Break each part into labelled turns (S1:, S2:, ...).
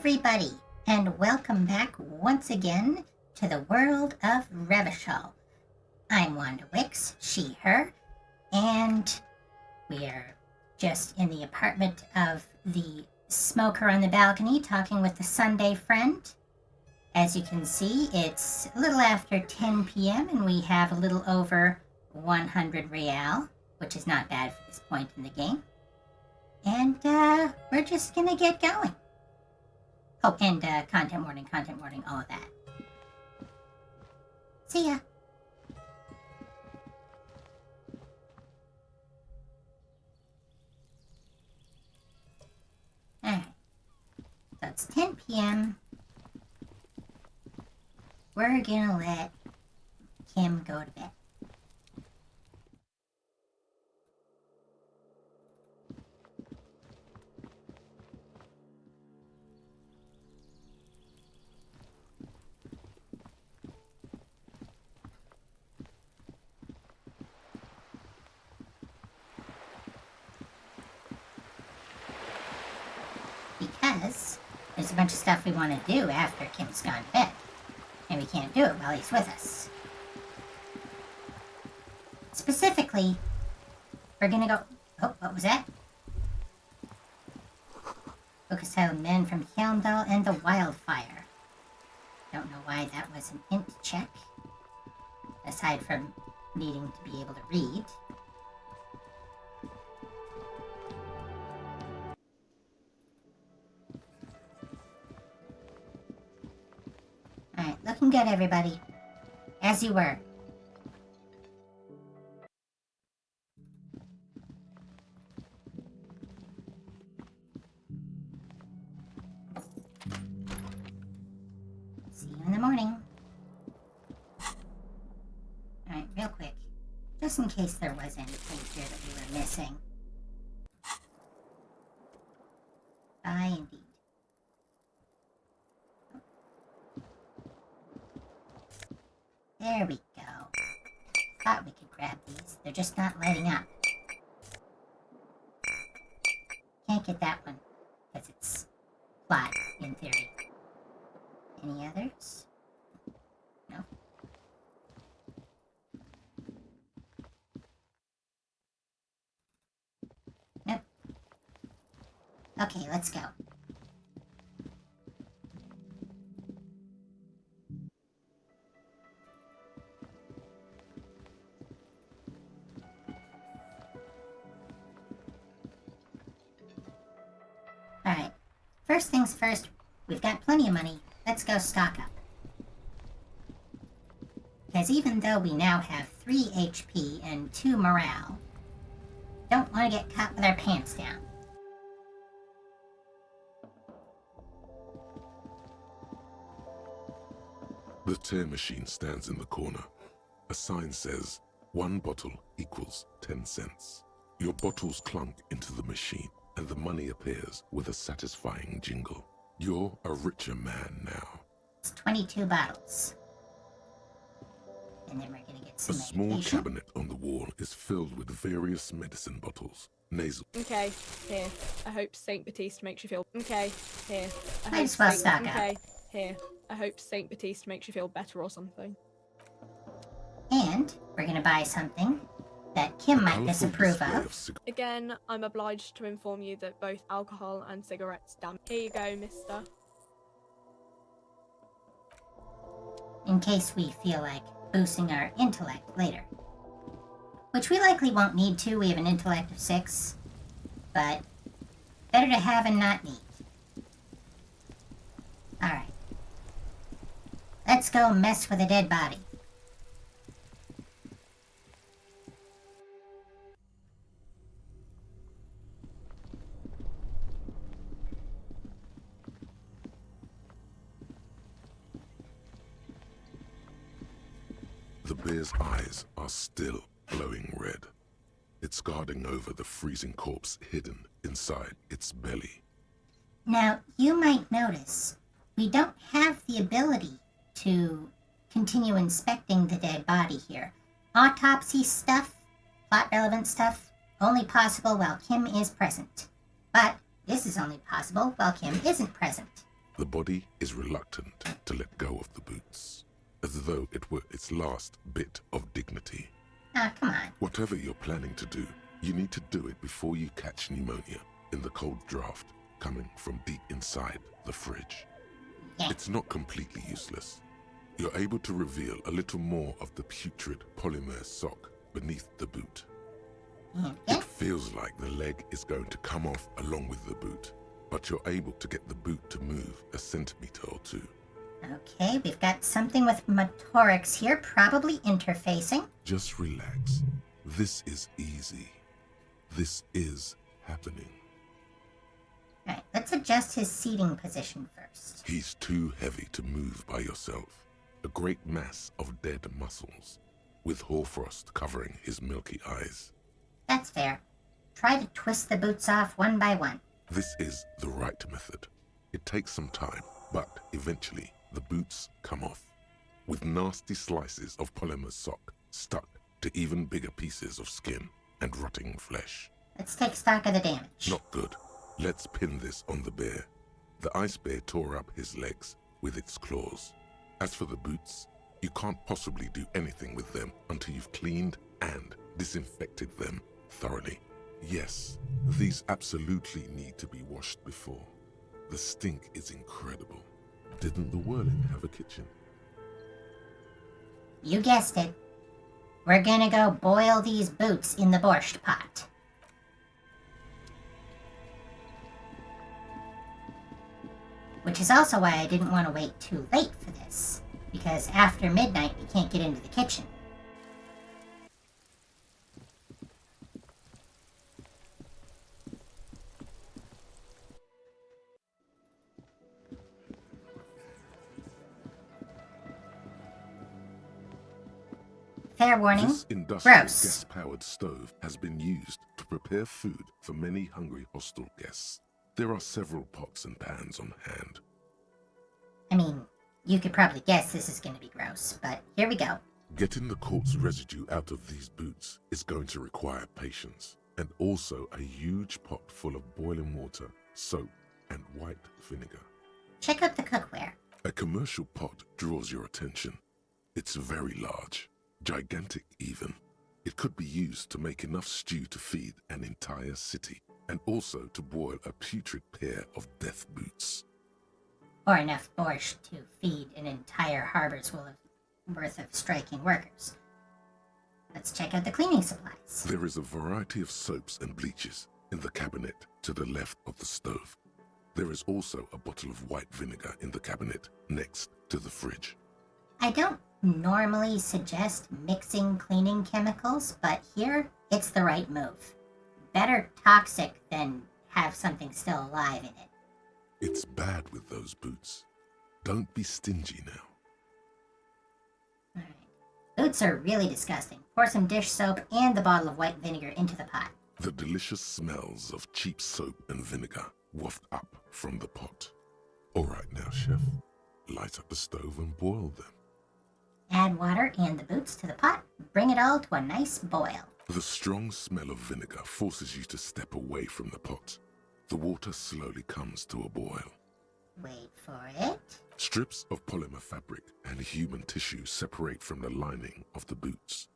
S1: everybody, and welcome back once again to the world of Revachol. I'm Wanda Wix, she, her, and we're just in the apartment of the smoker on the balcony talking with the Sunday friend. As you can see, it's a little after 10 p.m. and we have a little over 100 real, which is not bad for this point in the game. And we're just gonna get going. Oh, and content warning, all of that. See ya. Alright. So it's 10 p.m. We're gonna let Kim go to bed. Because there's a bunch of stuff we want to do after Kim's gone to bed. And we can't do it while he's with us. Specifically, we're gonna go... Oh, what was that? Focus-style men from Helmdall and the Wildfire. Don't know why that was an int check. Aside from needing to be able to read. Alright, looking good, everybody. As you were. See you in the morning. Alright, real quick. Just in case there was anything here that we were missing. Aye, indeed. There we go. Thought we could grab these. They're just not lighting up. Can't get that one, because it's flat, in theory. Any others? No? Nope. Okay, let's go. Alright, first things first, we've got plenty of money. Let's go stock up. Because even though we now have 3 HP and 2 morale, don't want to get caught with our pants down.
S2: The tear machine stands in the corner. A sign says, 1 bottle equals 10 cents. Your bottles clunk into the machine, and the money appears with a satisfying jingle. You're a richer man now.
S1: It's 22 bottles. And then we're gonna get some
S2: A small
S1: medication.
S2: cabinet on the wall is filled with various medicine bottles. Nasal.
S3: Okay, here. I hope Saint Baptiste makes you feel... Okay, here.
S1: Might as well stock up.
S3: Okay, here. I hope Saint Baptiste makes you feel better or something.
S1: And we're gonna buy something that Kim might disapprove of.
S3: Again, I'm obliged to inform you that both alcohol and cigarettes damage. Here you go, mister.
S1: In case we feel like boosting our intellect later. Which we likely won't need to, we have an intellect of 6. But better to have and not need. Alright. Let's go mess with a dead body.
S2: The bear's eyes are still glowing red. It's guarding over the freezing corpse hidden inside its belly.
S1: Now, you might notice, we don't have the ability to continue inspecting the dead body here. Autopsy stuff, plot-relevant stuff, only possible while Kim is present. But this is only possible while Kim isn't present.
S2: The body is reluctant to let go of the boots, as though it were its last bit of dignity.
S1: Ah, come on.
S2: Whatever you're planning to do, you need to do it before you catch pneumonia in the cold draft coming from deep inside the fridge.
S1: Yeah.
S2: It's not completely useless. You're able to reveal a little more of the putrid polymer sock beneath the boot.
S1: And
S2: It
S1: again.
S2: feels like the leg is going to come off along with the boot, but you're able to get the boot to move a centimeter or two.
S1: Okay, we've got something with motorics here, probably interfacing.
S2: Just relax. This is easy. This is happening.
S1: Alright, let's adjust his seating position first.
S2: He's too heavy to move by yourself. A great mass of dead muscles, with hoarfrost covering his milky eyes.
S1: That's fair. Try to twist the boots off one by one.
S2: This is the right method. It takes some time, but eventually the boots come off, with nasty slices of polymer sock stuck to even bigger pieces of skin and rotting flesh.
S1: Let's take stock of the damage.
S2: Not good. Let's pin this on the bear. The ice bear tore up his legs with its claws. As for the boots, you can't possibly do anything with them until you've cleaned and disinfected them thoroughly. Yes, these absolutely need to be washed before. The stink is incredible. Didn't the Whirling have a kitchen?
S1: You guessed it. We're gonna go boil these boots in the borscht pot. Which is also why I didn't want to wait too late for this, because after midnight we can't get into the kitchen. Fair warning,
S2: This industrial
S1: gross.
S2: gas-powered stove has been used to prepare food for many hungry hostel guests. There are several pots and pans on hand.
S1: I mean, you could probably guess this is going to be gross, but here we go.
S2: Getting the corpse residue out of these boots is going to require patience, and also a huge pot full of boiling water, soap, and white vinegar.
S1: Check out the cookware.
S2: A commercial pot draws your attention. It's very large, gigantic even. It could be used to make enough stew to feed an entire city, and also to boil a putrid pair of death boots.
S1: Or enough borscht to feed an entire harbor's worth of striking workers. Let's check out the cleaning supplies.
S2: There is a variety of soaps and bleaches in the cabinet to the left of the stove. There is also a bottle of white vinegar in the cabinet next to the fridge.
S1: I don't normally suggest mixing cleaning chemicals, but here it's the right move. Better toxic than have something still alive in it.
S2: It's bad with those boots. Don't be stingy now.
S1: Alright. Boots are really disgusting. Pour some dish soap and the bottle of white vinegar into the pot.
S2: The delicious smells of cheap soap and vinegar waft up from the pot. All right now, chef. Light up the stove and boil them.
S1: Add water and the boots to the pot. Bring it all to a nice boil.
S2: The strong smell of vinegar forces you to step away from the pot. The water slowly comes to a boil.
S1: Wait for it.
S2: Strips of polymer fabric and human tissue separate from the lining of the boots.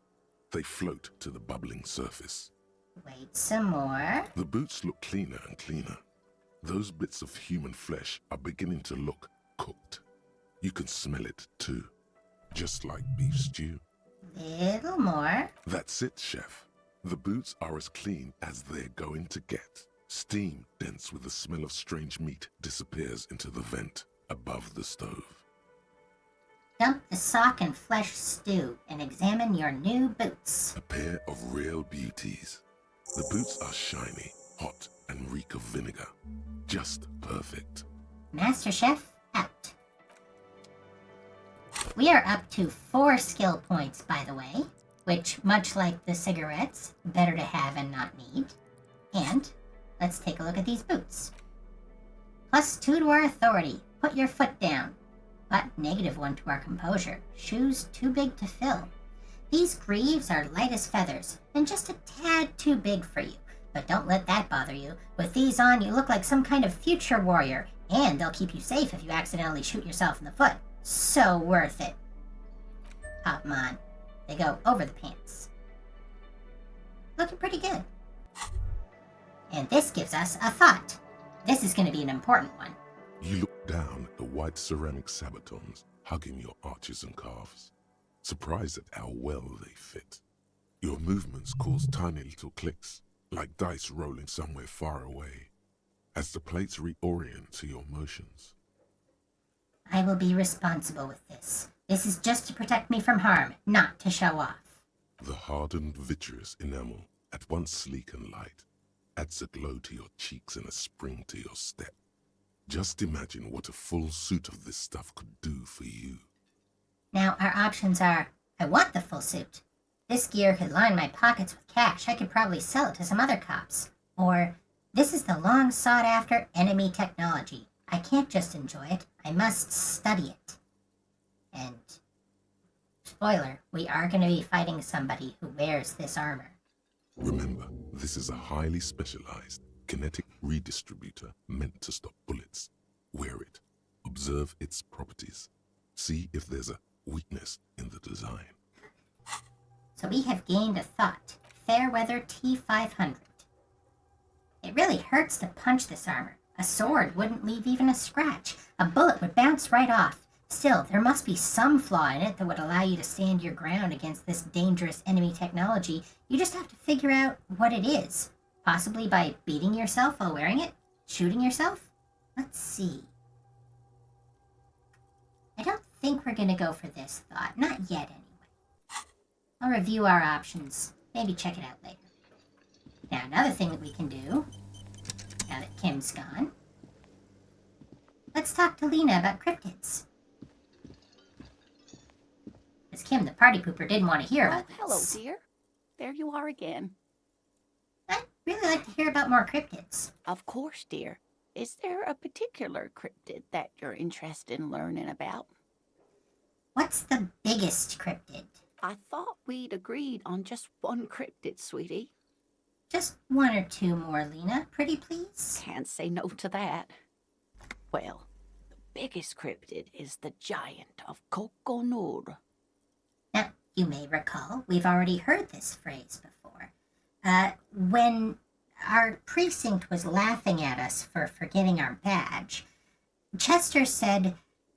S2: They float to the bubbling surface.
S1: Wait some more.
S2: The boots look cleaner and cleaner. Those bits of human flesh are beginning to look cooked. You can smell it too, just like beef stew.
S1: Little more.
S2: That's it, chef. The boots are as clean as they're going to get. Steam, dense with the smell of strange meat, disappears into the vent above the stove.
S1: Dump the sock and flesh stew and examine your new boots.
S2: A pair of real beauties. The boots are shiny, hot, and reek of vinegar. Just perfect.
S1: Master Chef out. We are up to 4 skill points, by the way, which, much like the cigarettes, better to have and not need. And let's take a look at these boots. +2 to our authority. Put your foot down. But -1 to our composure. Shoes too big to fill. These greaves are light as feathers and just a tad too big for you. But don't let that bother you. With these on, you look like some kind of future warrior, And they'll keep you safe if you accidentally shoot yourself in the foot. So worth it. Pop them on. They go over the pants. Looking pretty good. And this gives us a thought. This is going to be an important one.
S2: You look down at the white ceramic sabatons hugging your arches and calves, surprised at how well they fit. Your movements cause tiny little clicks, like dice rolling somewhere far away, as the plates reorient to your motions.
S1: I will be responsible with this. This is just to protect me from harm, not to show off.
S2: The hardened vitreous enamel, at once sleek and light, adds a glow to your cheeks and a spring to your step. Just imagine what a full suit of this stuff could do for you.
S1: Now our options are, I want the full suit. This gear could line my pockets with cash. I could probably sell it to some other cops. Or, this is the long sought after enemy technology. I can't just enjoy it. I must study it. And, spoiler, we are going to be fighting somebody who wears this armor.
S2: Remember, this is a highly specialized kinetic redistributor meant to stop bullets. Wear it. Observe its properties. See if there's a weakness in the design.
S1: So we have gained a thought. Fairweather T500. It really hurts to punch this armor. A sword wouldn't leave even a scratch. A bullet would bounce right off. Still, there must be some flaw in it that would allow you to stand your ground against this dangerous enemy technology. You just have to figure out what it is. Possibly by beating yourself while wearing it? Shooting yourself? Let's see. I don't think we're going to go for this thought. Not yet, anyway. I'll review our options. Maybe check it out later. Now, another thing that we can do, now that Kim's gone, let's talk to Lena about cryptids. Because Kim, the party pooper, didn't want to hear about this.
S4: Hello, dear. There you are again.
S1: I'd really like to hear about more cryptids.
S4: Of course, dear. Is there a particular cryptid that you're interested in learning about?
S1: What's the biggest cryptid?
S4: I thought we'd agreed on just one cryptid, sweetie.
S1: Just one or two more, Lena. Pretty please?
S4: Can't say no to that. Well, the biggest cryptid is the giant of Coconur.
S1: Now, you may recall, we've already heard this phrase before. When our precinct was laughing at us for forgetting our badge, Chester said,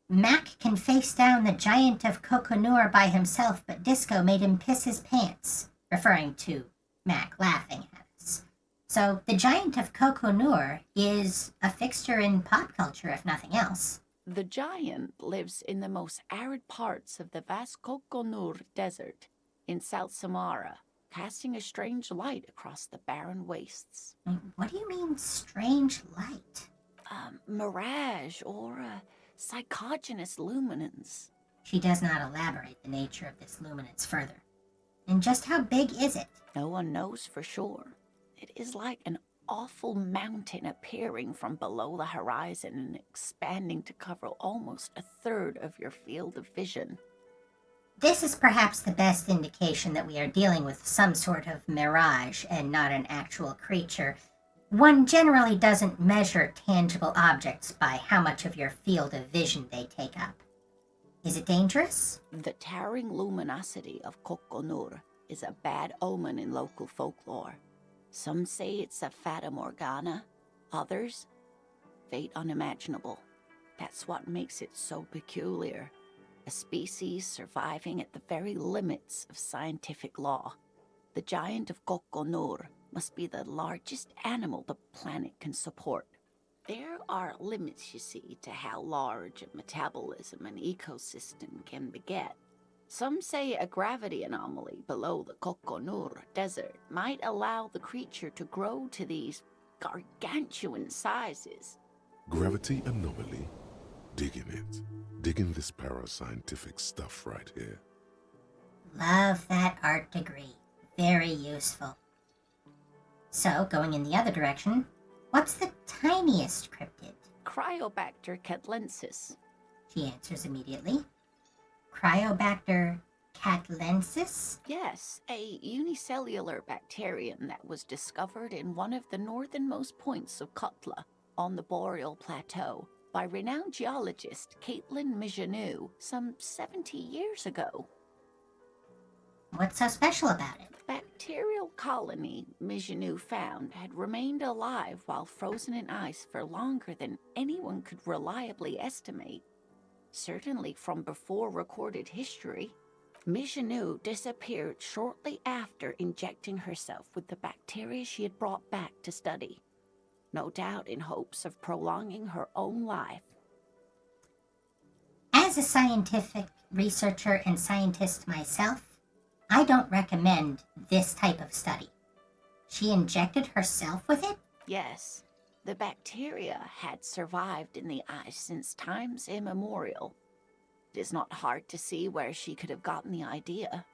S1: Mac can face down the giant of Coconur by himself, but Disco made him piss his pants, referring to Mac laughing at us. So the giant of Coconur is a fixture in pop culture, if nothing else.
S4: The giant lives in the most arid parts of the vast Coconur Desert in South Samara, casting a strange light across the barren wastes.
S1: What do you mean, strange light?
S4: Mirage or psychogenous luminance.
S1: She does not elaborate the nature of this luminance further. And just how big is it?
S4: No one knows for sure. It is like an awful mountain appearing from below the horizon and expanding to cover almost a third of your field of vision.
S1: This is perhaps the best indication that we are dealing with some sort of mirage and not an actual creature. One generally doesn't measure tangible objects by how much of your field of vision they take up. Is it dangerous?
S4: The towering luminosity of Coconur is a bad omen in local folklore. Some say it's a fata morgana, others, fate unimaginable. That's what makes it so peculiar. A species surviving at the very limits of scientific law. The giant of Coconur must be the largest animal the planet can support. There are limits, you see, to how large a metabolism an ecosystem can beget. Some say a gravity anomaly below the Coconur Desert might allow the creature to grow to these gargantuan sizes.
S2: Gravity anomaly? Digging it. Digging this parascientific stuff right here.
S1: Love that art degree. Very useful. So, going in the other direction, what's the tiniest cryptid?
S4: Cryobacter catlensis.
S1: She answers immediately. Cryobacter catlensis?
S4: Yes, a unicellular bacterium that was discovered in one of the northernmost points of Kutla on the Boreal Plateau. by renowned geologist Caitlin Mijanou some 70 years ago.
S1: What's so special about it?
S4: The bacterial colony Mijanou found had remained alive while frozen in ice for longer than anyone could reliably estimate. Certainly from before recorded history. Mijanou disappeared shortly after injecting herself with the bacteria she had brought back to study, no doubt in hopes of prolonging her own life.
S1: As a scientific researcher and scientist myself, I don't recommend this type of study. She injected herself with it?
S4: Yes, the bacteria had survived in the ice since times immemorial. It is not hard to see where she could have gotten the idea.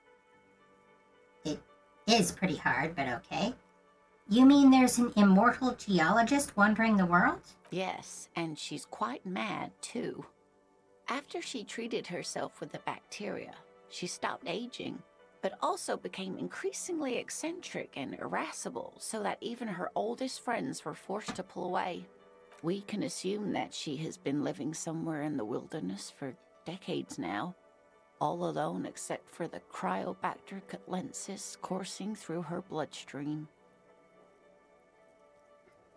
S1: It is pretty hard, but okay. You mean there's an immortal geologist wandering the world?
S4: Yes, and she's quite mad, too. After she treated herself with the bacteria, she stopped aging, but also became increasingly eccentric and irascible, so that even her oldest friends were forced to pull away. We can assume that she has been living somewhere in the wilderness for decades now, all alone except for the Cryobacter catlensis coursing through her bloodstream.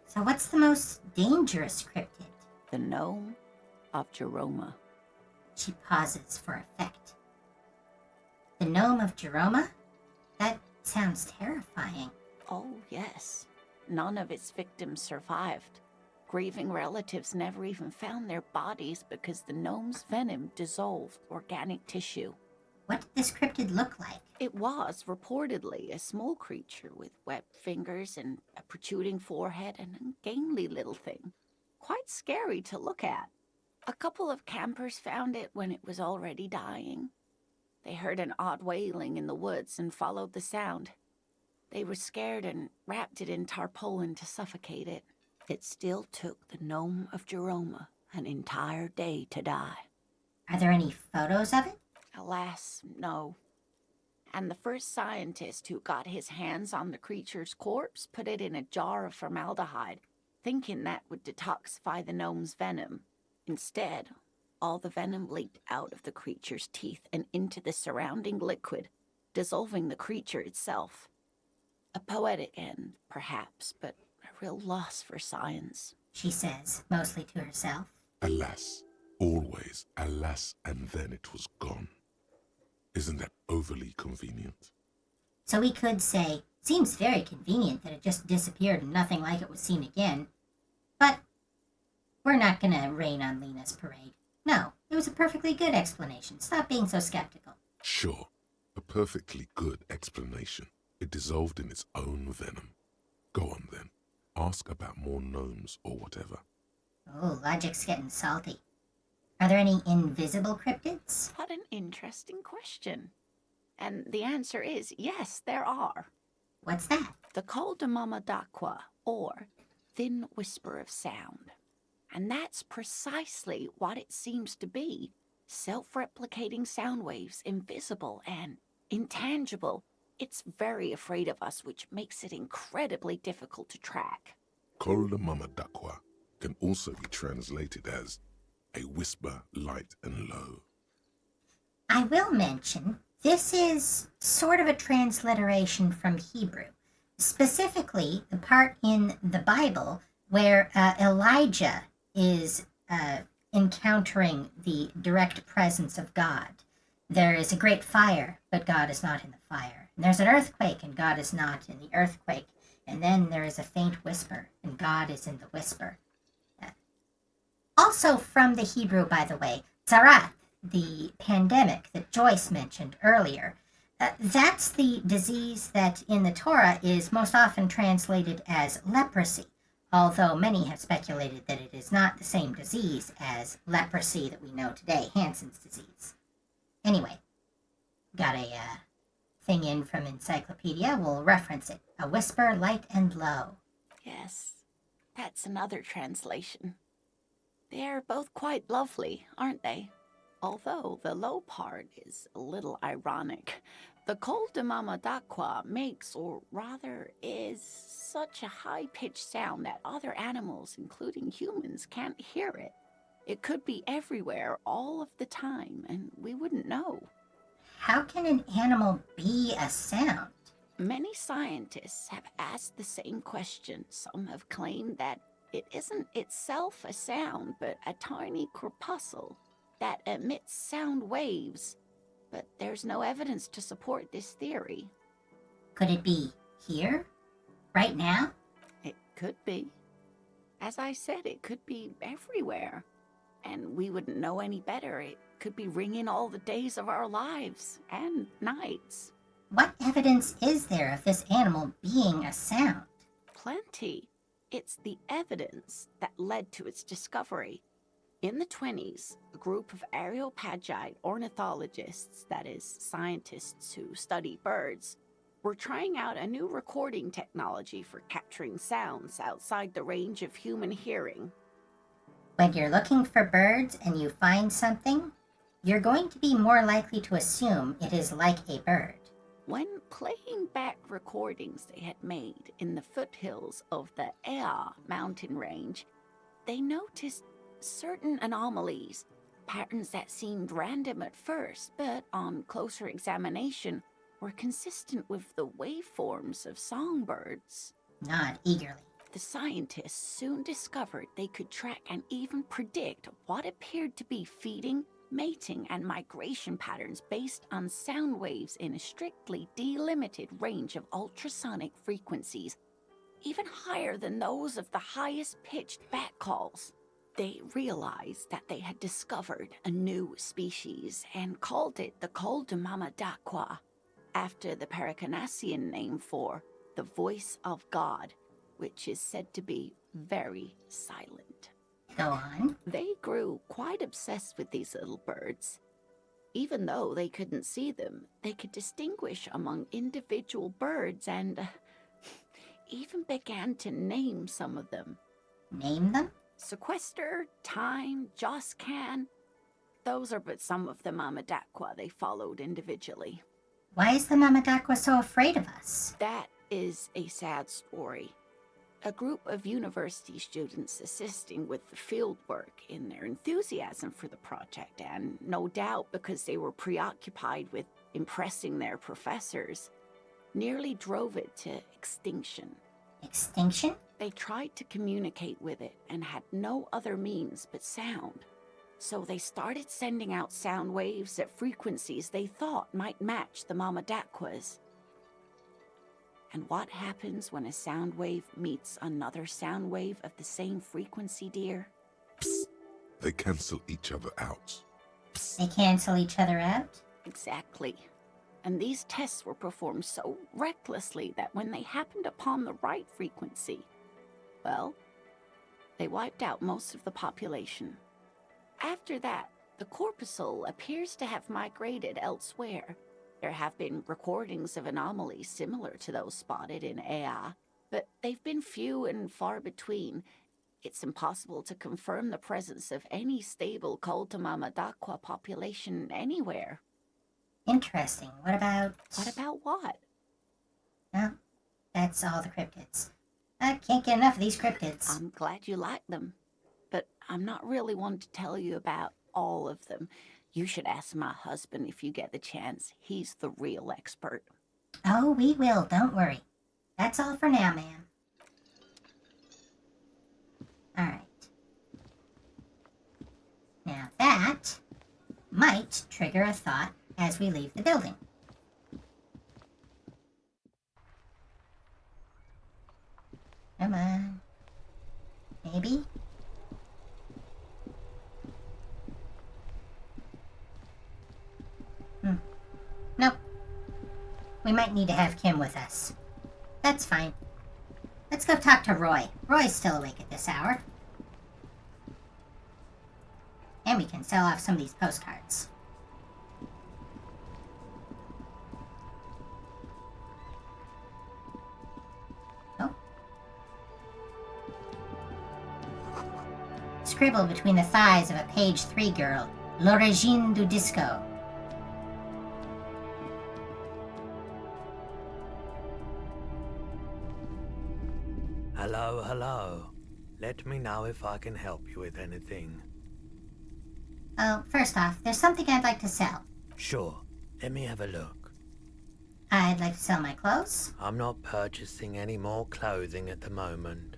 S1: So what's the most dangerous cryptid?
S4: The gnome of Jeroma.
S1: She pauses for effect. The gnome of Jeroma? That sounds terrifying.
S4: Oh, yes. None of its victims survived. Grieving relatives never even found their bodies because the gnome's venom dissolved organic tissue.
S1: What did this cryptid look like?
S4: It was, reportedly, a small creature with webbed fingers and a protruding forehead and an ungainly little thing. Quite scary to look at. A couple of campers found it when it was already dying. They heard an odd wailing in the woods and followed the sound. They were scared and wrapped it in tarpaulin to suffocate it. It still took the gnome of Jeroma an entire day to die.
S1: Are there any photos of it?
S4: Alas, no. And the first scientist who got his hands on the creature's corpse put it in a jar of formaldehyde, thinking that would detoxify the gnome's venom. Instead, all the venom leaked out of the creature's teeth and into the surrounding liquid, dissolving the creature itself. A poetic end, perhaps, but a real loss for science.
S1: She says, mostly to herself.
S2: Alas, always alas, and then it was gone. Isn't that overly convenient?
S1: So we could say, seems very convenient that it just disappeared and nothing like it was seen again. But we're not gonna rain on Lena's parade. No, it was a perfectly good explanation. Stop being so skeptical.
S2: Sure, a perfectly good explanation. It dissolved in its own venom. Go on then. Ask about more gnomes or whatever.
S1: Oh, logic's getting salty. Are there any invisible cryptids?
S4: What an interesting question. And the answer is yes, there are.
S1: What's that?
S4: The Col de Mama d'Aqua, or thin whisper of sound. And that's precisely what it seems to be. Self-replicating sound waves, invisible and intangible. It's very afraid of us, which makes it incredibly difficult to track.
S2: Col de Mama d'Aqua can also be translated as a whisper light and low.
S1: I will mention, this is sort of a transliteration from Hebrew. Specifically, the part in the Bible where Elijah is encountering the direct presence of God. There is a great fire, but God is not in the fire. And there's an earthquake, and God is not in the earthquake. And then there is a faint whisper, and God is in the whisper. Also from the Hebrew, by the way, Tzarath, the pandemic that Joyce mentioned earlier, that's the disease that in the Torah is most often translated as leprosy, although many have speculated that it is not the same disease as leprosy that we know today, Hansen's disease. Anyway, got a thing in from Encyclopedia. We'll reference it. A whisper, light and low.
S4: Yes, that's another translation. They're both quite lovely, aren't they? Although the low part is a little ironic. The Col de Mama d'Aqua makes, or rather is, such a high-pitched sound that other animals, including humans, can't hear it. It could be everywhere all of the time, and we wouldn't know.
S1: How can an animal be a sound?
S4: Many scientists have asked the same question. Some have claimed that it isn't itself a sound, but a tiny corpuscle that emits sound waves. But there's no evidence to support this theory.
S1: Could it be here? Right now?
S4: It could be. As I said, it could be everywhere. And we wouldn't know any better. It could be ringing all the days of our lives and nights.
S1: What evidence is there of this animal being a sound?
S4: Plenty. It's the evidence that led to its discovery. In the 20s, a group of Areopagite ornithologists, that is, scientists who study birds, were trying out a new recording technology for capturing sounds outside the range of human hearing.
S1: When you're looking for birds and you find something, you're going to be more likely to assume it is like a bird.
S4: When playing back recordings they had made in the foothills of the Ea mountain range, they noticed certain anomalies, patterns that seemed random at first, but on closer examination were consistent with the waveforms of songbirds.
S1: Nod eagerly.
S4: The scientists soon discovered they could track and even predict what appeared to be feeding, mating, and migration patterns based on sound waves in a strictly delimited range of ultrasonic frequencies, even higher than those of the highest pitched bat calls. They realized that they had discovered a new species and called it the Koldumamadakwa, after the Paracanassian name for the voice of God, which is said to be very silent.
S1: Go on.
S4: They grew quite obsessed with these little birds. Even though they couldn't see them, they could distinguish among individual birds and even began to name some of them.
S1: Name them?
S4: Sequester, Time, Joscan. Those are but some of the Mamadakwa they followed individually.
S1: Why is the Mamadakwa so afraid of us?
S4: That is a sad story. A group of university students assisting with the field work in their enthusiasm for the project, and no doubt because they were preoccupied with impressing their professors, nearly drove it to extinction.
S1: Extinction?
S4: They tried to communicate with it and had no other means but sound. So they started sending out sound waves at frequencies they thought might match the Mamadakwas. And what happens when a sound wave meets another sound wave of the same frequency, dear?
S2: Psst. They cancel each other out. Psst.
S1: They cancel each other out?
S4: Exactly. And these tests were performed so recklessly that when they happened upon the right frequency, well, they wiped out most of the population. After that, the corpuscle appears to have migrated elsewhere. There have been recordings of anomalies similar to those spotted in Ea, but they've been few and far between. It's impossible to confirm the presence of any stable Koltumamadakwa population anywhere.
S1: Interesting. What about...
S4: What about what?
S1: Well, that's all the cryptids. I can't get enough of these cryptids.
S4: I'm glad you like them, but I'm not really one to tell you about all of them. You should ask my husband if you get the chance. He's the real expert.
S1: Oh, we will. Don't worry. That's all for now, ma'am. All right. Now that might trigger a thought as we leave the building. Come on. Maybe? Nope. We might need to have Kim with us. That's fine. Let's go talk to Roy. Roy's still awake at this hour. And we can sell off some of these postcards. Oh. Scribbled between the thighs of a page 3 girl. L'origine du disco.
S5: Hello, hello. Let me know if I can help you with anything.
S1: Oh, first off, there's something I'd like to sell.
S5: Sure, let me have a look.
S1: I'd like to sell my clothes.
S5: I'm not purchasing any more clothing at the moment.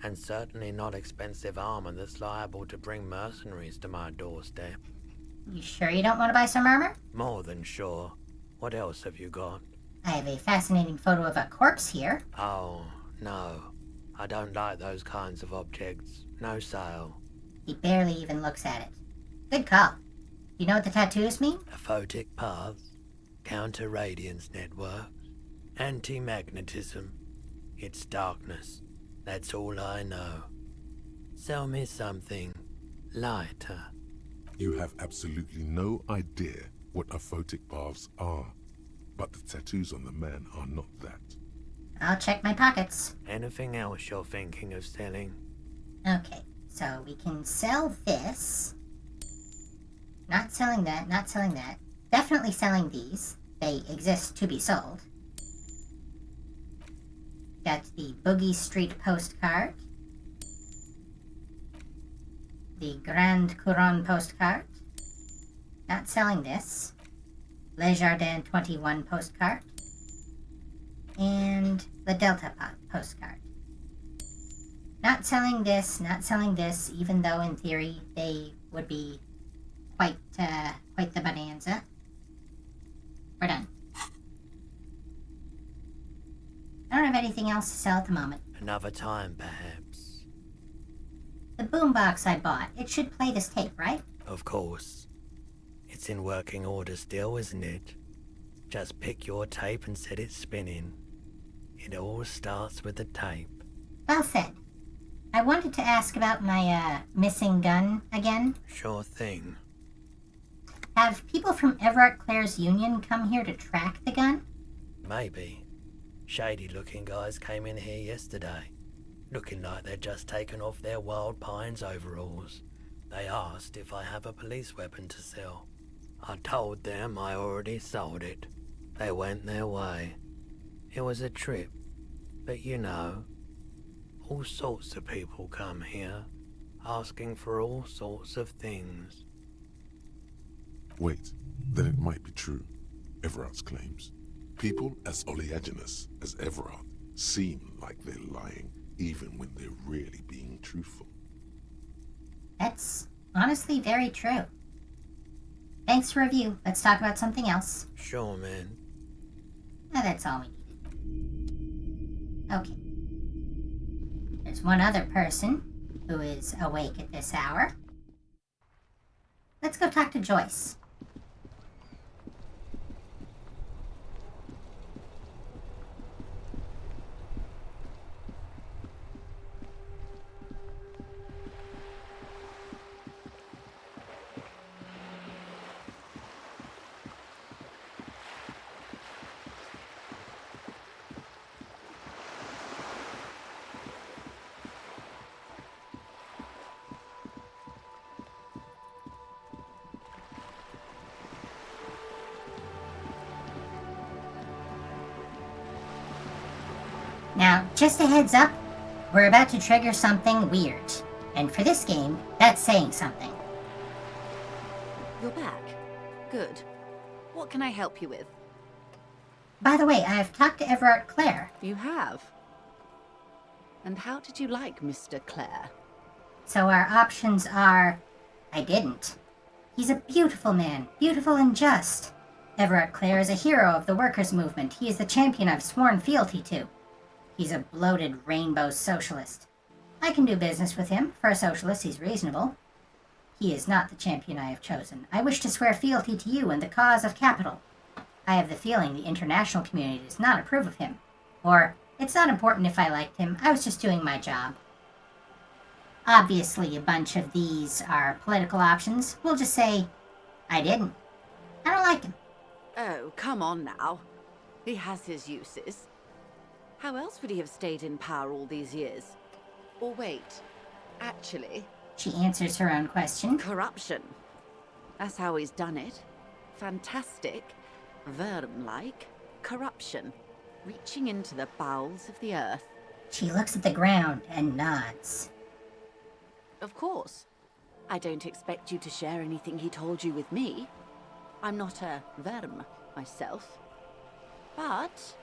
S5: And certainly not expensive armor that's liable to bring mercenaries to my doorstep.
S1: You sure you don't want to buy some armor?
S5: More than sure. What else have you got?
S1: I have a fascinating photo of a corpse here.
S5: Oh, no. I don't like those kinds of objects. No sale.
S1: He barely even looks at it. Good call. You know what the tattoos mean?
S5: Aphotic paths, counter-radiance networks, anti-magnetism. It's darkness. That's all I know. Sell me something lighter.
S2: You have absolutely no idea what aphotic paths are, but the tattoos on the man are not that.
S1: I'll check my pockets.
S5: Anything else you're thinking of selling?
S1: Okay, so we can sell this. Not selling that, not selling that. Definitely selling these. They exist to be sold. Got the Boogie Street postcard. The Grand Couronne postcard. Not selling this. Le Jardin 21 postcard. And the Delta postcard. Not selling this, even though in theory they would be quite the bonanza. We're done. I don't have anything else to sell at the moment.
S5: Another time, perhaps.
S1: The boombox I bought, it should play this tape, right?
S5: Of course. It's in working order still, isn't it? Just pick your tape and set it spinning. It all starts with the tape.
S1: Well said. I wanted to ask about my, missing gun again.
S5: Sure thing.
S1: Have people from Everett Clare's union come here to track the gun?
S5: Maybe. Shady-looking guys came in here yesterday, looking like they'd just taken off their Wild Pines overalls. They asked if I have a police weapon to sell. I told them I already sold it. They went their way. It was a trip, but you know, all sorts of people come here, asking for all sorts of things.
S2: Wait, then it might be true. Everard's claims. People as oleaginous as Everard seem like they're lying, even when they're really being truthful.
S1: That's honestly very true. Thanks for review. Let's talk about something else.
S5: Sure, man.
S1: Oh, that's all we needed. Okay. There's one other person who is awake at this hour. Let's go talk to Joyce. Now, just a heads up, we're about to trigger something weird. And for this game, that's saying something.
S4: You're back. Good. What can I help you with?
S1: By the way, I've talked to Everard Clare.
S4: You have? And how did you like Mr. Clare?
S1: So our options are... I didn't. He's a beautiful man, beautiful and just. Everard Clare is a hero of the workers' movement. He is the champion I've sworn fealty to. He's a bloated rainbow socialist. I can do business with him. For a socialist, he's reasonable. He is not the champion I have chosen. I wish to swear fealty to you and the cause of capital. I have the feeling the international community does not approve of him. Or, it's not important if I liked him, I was just doing my job. Obviously, a bunch of these are political options. We'll just say, I didn't. I don't like him.
S4: Oh, come on now. He has his uses. How else would he have stayed in power all these years? Or wait, actually...
S1: She answers her own question.
S4: Corruption. That's how he's done it. Fantastic, vermin-like corruption, reaching into the bowels of the earth.
S1: She looks at the ground and nods.
S4: Of course. I don't expect you to share anything he told you with me. I'm not a verm myself. But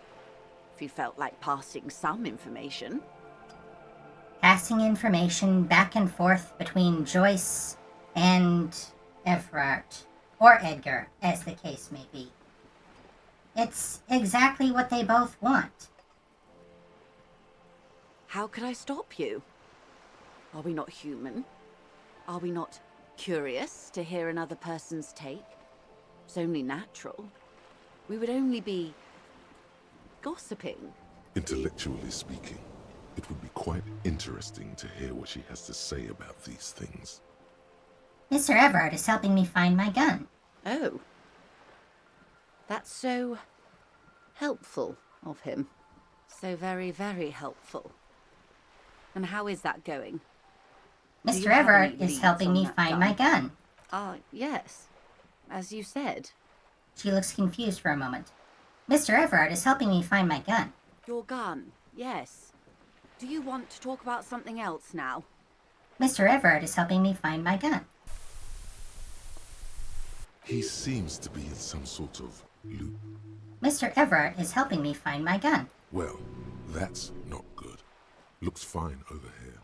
S4: if you felt like passing some information.
S1: Passing information back and forth between Joyce and Everard, or Edgar, as the case may be. It's exactly what they both want.
S4: How could I stop you? Are we not human? Are we not curious to hear another person's take? It's only natural. We would only be gossiping.
S2: Intellectually speaking, it would be quite interesting to hear what she has to say about these things.
S1: Mr. Everard is helping me find my gun.
S4: Oh. That's so helpful of him. So very, very helpful. And how is that going? Do you
S1: Mr.
S4: have
S1: Everard
S4: any
S1: is
S4: leads
S1: helping
S4: on
S1: me
S4: that
S1: find my gun.
S4: Yes. As you said.
S1: She looks confused for a moment. Mr. Everard is helping me find my gun.
S4: Your gun, yes. Do you want to talk about something else now?
S1: Mr. Everard is helping me find my gun.
S2: He seems to be in some sort of loop.
S1: Mr. Everard is helping me find my gun.
S2: Well, that's not good. Looks fine over here.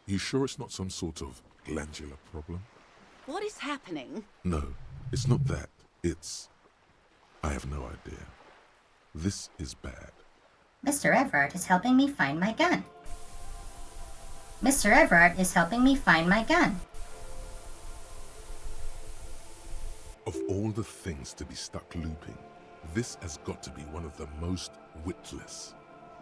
S2: You sure it's not some sort of glandular problem?
S4: What is happening?
S2: No, it's not that. It's... I have no idea. This is bad.
S1: Mr. Everard is helping me find my gun. Mr. Everard is helping me find my gun.
S2: Of all the things to be stuck looping, this has got to be one of the most witless.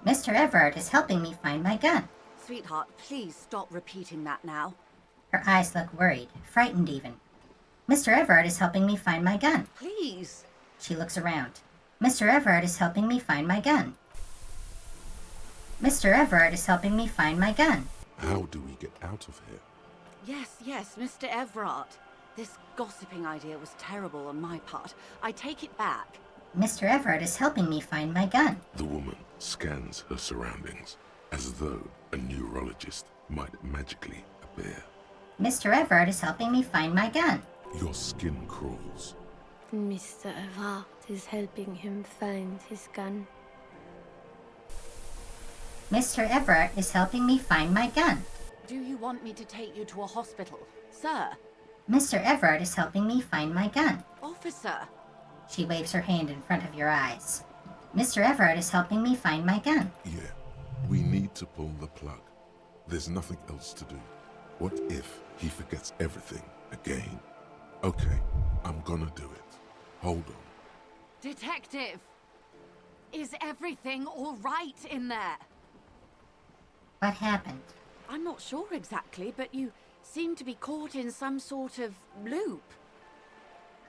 S1: Mr. Everard is helping me find my gun.
S4: Sweetheart, please stop repeating that now.
S1: Her eyes look worried, frightened even. Mr. Everard is helping me find my gun.
S4: Please.
S1: She looks around. Mr. Everard is helping me find my gun. Mr. Everard is helping me find my gun.
S2: How do we get out of here?
S4: Yes, Mr. Everard. This gossiping idea was terrible on my part. I take it back.
S1: Mr. Everard is helping me find my gun.
S2: The woman scans her surroundings as though a neurologist might magically appear.
S1: Mr. Everard is helping me find my gun.
S2: Your skin crawls.
S6: Mr. Everard is helping him find his gun.
S1: Mr. Everard is helping me find my gun.
S4: Do you want me to take you to a hospital? Sir?
S1: Mr. Everard is helping me find my gun.
S4: Officer?
S1: She waves her hand in front of your eyes. Mr. Everard is helping me find my gun.
S2: Yeah, we need to pull the plug. There's nothing else to do. What if he forgets everything again? Okay, I'm gonna do it. Hold on.
S4: Detective! Is everything all right in there?
S1: What happened?
S4: I'm not sure exactly, but you seem to be caught in some sort of loop.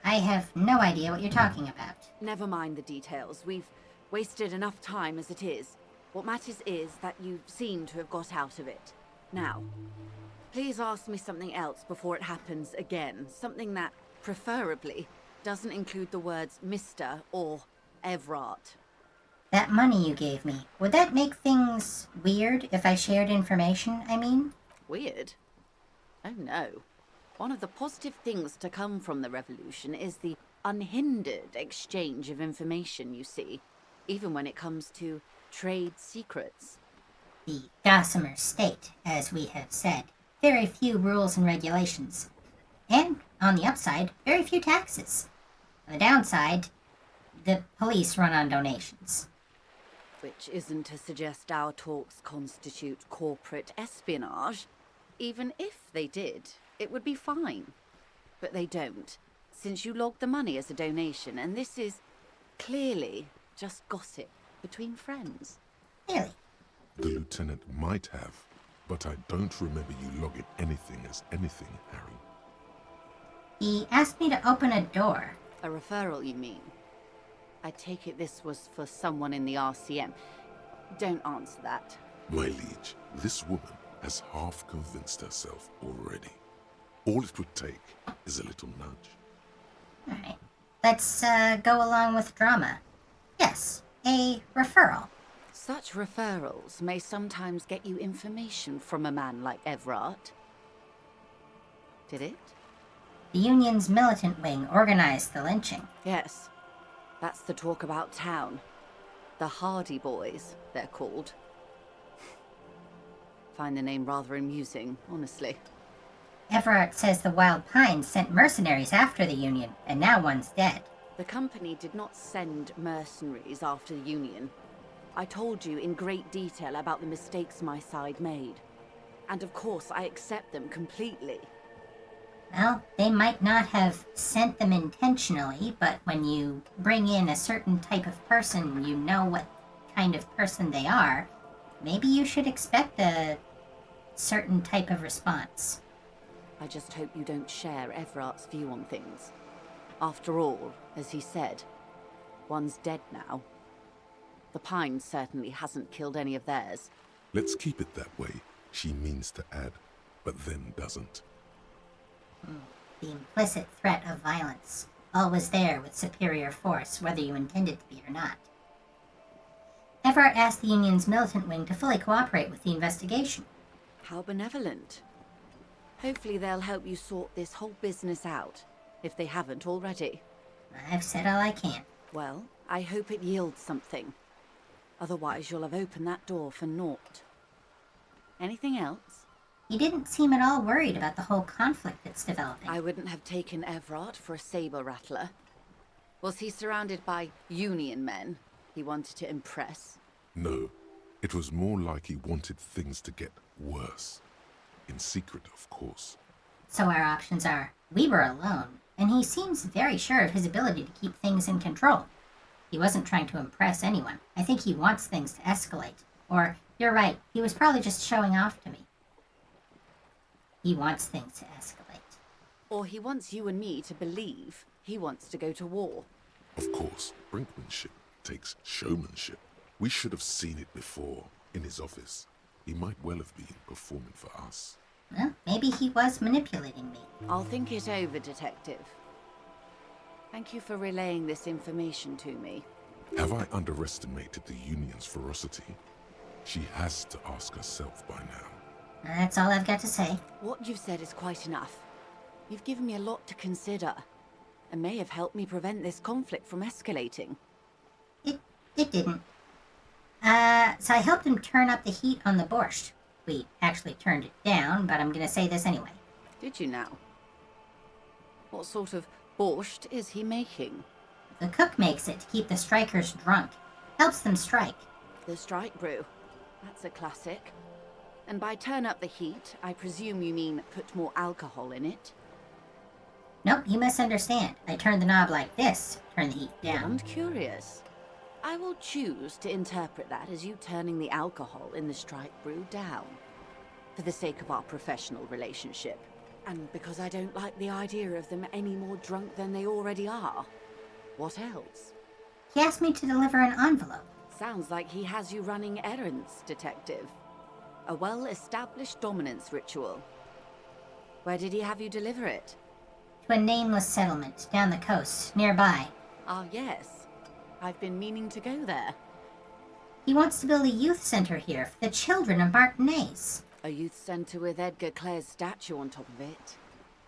S1: I have no idea what you're talking about.
S4: Never mind the details. We've wasted enough time as it is. What matters is that you seem to have got out of it. Now, please ask me something else before it happens again. Something that, preferably, doesn't include the words Mr. or Everard.
S1: That money you gave me, would that make things weird if I shared information, I mean?
S4: Weird? Oh no. One of the positive things to come from the revolution is the unhindered exchange of information, you see, even when it comes to trade secrets.
S1: The Gossamer State, as we have said. Very few rules and regulations. And, on the upside, very few taxes. On the downside, the police run on donations.
S4: Which isn't to suggest our talks constitute corporate espionage. Even if they did, it would be fine. But they don't, since you logged the money as a donation, and this is clearly just gossip between friends.
S1: Really?
S2: The lieutenant might have, but I don't remember you logging anything as anything, Harry.
S1: He asked me to open a door.
S4: A referral, you mean? I take it this was for someone in the RCM. Don't answer that.
S2: My liege, this woman has half convinced herself already. All it would take is a little nudge.
S1: Alright. Let's go along with drama. Yes, a referral.
S4: Such referrals may sometimes get you information from a man like Everard. Did it?
S1: The Union's militant wing organized the lynching.
S4: Yes. That's the talk about town. The Hardy Boys, they're called. Find the name rather amusing, honestly.
S1: Everard says the Wild Pines sent mercenaries after the Union, and now one's dead.
S4: The company did not send mercenaries after the Union. I told you in great detail about the mistakes my side made. And of course, I accept them completely.
S1: Well, they might not have sent them intentionally, but when you bring in a certain type of person, you know what kind of person they are. Maybe you should expect a certain type of response.
S4: I just hope you don't share Everart's view on things. After all, as he said, one's dead now. The Pines certainly hasn't killed any of theirs.
S2: Let's keep it that way, she means to add, but then doesn't.
S1: The implicit threat of violence, always there with superior force, whether you intend it to be or not. Everard asked the Union's militant wing to fully cooperate with the investigation.
S4: How benevolent. Hopefully they'll help you sort this whole business out, if they haven't already.
S1: I've said all I can.
S4: Well, I hope it yields something. Otherwise you'll have opened that door for naught. Anything else?
S1: He didn't seem at all worried about the whole conflict that's developing.
S4: I wouldn't have taken Everard for a saber rattler. Was he surrounded by Union men he wanted to impress?
S2: No, it was more like he wanted things to get worse. In secret, of course.
S1: So our options are, we were alone, and he seems very sure of his ability to keep things in control. He wasn't trying to impress anyone. I think he wants things to escalate. Or, you're right, he was probably just showing off to me. He wants things to escalate.
S4: Or he wants you and me to believe he wants to go to war.
S2: Of course, brinkmanship takes showmanship. We should have seen it before, in his office. He might well have been performing for us.
S1: Well, maybe he was manipulating me.
S4: I'll think it over, Detective. Thank you for relaying this information to me.
S2: Have I underestimated the Union's ferocity? She has to ask herself by now.
S1: That's all I've got to say.
S4: What you've said is quite enough. You've given me a lot to consider, and may have helped me prevent this conflict from escalating.
S1: It didn't. So I helped him turn up the heat on the borscht. We actually turned it down, but I'm gonna say this anyway.
S4: Did you now? What sort of borscht is he making?
S1: The cook makes it to keep the strikers drunk. Helps them strike.
S4: The strike brew. That's a classic. And by turn up the heat, I presume you mean put more alcohol in it?
S1: Nope, you misunderstand. I turned the knob like this, turn the heat down.
S4: I'm curious. I will choose to interpret that as you turning the alcohol in the strike brew down. For the sake of our professional relationship. And because I don't like the idea of them any more drunk than they already are. What else?
S1: He asked me to deliver an envelope.
S4: Sounds like he has you running errands, Detective. A well-established dominance ritual. Where did he have you deliver it?
S1: To a nameless settlement down the coast, nearby.
S4: Ah, yes. I've been meaning to go there.
S1: He wants to build a youth center here for the children of Martinez.
S4: A youth center with Edgar Clare's statue on top of it.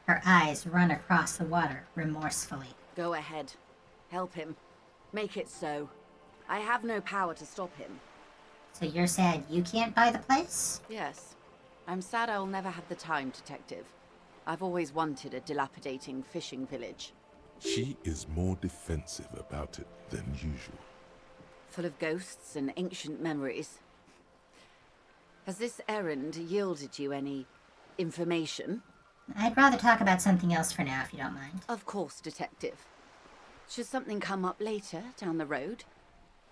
S1: Her eyes run across the water remorsefully.
S4: Go ahead. Help him. Make it so. I have no power to stop him.
S1: So you're sad you can't buy the place?
S4: Yes. I'm sad I'll never have the time, Detective. I've always wanted a dilapidating fishing village.
S2: She is more defensive about it than usual.
S4: Full of ghosts and ancient memories. Has this errand yielded you any information?
S1: I'd rather talk about something else for now, if you don't mind.
S4: Of course, Detective. Should something come up later, down the road,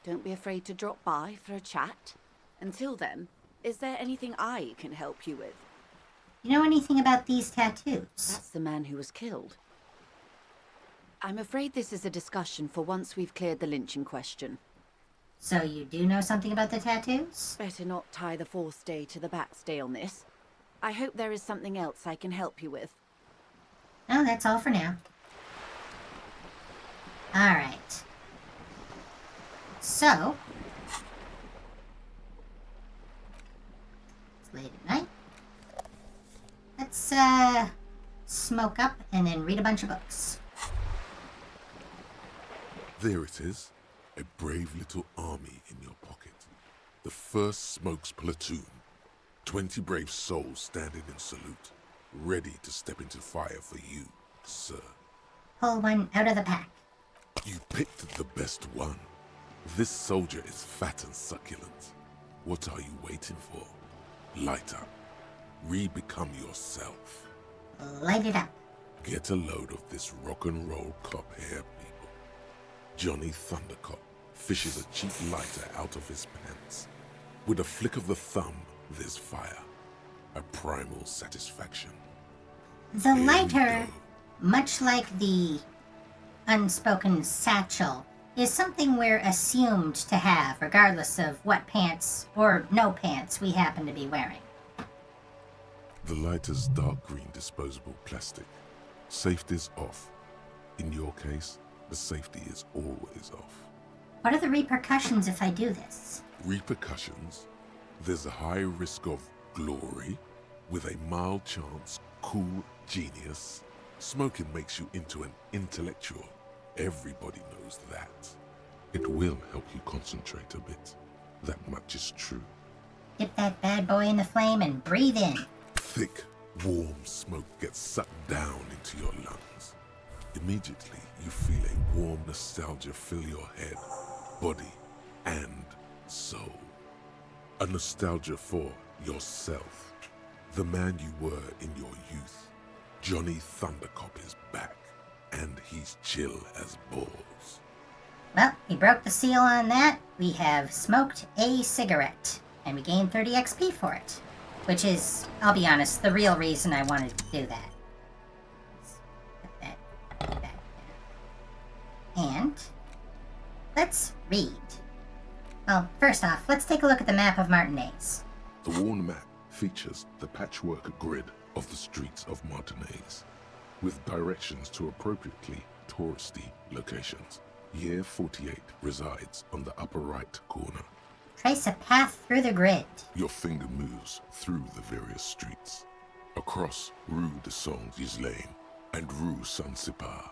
S4: don't be afraid to drop by for a chat. Until then, is there anything I can help you with?
S1: You know anything about these tattoos?
S4: That's the man who was killed. I'm afraid this is a discussion for once we've cleared the lynching question.
S1: So you do know something about the tattoos?
S4: Better not tie the forestay to the backstay on this. I hope there is something else I can help you with.
S1: No, that's all for now. Alright. So, it's late at night. Let's smoke up, and then read a bunch of books.
S2: There it is, a brave little army in your pocket. The 1st Smokes Platoon. 20 brave souls standing in salute, ready to step into fire for you, sir.
S1: Pull one out of the pack.
S2: You picked the best one. This soldier is fat and succulent. What are you waiting for? Light up. Re-become yourself.
S1: Light it up.
S2: Get a load of this rock and roll cop here, people. Johnny Thundercop fishes a cheap lighter out of his pants. With a flick of the thumb, there's fire. A primal satisfaction.
S1: The
S2: Here we
S1: lighter,
S2: go.
S1: much like the unspoken satchel, is something we're assumed to have, regardless of what pants or no pants we happen to be wearing.
S2: The lighter's dark green disposable plastic. Safety's off. In your case, the safety is always off.
S1: What are the repercussions if I do this?
S2: Repercussions? There's a high risk of glory, with a mild chance, cool genius. Smoking makes you into an intellectual. Everybody knows that. It will help you concentrate a bit. That much is true.
S1: Dip that bad boy in the flame and breathe in.
S2: Thick, warm smoke gets sucked down into your lungs. Immediately, you feel a warm nostalgia fill your head, body, and soul. A nostalgia for yourself, the man you were in your youth. Johnny Thundercop is back, and he's chill as balls.
S1: Well, we broke the seal on that. We have smoked a cigarette, and we gained 30 XP for it. Which is, I'll be honest, the real reason I wanted to do that. Let's put that down. And let's read. Well, first off, let's take a look at the map of Martinez.
S2: The worn map features the patchwork grid of the streets of Martinez, with directions to appropriately touristy locations. Year 48 resides on the upper right corner.
S1: Trace a path through the grid.
S2: Your finger moves through the various streets, across Rue de Saint-Ghislain and Rue Saint-Sipar,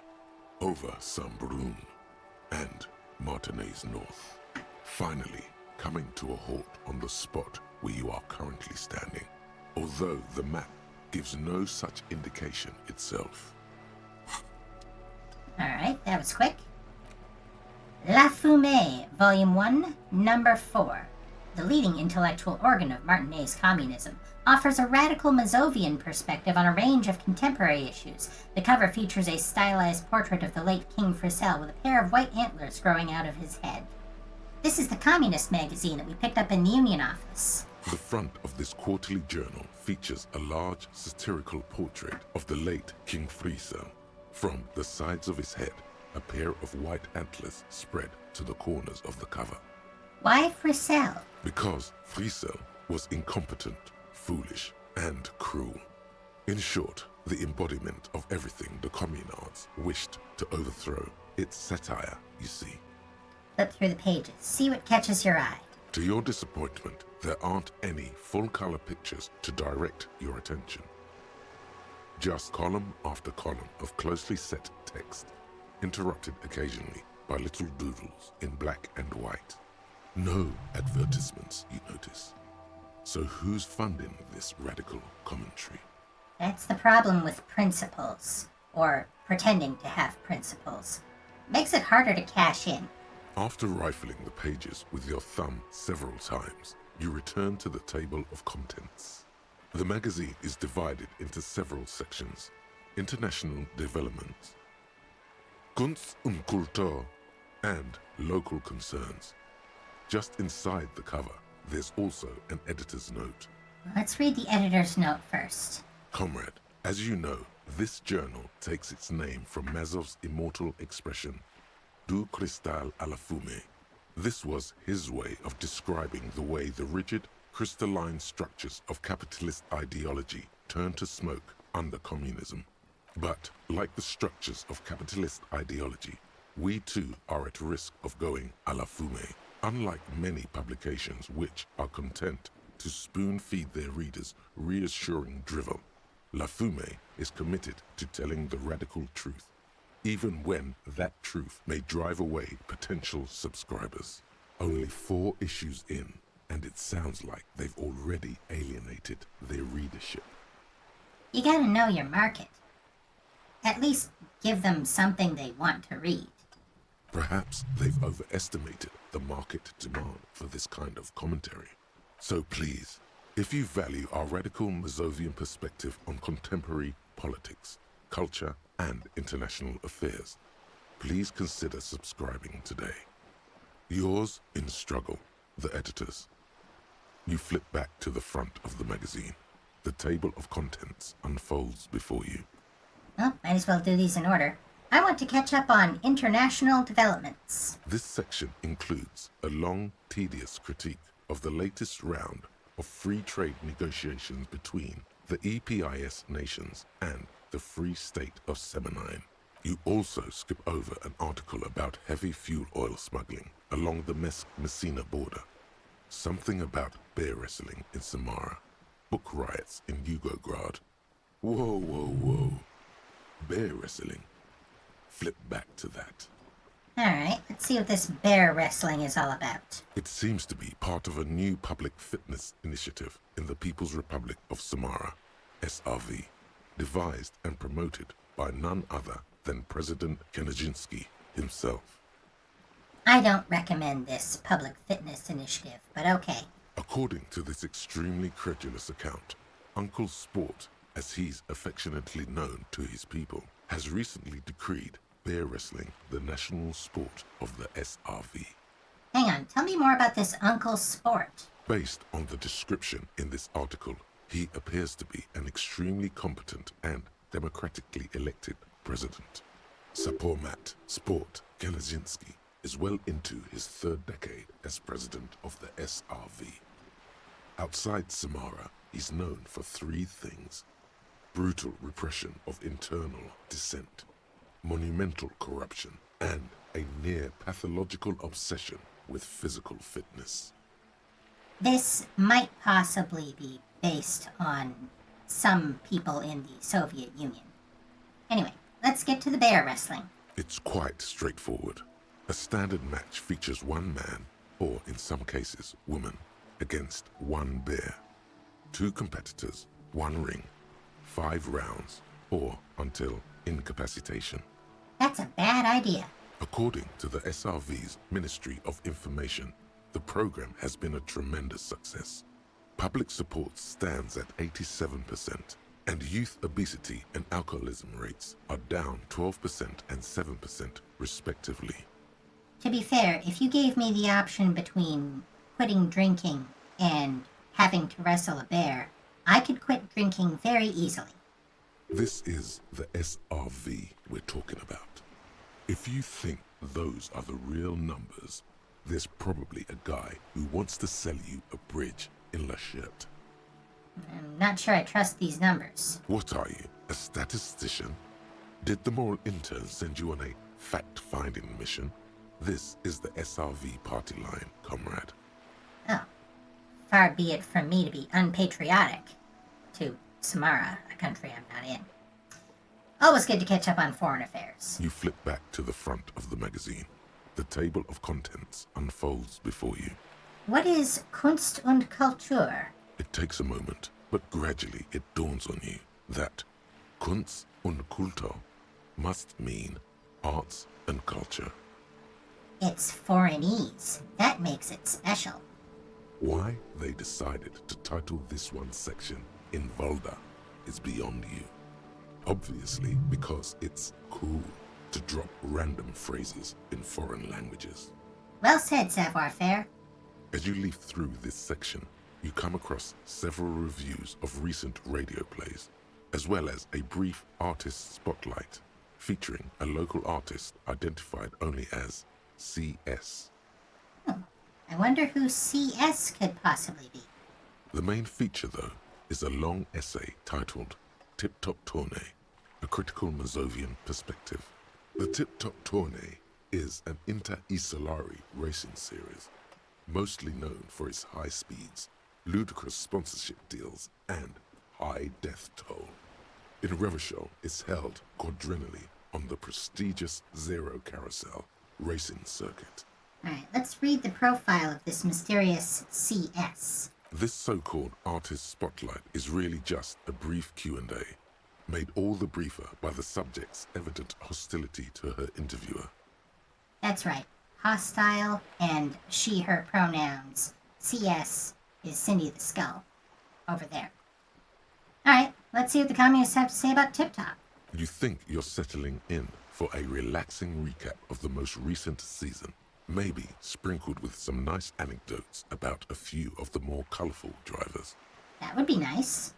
S2: over Saint-Brun and Martinez North. Finally, coming to a halt on the spot where you are currently standing, although the map gives no such indication itself.
S1: Alright, that was quick. La Fumée, Volume 1, Number 4. The leading intellectual organ of Martinez communism, offers a radical Mazovian perspective on a range of contemporary issues. The cover features a stylized portrait of the late King Frisell with a pair of white antlers growing out of his head. This is the communist magazine that we picked up in the Union office.
S2: The front of this quarterly journal features a large satirical portrait of the late King Frisell. From the sides of his head, a pair of white antlers spread to the corners of the cover.
S1: Why Frisell?
S2: Because Frisell was incompetent, foolish, and cruel. In short, the embodiment of everything the communards wished to overthrow. It's satire, you see.
S1: Flip through the pages. See what catches your eye.
S2: To your disappointment, there aren't any full-color pictures to direct your attention. Just column after column of closely set text, interrupted occasionally by little doodles in black and white. No advertisements, you notice. So who's funding this radical commentary?
S1: That's the problem with principles, or pretending to have principles. Makes it harder to cash in.
S2: After rifling the pages with your thumb several times, you return to the table of contents. The magazine is divided into several sections. International developments, Kunst und Kultur, and local concerns. Just inside the cover, there's also an editor's note.
S1: Let's read the editor's note first.
S2: Comrade, as you know, this journal takes its name from Mazov's immortal expression, Du cristal à la fumée. This was his way of describing the way the rigid, crystalline structures of capitalist ideology turned to smoke under communism. But, like the structures of capitalist ideology, we too are at risk of going à la fumée. Unlike many publications which are content to spoon-feed their readers reassuring drivel, La Fume is committed to telling the radical truth, even when that truth may drive away potential subscribers. Only 4 issues in, and it sounds like they've already alienated their readership.
S1: You gotta know your market. At least give them something they want to read.
S2: Perhaps they've overestimated the market demand for this kind of commentary. So please, if you value our radical Mazovian perspective on contemporary politics, culture, and international affairs, please consider subscribing today. Yours in struggle, the editors. You flip back to the front of the magazine. The table of contents unfolds before you.
S1: Well, might as well do these in order. I want to catch up on international developments.
S2: This section includes a long, tedious critique of the latest round of free trade negotiations between the EPIS nations and the Free State of Semenine. You also skip over an article about heavy fuel oil smuggling along the Messina border, something about bear wrestling in Samara, book riots in Yugograd. Whoa. Bear wrestling. Flip back to that.
S1: Alright, let's see what this bear wrestling is all about.
S2: It seems to be part of a new public fitness initiative in the People's Republic of Samara, SRV, devised and promoted by none other than President Kenajinsky himself.
S1: I don't recommend this public fitness initiative, but okay.
S2: According to this extremely credulous account, Uncle Sport, as he's affectionately known to his people, has recently decreed bear wrestling the national sport of the SRV.
S1: Hang on, tell me more about this Uncle Sport.
S2: Based on the description in this article, he appears to be an extremely competent and democratically elected president. Sapormat Sport Kenajinsky is well into his 3rd decade as president of the SRV. Outside Samara, he's known for 3 things: brutal repression of internal dissent, monumental corruption, and a near pathological obsession with physical fitness.
S1: This might possibly be based on some people in the Soviet Union. Anyway, let's get to the bear wrestling.
S2: It's quite straightforward. A standard match features one man, or in some cases, woman, against one bear. 2 competitors, 1 ring, 5 rounds, or until incapacitation.
S1: That's a bad idea.
S2: According to the SRV's Ministry of Information, the program has been a tremendous success. Public support stands at 87%, and youth obesity and alcoholism rates are down 12% and 7% respectively.
S1: To be fair, if you gave me the option between quitting drinking and having to wrestle a bear, I could quit drinking very easily.
S2: This is the SRV we're talking about. If you think those are the real numbers, there's probably a guy who wants to sell you a bridge in La Cherte.
S1: I'm not sure I trust these numbers.
S2: What are you, a statistician? Did the moral intern send you on a fact-finding mission? This is the SRV party line, comrade.
S1: Oh, far be it from me to be unpatriotic to Samara, a country I'm not in. Always good to catch up on foreign affairs.
S2: You flip back to the front of the magazine. The table of contents unfolds before you.
S1: What is Kunst und Kultur?
S2: It takes a moment, but gradually it dawns on you that Kunst und Kultur must mean arts and culture.
S1: It's foreignese. That makes it special.
S2: Why they decided to title this one section in Volda is beyond you. Obviously because it's cool to drop random phrases in foreign languages.
S1: Well said, savoir-faire.
S2: As you leaf through this section, you come across several reviews of recent radio plays, as well as a brief artist spotlight featuring a local artist identified only as CS.
S1: I wonder who CS could possibly be.
S2: The main feature, though, is a long essay titled Tip Top Tournée, a critical Mazovian perspective. The Tip Top Tournée is an inter-Isolari racing series, mostly known for its high speeds, ludicrous sponsorship deals, and high death toll. In Revachol, it's held quadrennially on the prestigious Zero Carousel racing circuit.
S1: Alright, let's read the profile of this mysterious CS.
S2: This so-called artist spotlight is really just a brief Q&A, made all the briefer by the subject's evident hostility to her interviewer.
S1: That's right. Hostile and she/her pronouns. CS is Cindy the Skull. Over there. Alright, let's see what the communists have to say about Tip Top.
S2: You think you're settling in for a relaxing recap of the most recent season, maybe sprinkled with some nice anecdotes about a few of the more colorful drivers.
S1: That would be nice.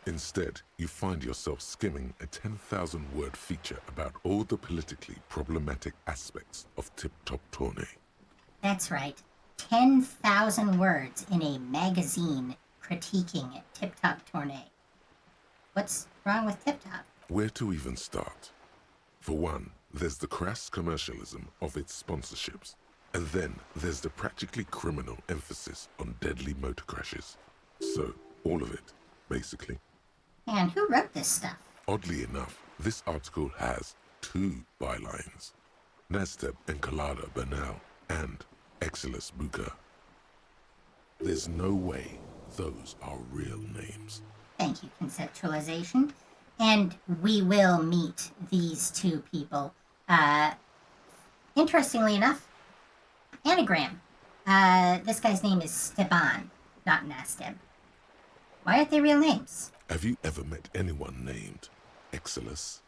S2: Instead, you find yourself skimming a 10,000-word feature about all the politically problematic aspects of Tip Top Tourney.
S1: That's right. 10,000 words in a magazine critiquing Tip Top Tourney. What's wrong with Tip Top?
S2: Where to even start? For one, there's the crass commercialism of its sponsorships, and then there's the practically criminal emphasis on deadly motor crashes. So, all of it, basically.
S1: And who wrote this stuff?
S2: Oddly enough, this article has 2 bylines. Nasteb Encolada Bernal and Exilus Buka. There's no way those are real names.
S1: Thank you, conceptualization. And we will meet these 2 people. Interestingly enough, anagram. This guy's name is Steban, not Nasteb. Why aren't they real names?
S2: Have you ever met anyone named Exilus?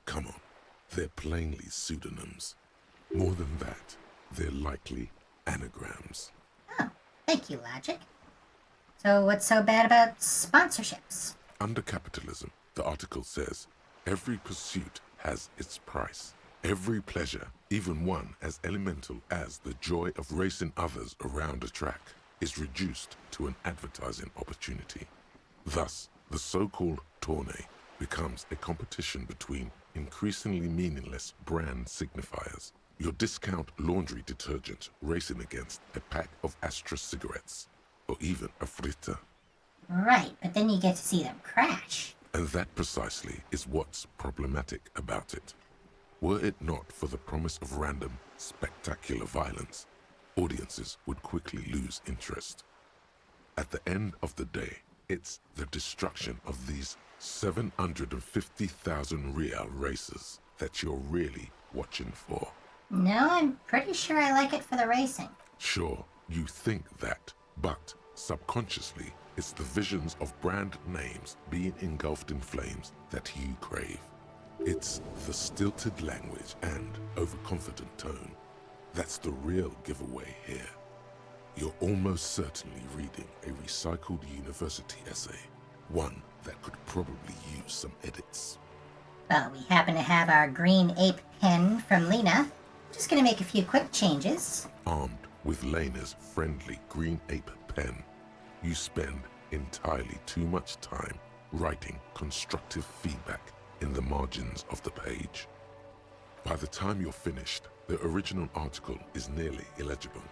S2: Come on, they're plainly pseudonyms. More than that, they're likely anagrams.
S1: Oh, thank you, Logic. So what's so bad about sponsorships?
S2: Under capitalism, the article says, every pursuit has its price. Every pleasure, even one as elemental as the joy of racing others around a track, is reduced to an advertising opportunity. Thus, the so-called tourney becomes a competition between increasingly meaningless brand signifiers. Your discount laundry detergent racing against a pack of Astra cigarettes, or even a Fritta.
S1: Right, but then you get to see them crash.
S2: And that precisely is what's problematic about it. Were it not for the promise of random, spectacular violence, audiences would quickly lose interest. At the end of the day, it's the destruction of these 750,000 real races that you're really watching for.
S1: No, I'm pretty sure I like it for the racing.
S2: Sure, you think that, but subconsciously, it's the visions of brand names being engulfed in flames that you crave. It's the stilted language and overconfident tone that's the real giveaway here. You're almost certainly reading a recycled university essay, one that could probably use some edits.
S1: Well, we happen to have our green ape pen from Lena. Just gonna make a few quick changes.
S2: Armed with Lena's friendly green ape pen, you spend entirely too much time writing constructive feedback in the margins of the page. By the time you're finished, the original article is nearly illegible.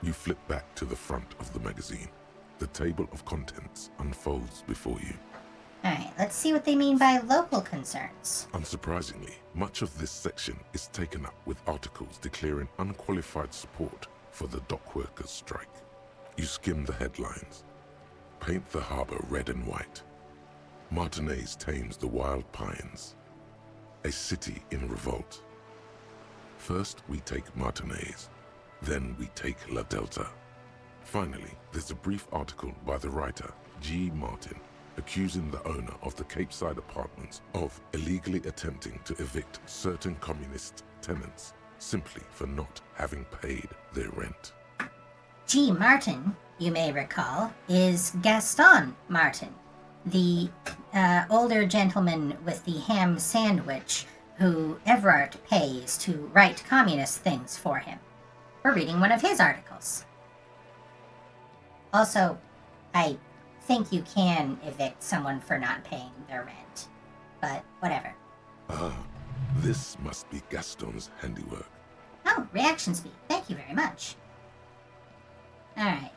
S2: You flip back to the front of the magazine. The table of contents unfolds before you.
S1: Alright, let's see what they mean by local concerns.
S2: Unsurprisingly, much of this section is taken up with articles declaring unqualified support for the dockworkers' strike. You skim the headlines. Paint the harbor red and white. Martinez tames the wild pines. A city in revolt. First we take Martinez, then we take La Delta. Finally, there's a brief article by the writer, G. Martin, accusing the owner of the Capeside Apartments of illegally attempting to evict certain communist tenants simply for not having paid their rent.
S1: G. Martin, you may recall, is Gaston Martin, the older gentleman with the ham sandwich who Everard pays to write communist things for him. We're reading one of his articles. Also, I think you can evict someone for not paying their rent, but whatever.
S2: Ah, this must be Gaston's handiwork.
S1: Oh, reaction speed. Thank you very much. Alright.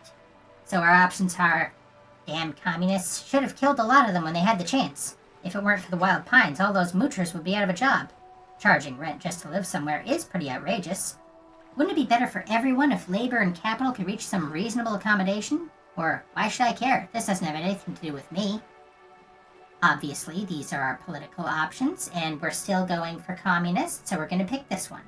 S1: So our options are, damn communists should have killed a lot of them when they had the chance. If it weren't for the wild pines, all those moochers would be out of a job. Charging rent just to live somewhere is pretty outrageous. Wouldn't it be better for everyone if labor and capital could reach some reasonable accommodation? Or why should I care? This doesn't have anything to do with me. Obviously, these are our political options, and we're still going for communists, so we're going to pick this one.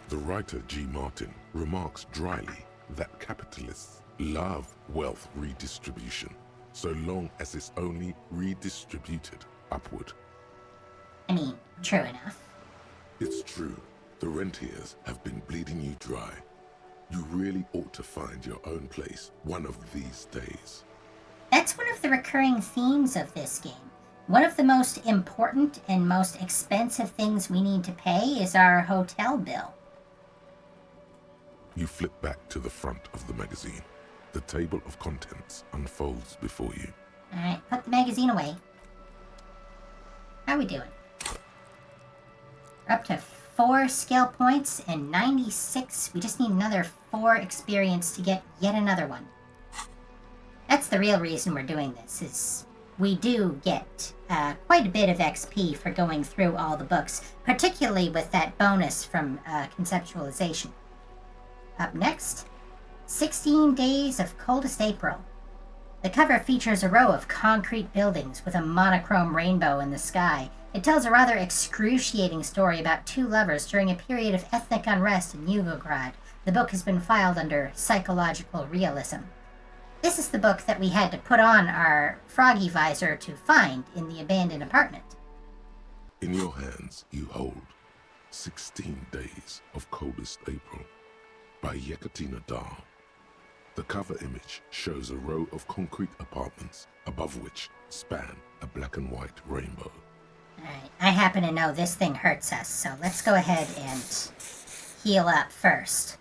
S2: The writer G. Martin remarks dryly that capitalists love wealth redistribution, so long as it's only redistributed upward.
S1: I mean, true enough.
S2: It's true, the rentiers have been bleeding you dry. You really ought to find your own place one of these days.
S1: That's one of the recurring themes of this game. One of the most important and most expensive things we need to pay is our hotel bill.
S2: You flip back to the front of the magazine. The table of contents unfolds before you.
S1: Alright, put the magazine away. How are we doing? We're up to 4 skill points and 96. We just need another 4 experience to get yet another one. That's the real reason we're doing this, is we do get quite a bit of XP for going through all the books, particularly with that bonus from conceptualization. Up next, 16 Days of Coldest April. The cover features a row of concrete buildings with a monochrome rainbow in the sky. It tells a rather excruciating story about 2 lovers during a period of ethnic unrest in Yugograd. The book has been filed under psychological realism. This is the book that we had to put on our froggy visor to find in the abandoned apartment.
S2: In your hands, you hold 16 Days of Coldest April by Yekaterina Dahl. The cover image shows a row of concrete apartments above which span a black and white rainbow.
S1: Alright, I happen to know this thing hurts us, so let's go ahead and heal up first.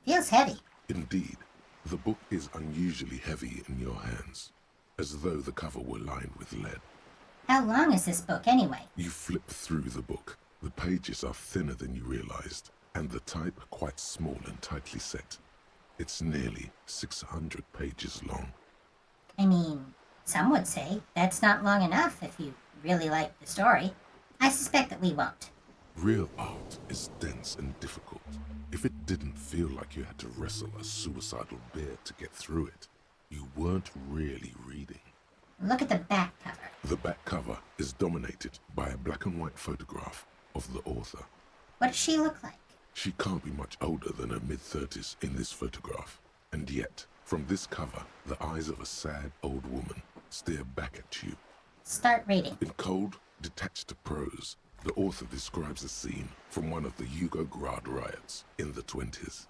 S1: Feels heavy.
S2: Indeed, the book is unusually heavy in your hands, as though the cover were lined with lead.
S1: How long is this book anyway?
S2: You flip through the book. The pages are thinner than you realized, and the type quite small and tightly set. It's nearly 600 pages long.
S1: I mean, some would say that's not long enough if you really like the story. I suspect that we won't.
S2: Real art is dense and difficult. If it didn't feel like you had to wrestle a suicidal bear to get through it, you weren't really reading.
S1: Look at the back cover.
S2: The back cover is dominated by a black and white photograph of the author.
S1: What does she look like?
S2: She can't be much older than her mid-30s in this photograph. And yet, from this cover, the eyes of a sad old woman stare back at you.
S1: Start reading.
S2: In cold, detached prose, the author describes a scene from one of the Yugograd riots in the 20s.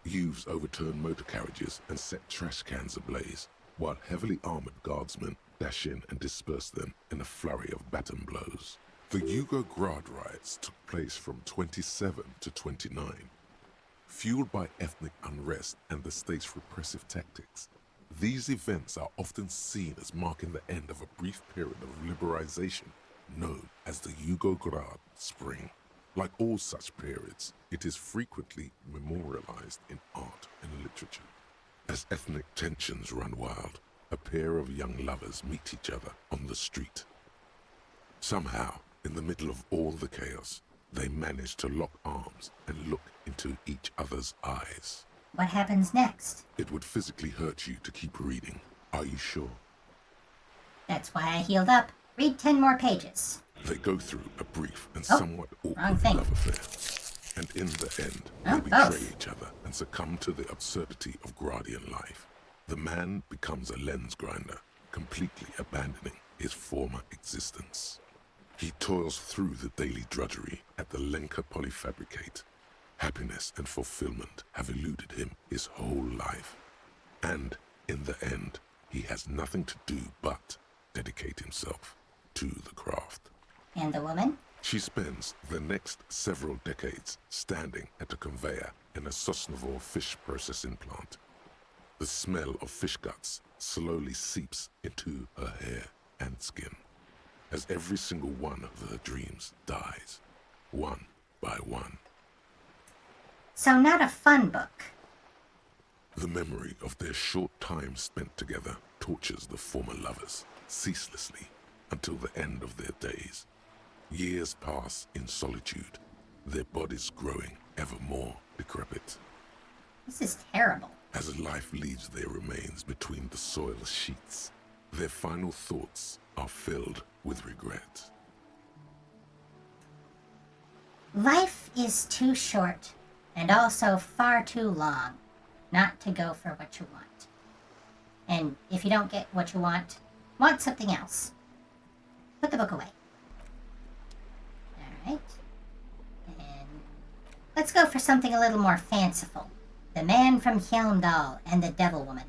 S2: Youths overturned motor carriages and set trash cans ablaze, while heavily armored guardsmen dash in and disperse them in a flurry of baton blows. The Yugograd riots took place from 27 to 29. Fueled by ethnic unrest and the state's repressive tactics, these events are often seen as marking the end of a brief period of liberalization known as the Yugograd Spring. Like all such periods, it is frequently memorialized in art and literature. As ethnic tensions run wild, a pair of young lovers meet each other on the street. Somehow, in the middle of all the chaos, they manage to lock arms and look into each other's eyes.
S1: What happens next?
S2: It would physically hurt you to keep reading. Are you sure?
S1: That's why I healed up. Read 10 more pages.
S2: They go through a brief and
S1: Oh,
S2: somewhat
S1: wrong
S2: awkward
S1: thing.
S2: love affair. And in the end,
S1: Oh,
S2: they betray
S1: both.
S2: each other and succumb to the absurdity of Gradian life. The man becomes a lens grinder, completely abandoning his former existence. He toils through the daily drudgery at the Lenka polyfabricate. Happiness and fulfillment have eluded him his whole life. And in the end, he has nothing to do but dedicate himself to the craft.
S1: And the woman?
S2: She spends the next several decades standing at a conveyor in a Sosnovo fish processing plant. The smell of fish guts slowly seeps into her hair and skin, as every single one of her dreams dies, one by one.
S1: So not a fun book.
S2: The memory of their short time spent together tortures the former lovers ceaselessly until the end of their days. Years pass in solitude, their bodies growing ever more decrepit.
S1: This is terrible.
S2: As life leaves their remains between the soil sheets, their final thoughts are filled with regret.
S1: Life is too short, and also far too long, not to go for what you want. And if you don't get what you want something else. Put the book away. Alright. And let's go for something a little more fanciful. The Man from Hjelmdal and the Devil Woman.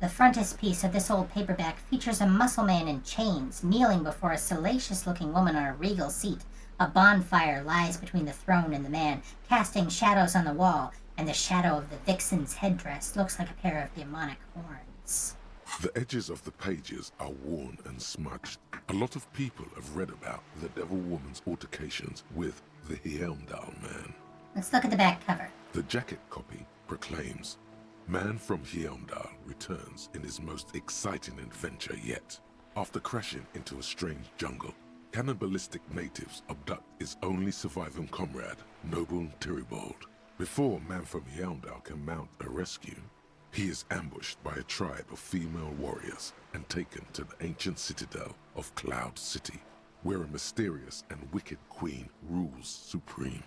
S1: The frontispiece of this old paperback features a muscle man in chains, kneeling before a salacious-looking woman on a regal seat. A bonfire lies between the throne and the man, casting shadows on the wall, and the shadow of the vixen's headdress looks like a pair of demonic horns.
S2: The edges of the pages are worn and smudged. A lot of people have read about the Devil Woman's altercations with the Hjelmdal man.
S1: Let's look at the back cover.
S2: The jacket copy proclaims, "Man from Hjelmdal returns in his most exciting adventure yet. After crashing into a strange jungle, cannibalistic natives abduct his only surviving comrade, Noble Tiribold. Before Man from Hjelmdal can mount a rescue, he is ambushed by a tribe of female warriors and taken to the ancient citadel of Cloud City, where a mysterious and wicked queen rules supreme.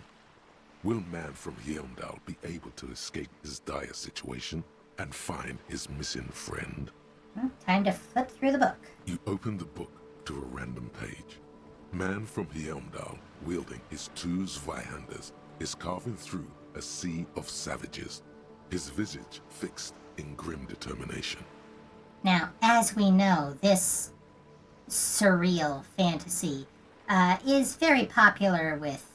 S2: Will Man from Hjelmdal be able to escape his dire situation and find his missing friend?"
S1: Time to flip through the book.
S2: You open the book to a random page. Man from Hjelmdal, wielding his two Zweihanders, is carving through a sea of savages, his visage fixed in grim determination.
S1: Now, as we know, this surreal fantasy is very popular with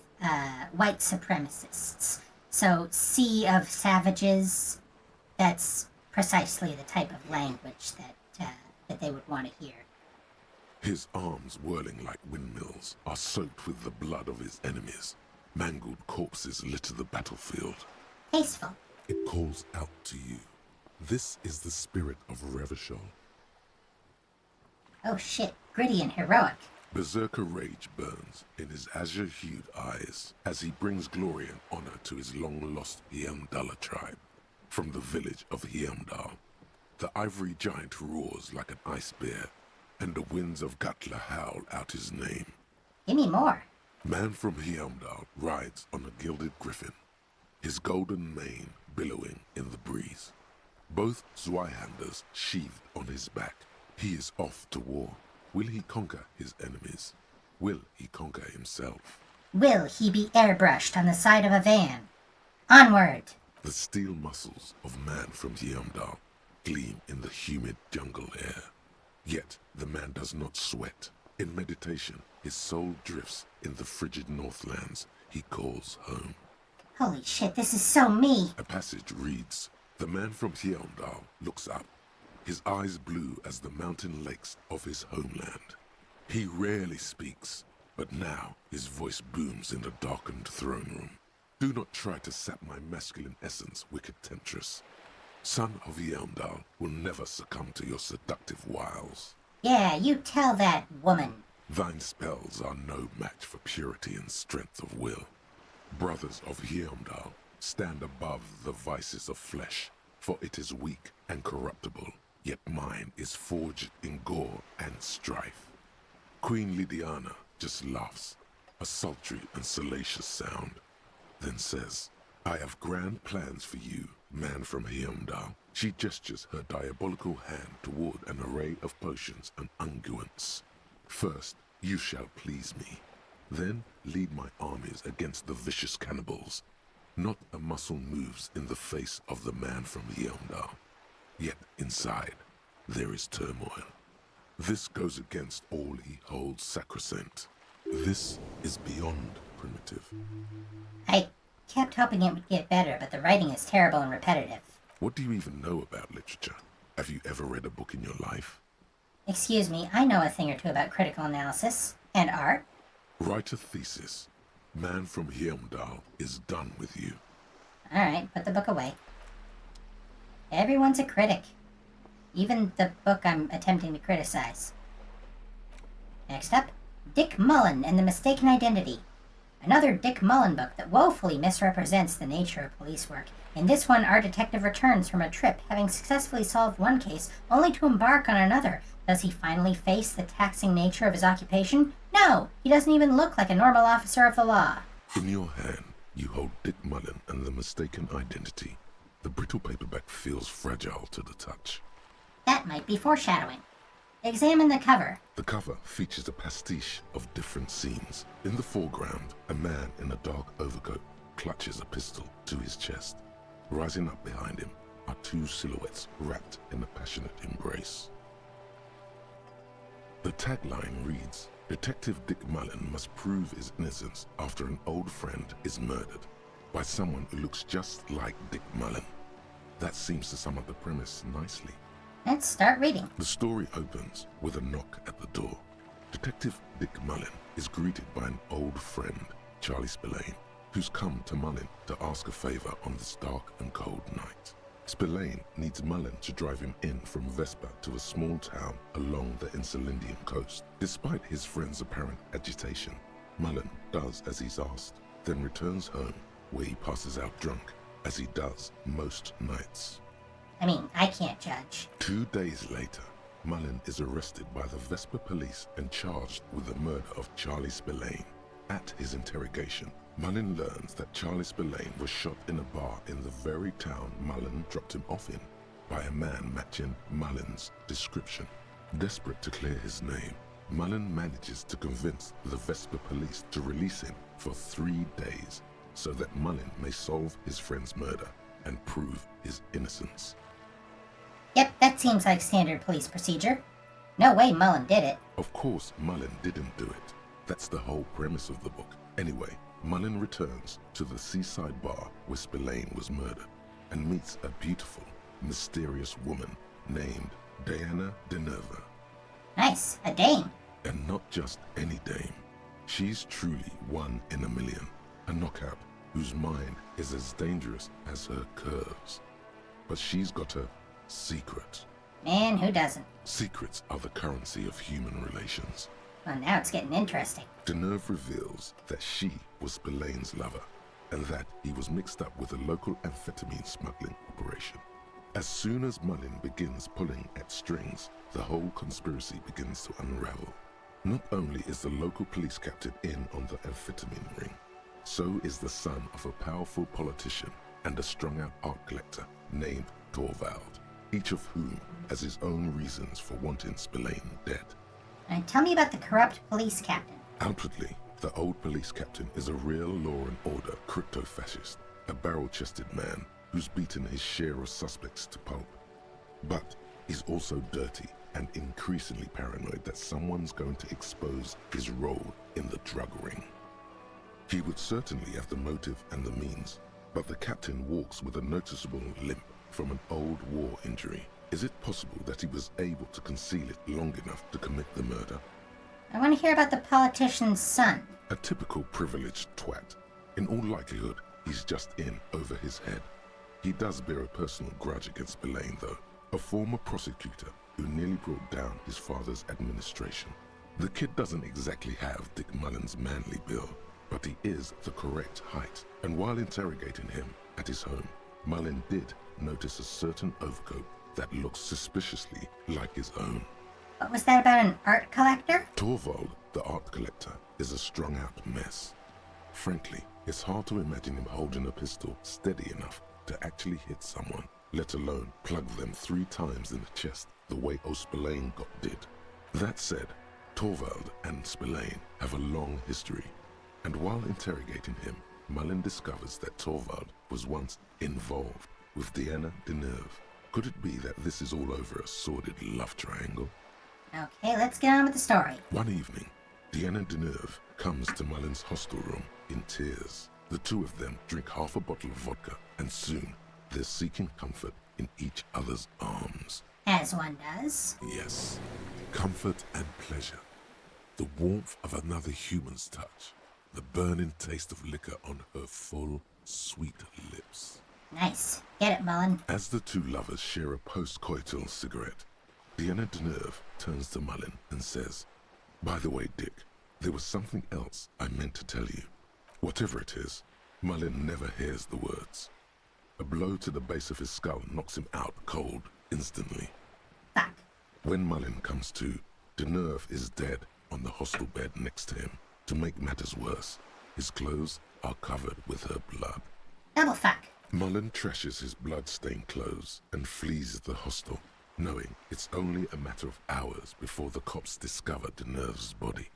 S1: white supremacists. So, sea of savages, that's precisely the type of language that they would want to hear.
S2: His arms, whirling like windmills, are soaked with the blood of his enemies. Mangled corpses litter the battlefield.
S1: Tasteful.
S2: It calls out to you. This is the spirit of Revachol.
S1: Oh shit, gritty and heroic.
S2: Berserker rage burns in his azure-hued eyes as he brings glory and honor to his long-lost Hjelmdala tribe. From the village of Hjelmdal, the ivory giant roars like an ice bear, and the winds of Gatla howl out his name.
S1: Give me more.
S2: Man from Hjelmdal rides on a gilded griffin, his golden mane billowing in the breeze. Both Zweihanders sheathed on his back. He is off to war. Will he conquer his enemies? Will he conquer himself?
S1: Will he be airbrushed on the side of a van? Onward!
S2: The steel muscles of Man from Hjelmdal gleam in the humid jungle air. Yet the man does not sweat. In meditation, his soul drifts in the frigid northlands he calls home.
S1: Holy shit, this is so me!
S2: A passage reads, "The man from Hjelmdal looks up, his eyes blue as the mountain lakes of his homeland. He rarely speaks, but now his voice booms in the darkened throne room. Do not try to sap my masculine essence, wicked temptress. Son of Hjelmdal will never succumb to your seductive wiles.
S1: Yeah, you tell that woman.
S2: Thine spells are no match for purity and strength of will. Brothers of Hjelmdal, stand above the vices of flesh, for it is weak and corruptible, yet mine is forged in gore and strife." Queen Lydiana just laughs, a sultry and salacious sound, then says, "I have grand plans for you, Man from Hjelmdal." She gestures her diabolical hand toward an array of potions and unguents. "First, you shall please me. Then lead my armies against the vicious cannibals. Not a muscle moves in the face of the Man from Hjelmdal. Yet inside, there is turmoil. This goes against all he holds sacrosanct. This is beyond primitive."
S1: I kept hoping it would get better, but the writing is terrible and repetitive.
S2: What do you even know about literature? Have you ever read a book in your life?
S1: Excuse me, I know a thing or two about critical analysis and art.
S2: Write a thesis. Man from Hjelmdal is done with you.
S1: Alright, put the book away. Everyone's a critic. Even the book I'm attempting to criticize. Next up, Dick Mullen and the Mistaken Identity. Another Dick Mullen book that woefully misrepresents the nature of police work. In this one, our detective returns from a trip, having successfully solved one case, only to embark on another. Does he finally face the taxing nature of his occupation? No! He doesn't even look like a normal officer of the law.
S2: In your hand, you hold Dick Mullen and the Mistaken Identity. The brittle paperback feels fragile to the touch.
S1: That might be foreshadowing. Examine the cover.
S2: The cover features a pastiche of different scenes. In the foreground, a man in a dark overcoat clutches a pistol to his chest. Rising up behind him are two silhouettes wrapped in a passionate embrace. The tagline reads, Detective Dick Mullen must prove his innocence after an old friend is murdered by someone who looks just like Dick Mullen. That seems to sum up the premise nicely.
S1: Let's start reading.
S2: The story opens with a knock at the door. Detective Dick Mullen is greeted by an old friend, Charlie Spillane, who's come to Mullen to ask a favor on this dark and cold night. Spillane needs Mullen to drive him in from Vespa to a small town along the Insulindian coast. Despite his friend's apparent agitation, Mullen does as he's asked, then returns home, where he passes out drunk, as he does most nights.
S1: I mean, I can't judge.
S2: 2 days later, Mullen is arrested by the Vespa police and charged with the murder of Charlie Spillane. At his interrogation, Mullen learns that Charlie Spillane was shot in a bar in the very town Mullen dropped him off in by a man matching Mullen's description. Desperate to clear his name, Mullen manages to convince the Vespa police to release him for 3 days so that Mullen may solve his friend's murder and prove his innocence.
S1: Yep, that seems like standard police procedure. No way Mullen did it.
S2: Of course, Mullen didn't do it. That's the whole premise of the book. Anyway, Mullen returns to the seaside bar where Spillane was murdered and meets a beautiful, mysterious woman named Diana DeNerva.
S1: Nice, a dame.
S2: And not just any dame. She's truly one in a million, a knockout whose mind is as dangerous as her curves. But she's got a secret.
S1: Man, who doesn't?
S2: Secrets are the currency of human relations.
S1: Well, now it's getting interesting.
S2: DeNerve reveals that she was Spillane's lover and that he was mixed up with a local amphetamine smuggling operation. As soon as Mullen begins pulling at strings, the whole conspiracy begins to unravel. Not only is the local police captain in on the amphetamine ring, so is the son of a powerful politician and a strung-out art collector named Torvald, each of whom has his own reasons for wanting Spillane dead.
S1: Tell me about the corrupt police captain.
S2: Outwardly, the old police captain is a real law and order crypto-fascist, a barrel-chested man who's beaten his share of suspects to pulp. But he's also dirty and increasingly paranoid that someone's going to expose his role in the drug ring. He would certainly have the motive and the means, but the captain walks with a noticeable limp from an old war injury. Is it possible that he was able to conceal it long enough to commit the murder?
S1: I want to hear about the politician's son.
S2: A typical privileged twat. In all likelihood, he's just in over his head. He does bear a personal grudge against Spillane, though, a former prosecutor who nearly brought down his father's administration. The kid doesn't exactly have Dick Mullen's manly build, but he is the correct height, and while interrogating him at his home, Mullen did notice a certain overcoat that looks suspiciously like his own.
S1: What was that about an art collector?
S2: Torvald, the art collector, is a strung-out mess. Frankly, it's hard to imagine him holding a pistol steady enough to actually hit someone, let alone plug them 3 times in the chest the way Spillane got did. That said, Torvald and Spillane have a long history, and while interrogating him, Mullen discovers that Torvald was once involved with Diana DeNerve. Could it be that this is all over a sordid love triangle?
S1: Okay, let's get on with the story.
S2: One evening, Diana DeNerve comes to Mullen's hostel room in tears. The two of them drink half a bottle of vodka, and soon they're seeking comfort in each other's arms.
S1: As one does.
S2: Yes, comfort and pleasure. The warmth of another human's touch. The burning taste of liquor on her full, sweet lips.
S1: Nice. Get it, Mullen.
S2: As the two lovers share a post-coital cigarette, Diana DeNerve turns to Mullen and says, By the way, Dick, there was something else I meant to tell you. Whatever it is, Mullen never hears the words. A blow to the base of his skull knocks him out cold, instantly.
S1: Fuck.
S2: When Mullen comes to, Deneuve is dead on the hostel bed next to him. To make matters worse, his clothes are covered with her blood.
S1: Double fuck.
S2: Mullen trashes his blood-stained clothes and flees the hostel, knowing it's only a matter of hours before the cops discover Deneuve's body.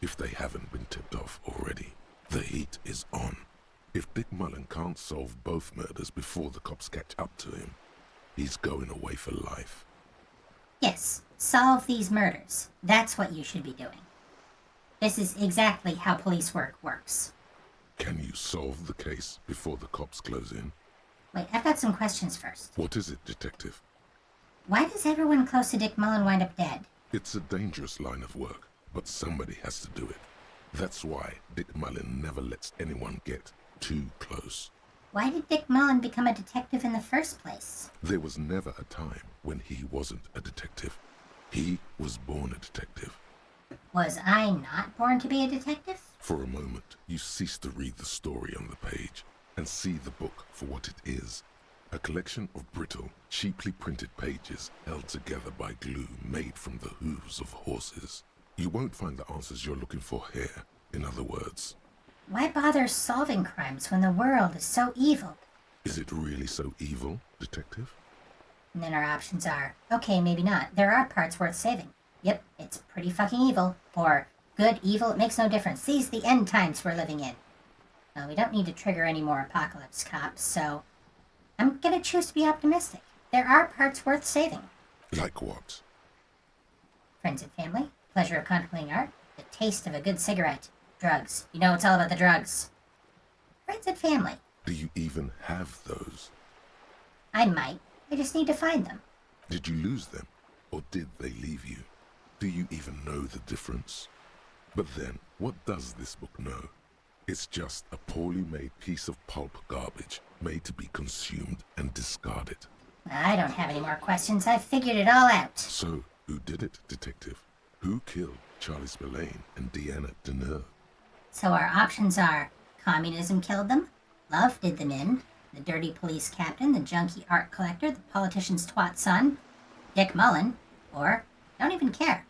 S2: If they haven't been tipped off already, the heat is on. If Dick Mullen can't solve both murders before the cops catch up to him, he's going away for life.
S1: Yes, solve these murders. That's what you should be doing. This is exactly how police work works.
S2: Can you solve the case before the cops close in?
S1: Wait, I've got some questions first.
S2: What is it, Detective?
S1: Why does everyone close to Dick Mullen wind up dead?
S2: It's a dangerous line of work, but somebody has to do it. That's why Dick Mullen never lets anyone get too close.
S1: Why did Dick Mullen become a detective in the first place?
S2: There was never a time when he wasn't a detective. He was born a detective.
S1: Was I not born to be a detective?
S2: For a moment, you cease to read the story on the page and see the book for what it is. A collection of brittle, cheaply printed pages held together by glue made from the hooves of horses. You won't find the answers you're looking for here, in other words.
S1: Why bother solving crimes when the world is so evil?
S2: Is it really so evil, Detective?
S1: And then our options are, okay, maybe not. There are parts worth saving. Yep, it's pretty fucking evil. Or, good, evil, it makes no difference. These are the end times we're living in. Well, we don't need to trigger any more apocalypse cops, so I'm gonna choose to be optimistic. There are parts worth saving.
S2: Like what?
S1: Friends and family, pleasure of contemplating art, the taste of a good cigarette, drugs. You know it's all about the drugs. Friends and family.
S2: Do you even have those?
S1: I might. I just need to find them.
S2: Did you lose them, or did they leave you? Do you even know the difference? But then, what does this book know? It's just a poorly made piece of pulp garbage made to be consumed and discarded.
S1: I don't have any more questions. I've figured it all out.
S2: So, who did it, Detective? Who killed Charlie Spillane and Deanna Deneuve?
S1: So our options are communism killed them, love did them in, the dirty police captain, the junkie art collector, the politician's twat son, Dick Mullen, or don't even care.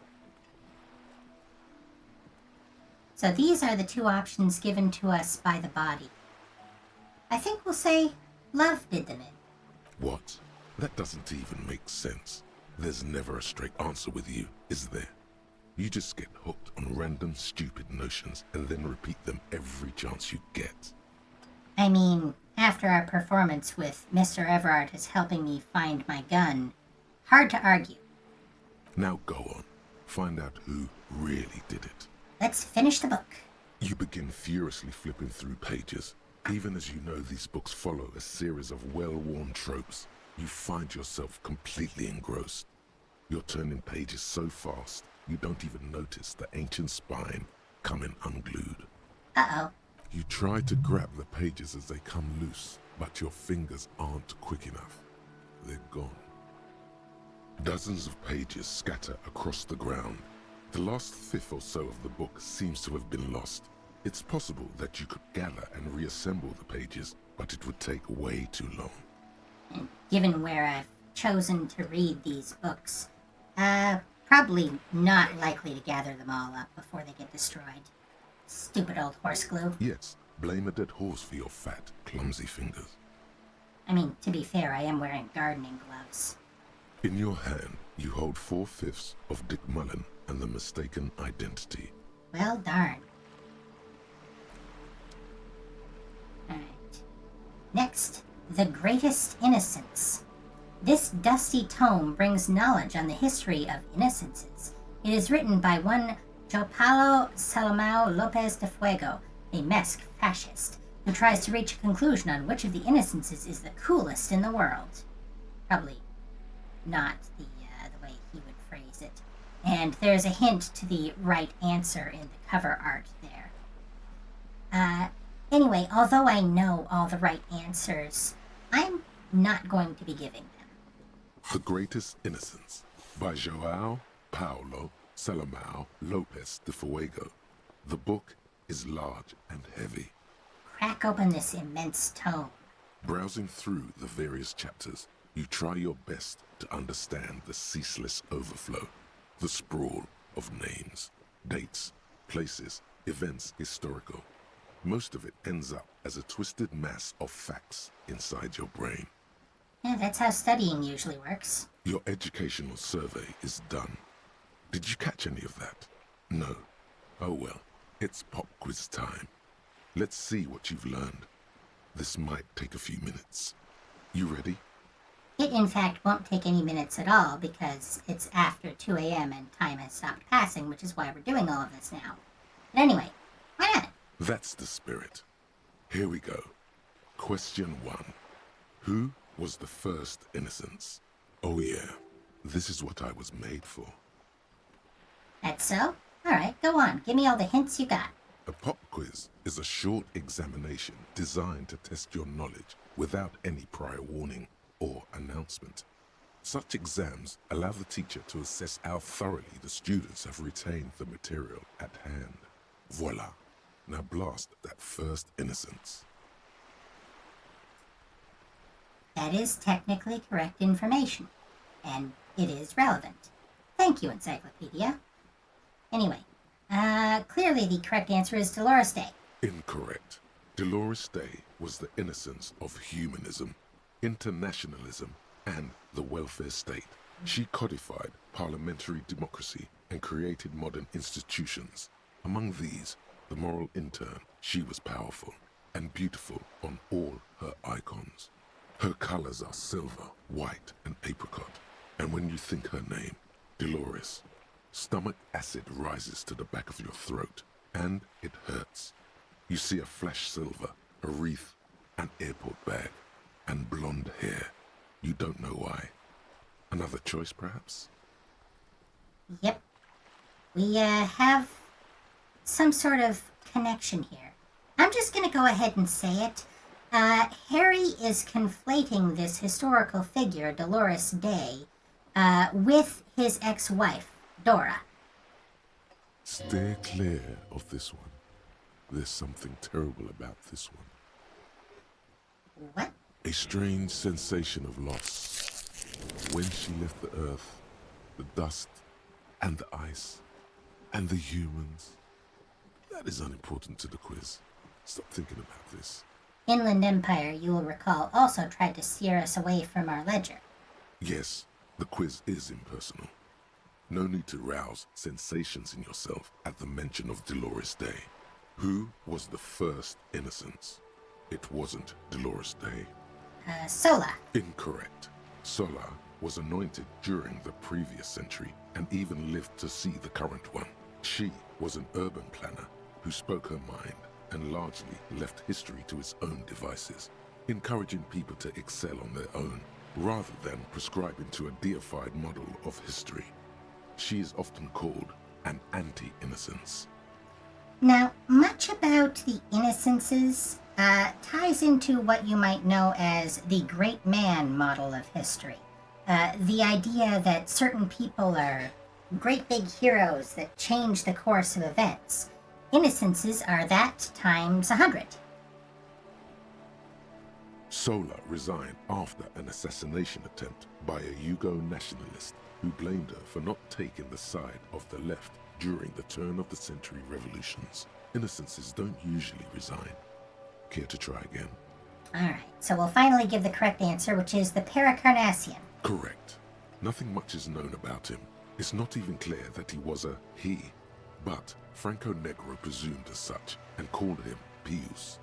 S1: So these are the two options given to us by the body. I think we'll say love did them in.
S2: What? That doesn't even make sense. There's never a straight answer with you, is there? You just get hooked on random stupid notions and then repeat them every chance you get.
S1: I mean, after our performance with Mr. Everard is helping me find my gun, hard to argue.
S2: Now go on. Find out who really did it.
S1: Let's finish the book.
S2: You begin furiously flipping through pages. Even as you know these books follow a series of well-worn tropes, you find yourself completely engrossed. You're turning pages so fast, you don't even notice the ancient spine coming unglued.
S1: Uh-oh.
S2: You try to grab the pages as they come loose, but your fingers aren't quick enough. They're gone. Dozens of pages scatter across the ground. The last fifth or so of the book seems to have been lost. It's possible that you could gather and reassemble the pages, but it would take way too long.
S1: And given where I've chosen to read these books, probably not likely to gather them all up before they get destroyed. Stupid old horse glue.
S2: Yes, blame a dead horse for your fat, clumsy fingers.
S1: I mean, to be fair, I am wearing gardening gloves.
S2: In your hand, you hold 4/5 of Dick Mullen and the mistaken identity.
S1: Well, darn. Alright. Next, The Greatest Innocence. This dusty tome brings knowledge on the history of innocences. It is written by one João Paulo Salomão Lopes de Fuego, a Mesque fascist, who tries to reach a conclusion on which of the innocences is the coolest in the world. Probably not the way he would phrase it. And there's a hint to the right answer in the cover art there. Anyway, although I know all the right answers, I'm not going to be giving them.
S2: The Greatest Innocence by João Paulo Salomao Lopez de Fuego. The book is large and heavy.
S1: Crack open this immense tome.
S2: Browsing through the various chapters, you try your best to understand the ceaseless overflow, the sprawl of names, dates, places, events historical. Most of it ends up as a twisted mass of facts inside your brain.
S1: Yeah, that's how studying usually works.
S2: Your educational survey is done. Did you catch any of that? No. Oh well, it's pop quiz time. Let's see what you've learned. This might take a few minutes. You ready?
S1: It, in fact, won't take any minutes at all because it's after 2 a.m. and time has stopped passing, which is why we're doing all of this now. But anyway, why not?
S2: That's the spirit. Here we go. Question 1. Who was the first innocence? Oh yeah, this is what I was made for.
S1: That's so? Alright, go on. Give me all the hints you got.
S2: A pop quiz is a short examination designed to test your knowledge without any prior warning or announcement. Such exams allow the teacher to assess how thoroughly the students have retained the material at hand. Voila. Now blast that first innocence.
S1: That is technically correct information, and it is relevant. Thank you, Encyclopedia. Anyway, clearly the correct answer is Dolores Day.
S2: Incorrect. Dolores Day was the innocence of humanism, internationalism, and the welfare state. She codified parliamentary democracy and created modern institutions. Among these, the moral intern, she was powerful and beautiful on all her icons. Her colors are silver, white, and apricot. And when you think her name, Dolores, stomach acid rises to the back of your throat, and it hurts. You see a flash silver, a wreath, an airport bag, and blonde hair. You don't know why. Another choice, perhaps?
S1: Yep. We, have some sort of connection here. I'm just gonna go ahead and say it. Harry is conflating this historical figure, Dolores Day, with his ex-wife, Dora.
S2: Steer clear of this one. There's something terrible about this one.
S1: What?
S2: A strange sensation of loss. When she left the earth, the dust, and the ice, and the humans. That is unimportant to the quiz. Stop thinking about this.
S1: Inland Empire, you will recall, also tried to steer us away from our ledger.
S2: Yes, the quiz is impersonal. No need to rouse sensations in yourself at the mention of Dolores Day. Who was the first innocence? It wasn't Dolores Day.
S1: Sola.
S2: Incorrect. Sola was anointed during the previous century and even lived to see the current one. She was an urban planner who spoke her mind and largely left history to its own devices, encouraging people to excel on their own, rather than prescribing to a deified model of history. She is often called an anti-innocence.
S1: Now, much about the innocences ties into what you might know as the great man model of history. The idea that certain people are great big heroes that change the course of events. Innocences are that times 100.
S2: Sola resigned after an assassination attempt by a Yugo nationalist who blamed her for not taking the side of the left during the turn-of-the-century revolutions. Innocences don't usually resign. Care to try again?
S1: Alright, so we'll finally give the correct answer, which is the Pericarnassian.
S2: Correct. Nothing much is known about him. It's not even clear that he was a he, but Franco Negro presumed as such and called him Pius.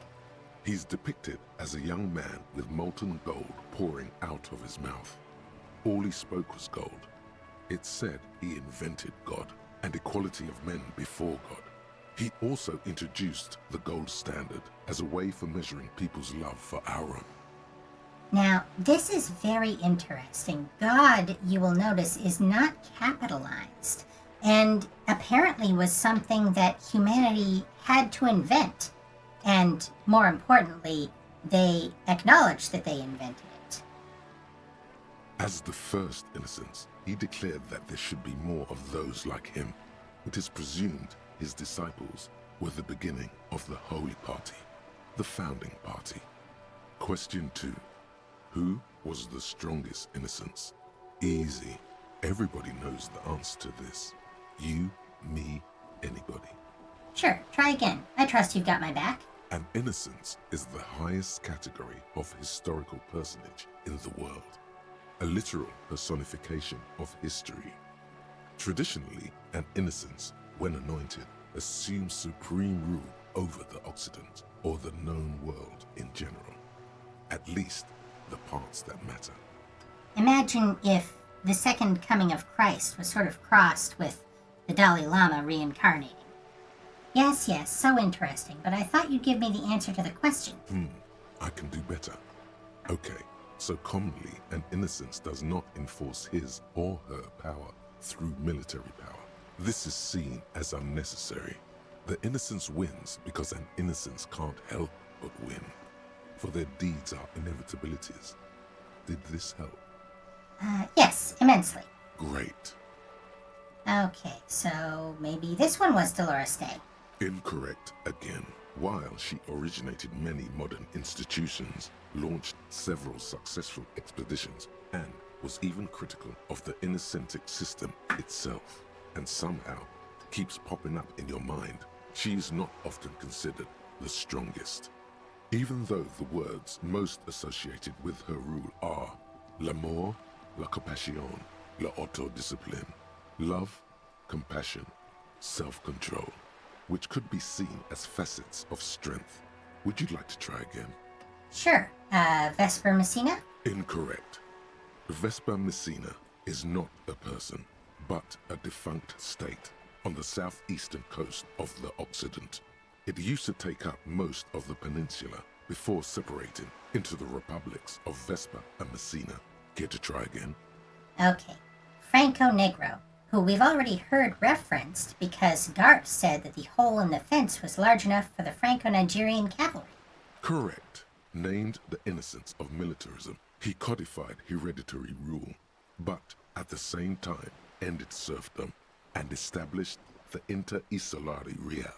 S2: He's depicted as a young man with molten gold pouring out of his mouth. All he spoke was gold. It's said he invented God and equality of men before God. He also introduced the gold standard as a way for measuring people's love for our own.
S1: Now, this is very interesting. God, you will notice, is not capitalized, and apparently was something that humanity had to invent. And more importantly, they acknowledged that they invented it.
S2: As the first innocence, he declared that there should be more of those like him, It is presumed his disciples were the beginning of the Holy Party, the founding party. Question 2. Who was the strongest innocence? Easy. Everybody knows the answer to this. You, me, anybody.
S1: Sure, try again. I trust you've got my back.
S2: An innocence is the highest category of historical personage in the world, a literal personification of history. Traditionally, an innocence, when anointed, assumes supreme rule over the Occident or the known world in general, at least the parts that matter.
S1: Imagine if the second coming of Christ was sort of crossed with the Dalai Lama reincarnating. Yes, so interesting, but I thought you'd give me the answer to the question.
S2: I can do better. Okay, so commonly an innocence does not enforce his or her power through military power. This is seen as unnecessary. The innocence wins because an innocence can't help but win, for their deeds are inevitabilities. Did this help?
S1: Yes, immensely.
S2: Great.
S1: Okay, so maybe this one was Dolores Day.
S2: Incorrect again. While she originated many modern institutions, launched several successful expeditions, and was even critical of the innocentic system itself, and somehow keeps popping up in your mind, she is not often considered the strongest. Even though the words most associated with her rule are l'amour, la compassion, la autodiscipline, love, compassion, self-control, which could be seen as facets of strength. Would you like to try again?
S1: Sure. Vesper Messina?
S2: Incorrect. Vespa Messina is not a person, but a defunct state on the southeastern coast of the Occident. It used to take up most of the peninsula before separating into the republics of Vespa and Messina. Care to try again?
S1: Okay. Franco Negro, who we've already heard referenced because Garth said that the hole in the fence was large enough for the Franco-Nigerian cavalry.
S2: Correct. Named the innocence of militarism, he codified hereditary rule, but at the same time ended serfdom and established the Inter-Isolari Real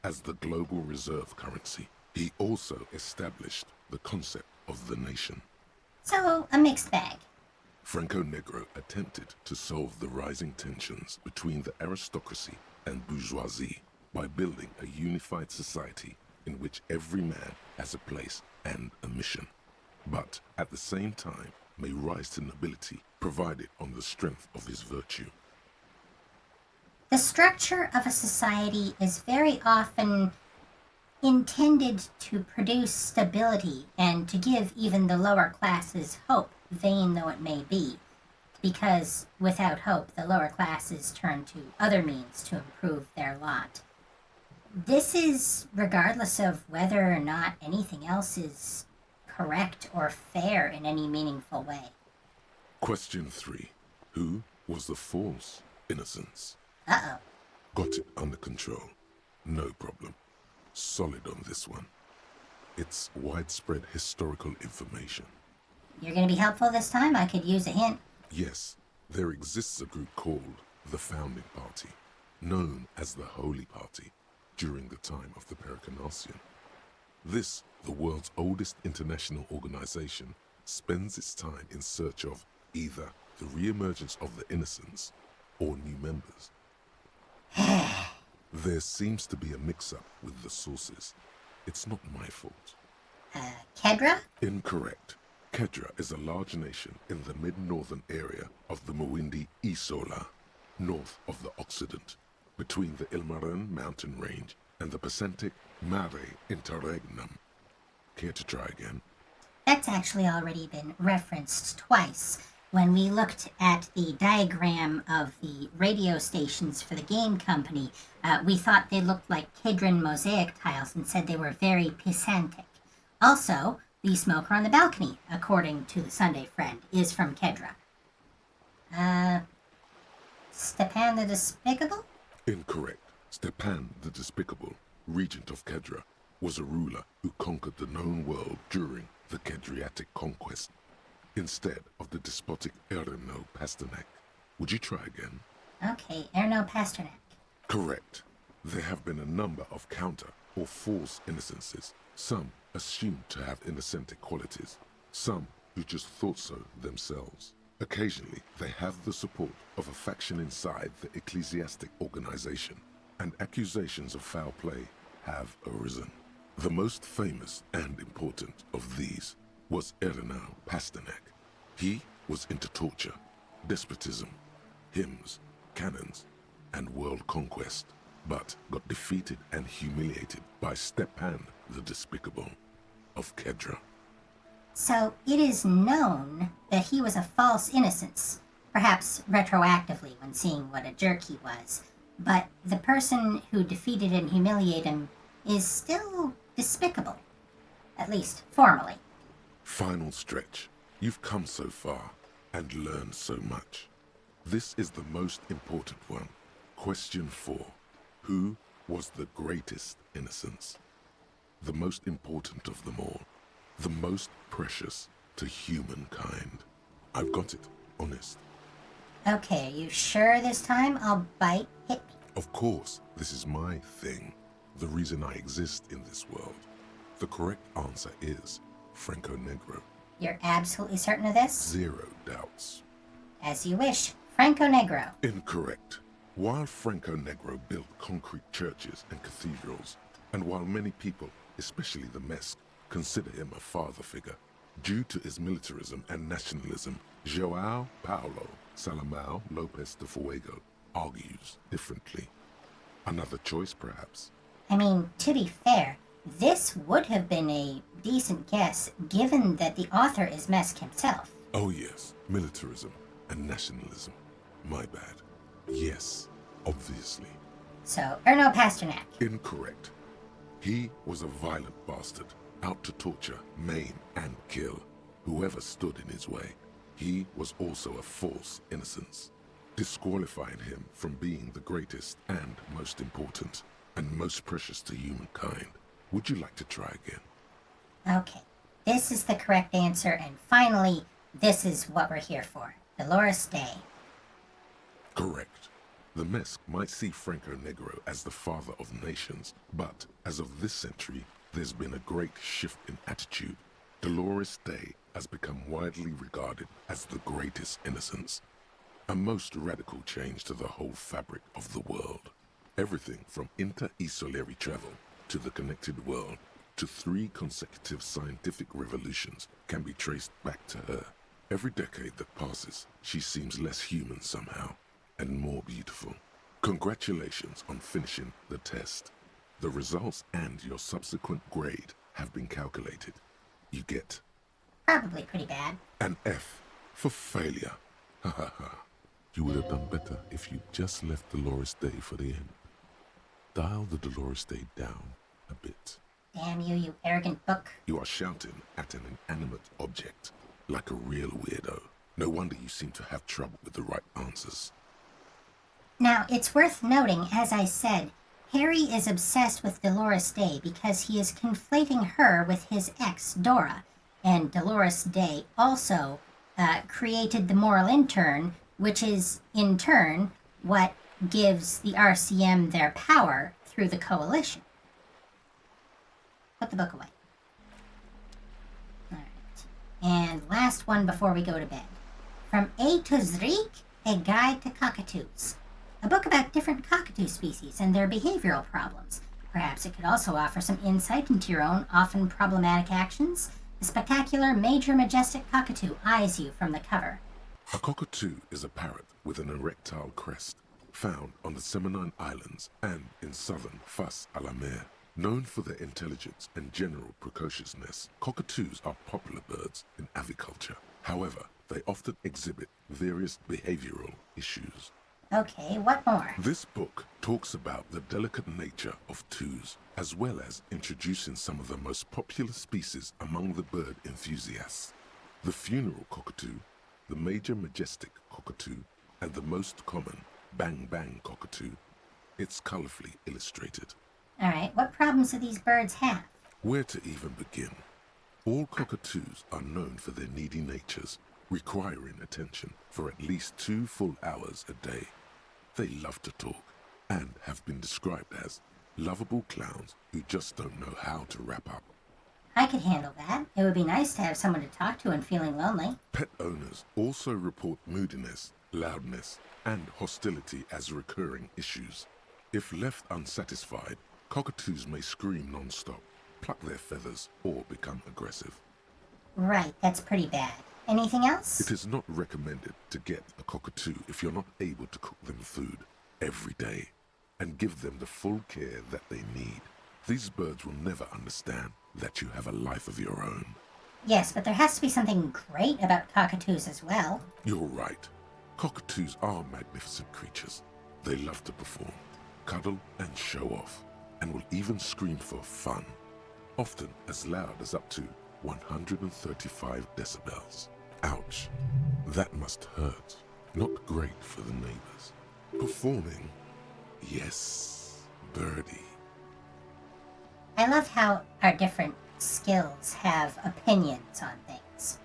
S2: as the global reserve currency. He also established the concept of the nation.
S1: So, a mixed bag.
S2: Franco Negro attempted to solve the rising tensions between the aristocracy and bourgeoisie by building a unified society in which every man has a place and a mission, but at the same time may rise to nobility provided on the strength of his virtue.
S1: The structure of a society is very often intended to produce stability and to give even the lower classes hope, vain though it may be, because without hope the lower classes turn to other means to improve their lot. This is regardless of whether or not anything else is correct or fair in any meaningful way.
S2: Question 3. Who was the false innocence?
S1: Uh-oh.
S2: Got it under control. No problem. Solid on this one. It's widespread historical information.
S1: You're going to be helpful this time? I could use a hint.
S2: Yes, there exists a group called the Founding Party, known as the Holy Party, during the time of the Pericarnasian. This, the world's oldest international organization, spends its time in search of either the re-emergence of the innocents or new members. There seems to be a mix-up with the sources. It's not my fault.
S1: Kedra?
S2: Incorrect. Kedra is a large nation in the mid-northern area of the Mawindi Isola, north of the Occident, between the Ilmarin mountain range and the Pacific Mare Interregnum. Care to try again?
S1: That's actually already been referenced twice. When we looked at the diagram of the radio stations for the game company, we thought they looked like Kedron mosaic tiles and said they were very Pisantic. Also, the smoker on the balcony, according to the Sunday Friend, is from Kedra. Stepan the Despicable?
S2: Incorrect. Stepan the Despicable, regent of Kedra, was a ruler who conquered the known world during the Kedriatic conquest, instead of the despotic Erno Pasternak. Would you try again?
S1: Okay, Erno Pasternak.
S2: Correct. There have been a number of counter or false innocences, some assumed to have innocentic qualities, some who just thought so themselves. Occasionally, they have the support of a faction inside the ecclesiastic organization, and accusations of foul play have arisen. The most famous and important of these was Ernau Pasternak. He was into torture, despotism, hymns, cannons, and world conquest, but got defeated and humiliated by Stepan the Despicable of Kedra.
S1: So it is known that he was a false innocence, perhaps retroactively when seeing what a jerk he was, but the person who defeated and humiliated him is still despicable, at least formally.
S2: Final stretch. You've come so far and learned so much. This is the most important one. Question 4. Who was the greatest innocence? The most important of them all. The most precious to humankind. I've got it, honest.
S1: Okay, are you sure this time? I'll bite. Hit me.
S2: Of course, this is my thing. The reason I exist in this world. The correct answer is Franco Negro.
S1: You're absolutely certain of this?
S2: 0 doubts.
S1: As you wish. Franco Negro.
S2: Incorrect. While Franco Negro built concrete churches and cathedrals, and while many people, especially the Mesk, consider him a father figure, due to his militarism and nationalism, João Paulo Salomão Lopes de Fuego argues differently. Another choice, perhaps?
S1: I mean, to be fair, this would have been a decent guess, given that the author is Mesk himself.
S2: Oh yes, militarism and nationalism. My bad. Yes, obviously.
S1: So, Erno Pasternak.
S2: Incorrect. He was a violent bastard, out to torture, maim, and kill whoever stood in his way. He was also a false innocence, disqualifying him from being the greatest and most important, and most precious to humankind. Would you like to try again?
S1: Okay, this is the correct answer, and finally, this is what we're here for. Dolores Day.
S2: Correct. The Mesk might see Franco Negro as the father of nations, but as of this century, there's been a great shift in attitude. Dolores Day has become widely regarded as the greatest innocence. A most radical change to the whole fabric of the world. Everything from inter-esolary travel to the connected world to 3 consecutive scientific revolutions can be traced back to her. Every decade that passes, she seems less human somehow, and more beautiful. Congratulations on finishing the test. The results and your subsequent grade have been calculated. You get
S1: Probably pretty bad.
S2: an F for failure. Ha ha ha. You would have done better if you just left Dolores Day for the end. Dial the Dolores Day down a bit.
S1: Damn you, you arrogant book.
S2: You are shouting at an inanimate object, like a real weirdo. No wonder you seem to have trouble with the right answers.
S1: Now, it's worth noting, as I said, Harry is obsessed with Dolores Day because he is conflating her with his ex, Dora. And Dolores Day also created the moral intern, which is, in turn, what gives the RCM their power through the coalition. Put the book away. Alright. And last one before we go to bed. From A to Zreek, A Guide to Cockatoos. A book about different cockatoo species and their behavioral problems. Perhaps it could also offer some insight into your own often problematic actions. The spectacular Major Majestic Cockatoo eyes you from the cover.
S2: A cockatoo is a parrot with an erectile crest, found on the Seminine Islands and in southern Fas a la Mer. Known for their intelligence and general precociousness, cockatoos are popular birds in aviculture. However, they often exhibit various behavioral issues.
S1: Okay, what more?
S2: This book talks about the delicate nature of toos, as well as introducing some of the most popular species among the bird enthusiasts. The funeral cockatoo, the major majestic cockatoo, and the most common bang bang cockatoo. It's colorfully illustrated.
S1: Alright, what problems do these birds have?
S2: Where to even begin? All cockatoos are known for their needy natures, requiring attention for at least 2 full hours a day. They love to talk, and have been described as lovable clowns who just don't know how to wrap up.
S1: I could handle that. It would be nice to have someone to talk to when feeling lonely.
S2: Pet owners also report moodiness, loudness, and hostility as recurring issues. If left unsatisfied, cockatoos may scream non-stop, pluck their feathers, or become aggressive.
S1: Right, that's pretty bad. Anything else?
S2: It is not recommended to get a cockatoo if you're not able to cook them food every day and give them the full care that they need. These birds will never understand that you have a life of your own.
S1: Yes, but there has to be something great about cockatoos as well.
S2: You're right. Cockatoos are magnificent creatures. They love to perform, cuddle and show off, and will even scream for fun, often as loud as up to 135 decibels. Ouch. That must hurt. Not great for the neighbors. Performing? Yes, birdie.
S1: I love how our different skills have opinions on things.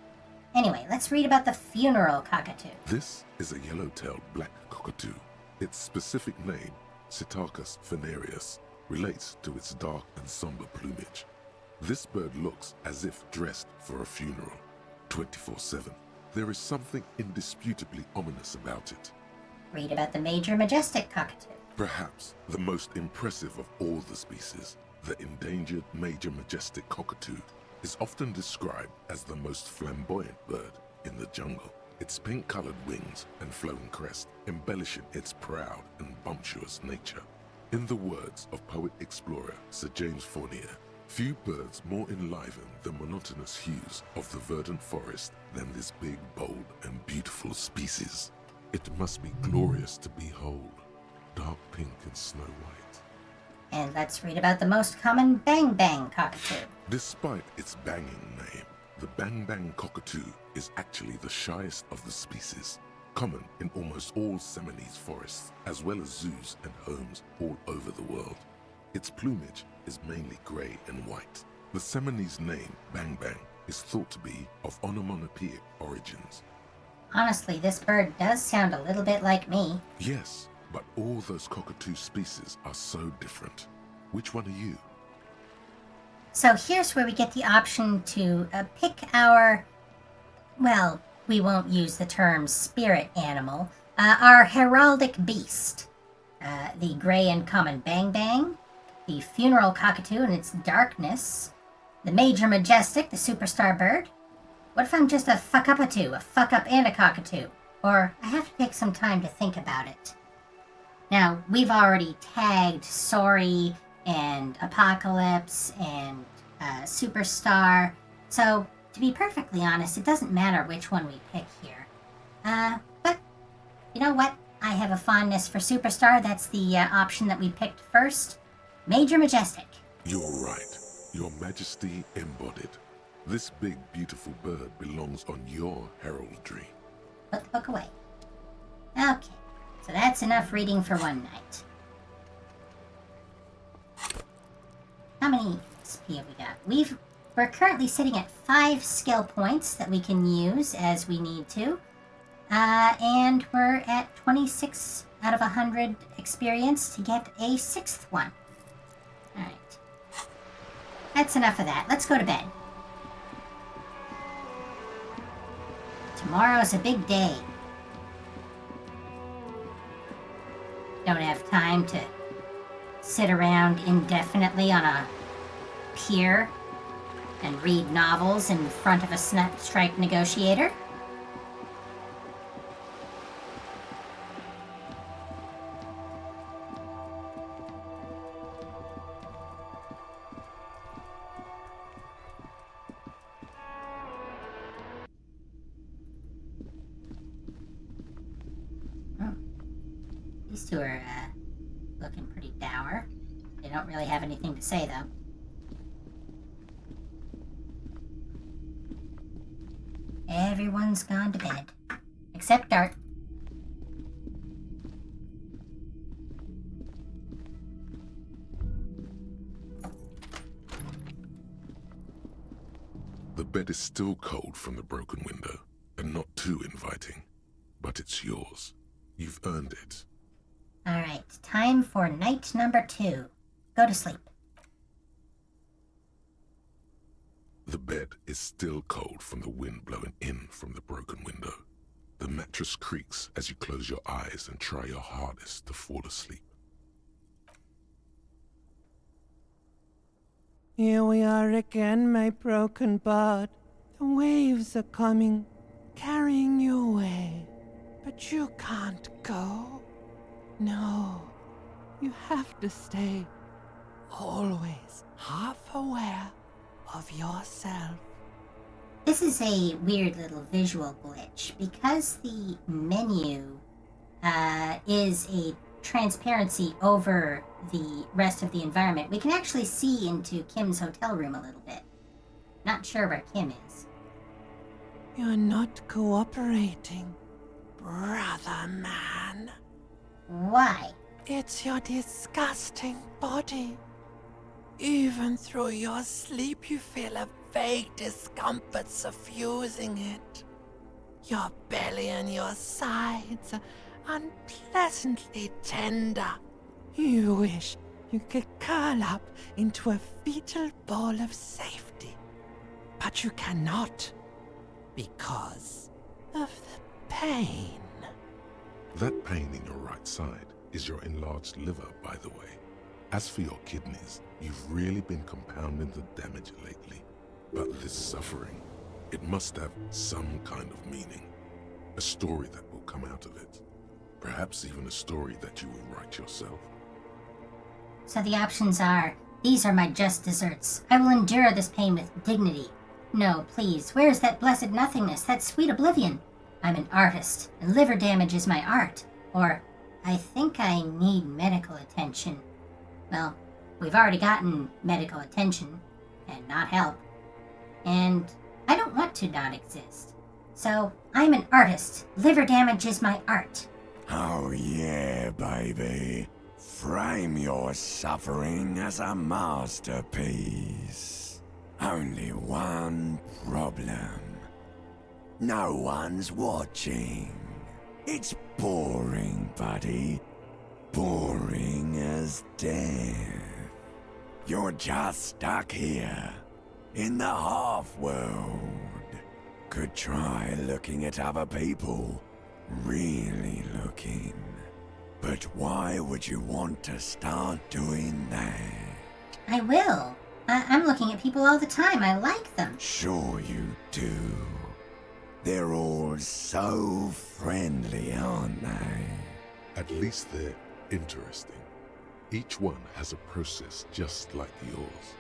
S1: Anyway, let's read about the funeral cockatoo.
S2: This is a yellow-tailed black cockatoo. Its specific name, Psittacus venereus, relates to its dark and somber plumage. This bird looks as if dressed for a funeral, 24/7. There is something indisputably ominous about it.
S1: Read about the major majestic cockatoo.
S2: Perhaps the most impressive of all the species, the endangered major majestic cockatoo, is often described as the most flamboyant bird in the jungle. Its pink-colored wings and flowing crest embellishing its proud and bumptious nature. In the words of poet-explorer Sir James Fournier, few birds more enliven the monotonous hues of the verdant forest than this big, bold, and beautiful species. It must be glorious to behold, dark pink and snow white.
S1: And let's read about the most common bang bang cockatoo.
S2: Despite its banging name, the bang bang cockatoo is actually the shyest of the species, common in almost all Seminoles forests, as well as zoos and homes all over the world. Its plumage is mainly gray and white. The Seminoles name bang bang is thought to be of onomatopoeic origins.
S1: Honestly, this bird does sound a little bit like me.
S2: Yes, but all those cockatoo species are so different. Which one are you?
S1: So here's where we get the option to pick our, well, we won't use the term spirit animal, our heraldic beast. The gray and common bang bang, the funeral cockatoo in its darkness, the major majestic, the superstar bird. What if I'm just a fuck-up-a-two, a fuck-up and a cockatoo? Or I have to take some time to think about it. Now, we've already tagged Sorry and Apocalypse and Superstar, so to be perfectly honest, it doesn't matter which one we pick here. But you know what? I have a fondness for Superstar. That's the option that we picked first. Major Majestic.
S2: You're right. Your Majesty embodied. This big, beautiful bird belongs on your heraldry.
S1: Put the book away. Okay, so that's enough reading for one night. How many XP have we got? We're currently sitting at 5 skill points that we can use as we need to. And we're at 26 out of 100 experience to get a 6th one. Alright. That's enough of that. Let's go to bed. Tomorrow's a big day. Don't have time to sit around indefinitely on a pier and read novels in front of a strike negotiator. These two are looking pretty dour. They don't really have anything to say, though. Everyone's gone to bed. Except Dart.
S2: The bed is still cold from the broken window, and not too inviting. But it's yours. You've earned it.
S1: Alright, time for night number 2. Go to sleep.
S2: The bed is still cold from the wind blowing in from the broken window. The mattress creaks as you close your eyes and try your hardest to fall asleep.
S7: Here we are again, my broken bud. The waves are coming, carrying you away. But you can't go. No, you have to stay. Always half aware of yourself.
S1: This is a weird little visual glitch. Because the menu is a transparency over the rest of the environment, we can actually see into Kim's hotel room a little bit. Not sure where Kim is.
S7: You're not cooperating, brother man.
S1: Why?
S7: It's your disgusting body. Even through your sleep, you feel a vague discomfort suffusing it. Your belly and your sides are unpleasantly tender. You wish you could curl up into a fetal ball of safety. But you cannot, because of the pain.
S2: That pain in your right side is your enlarged liver, by the way. As for your kidneys, you've really been compounding the damage lately. But this suffering, it must have some kind of meaning. A story that will come out of it. Perhaps even a story that you will write yourself.
S1: So the options are, these are my just desserts. I will endure this pain with dignity. No, please, where is that blessed nothingness, that sweet oblivion? I'm an artist, and liver damage is my art. Or, I think I need medical attention. Well, we've already gotten medical attention, and not help. And I don't want to not exist. So, I'm an artist. Liver damage is my art.
S8: Oh yeah, baby. Frame your suffering as a masterpiece. Only one problem. No one's watching. It's boring, buddy. Boring as death. You're just stuck here, in the half-world. Could try looking at other people. Really looking. But why would you want to start doing that?
S1: I will. I'm looking at people all the time. I like them.
S8: Sure you do. They're all so friendly, aren't they?
S2: At least they're interesting. Each one has a process just like yours,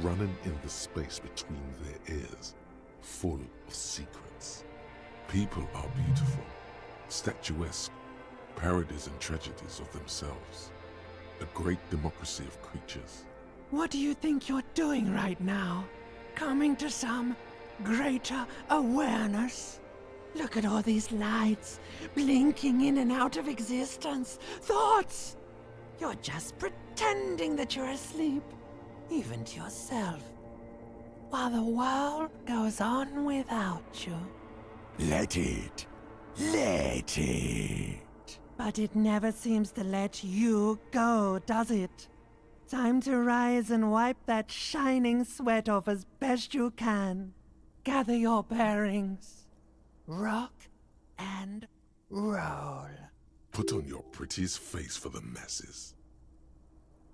S2: running in the space between their ears, full of secrets. People are beautiful, statuesque, parodies and tragedies of themselves. A great democracy of creatures.
S7: What do you think you're doing right now? Coming to some greater awareness? Look at all these lights, blinking in and out of existence. Thoughts! You're just pretending that you're asleep, even to yourself, while the world goes on without you.
S8: Let it. Let it.
S7: But it never seems to let you go, does it? Time to rise and wipe that shining sweat off as best you can. Gather your bearings. Rock and roll.
S2: Put on your prettiest face for the masses.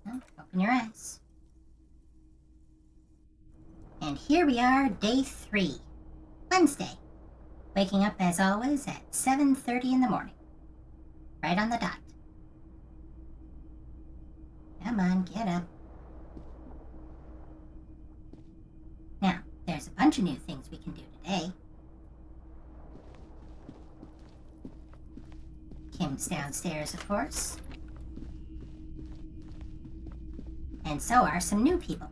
S1: Well, open your eyes. And here we are, day 3. Wednesday. Waking up as always at 7:30 in the morning. Right on the dot. Come on, get up. Now, there's a bunch of new things we can do today. Kim's downstairs, of course. And so are some new people.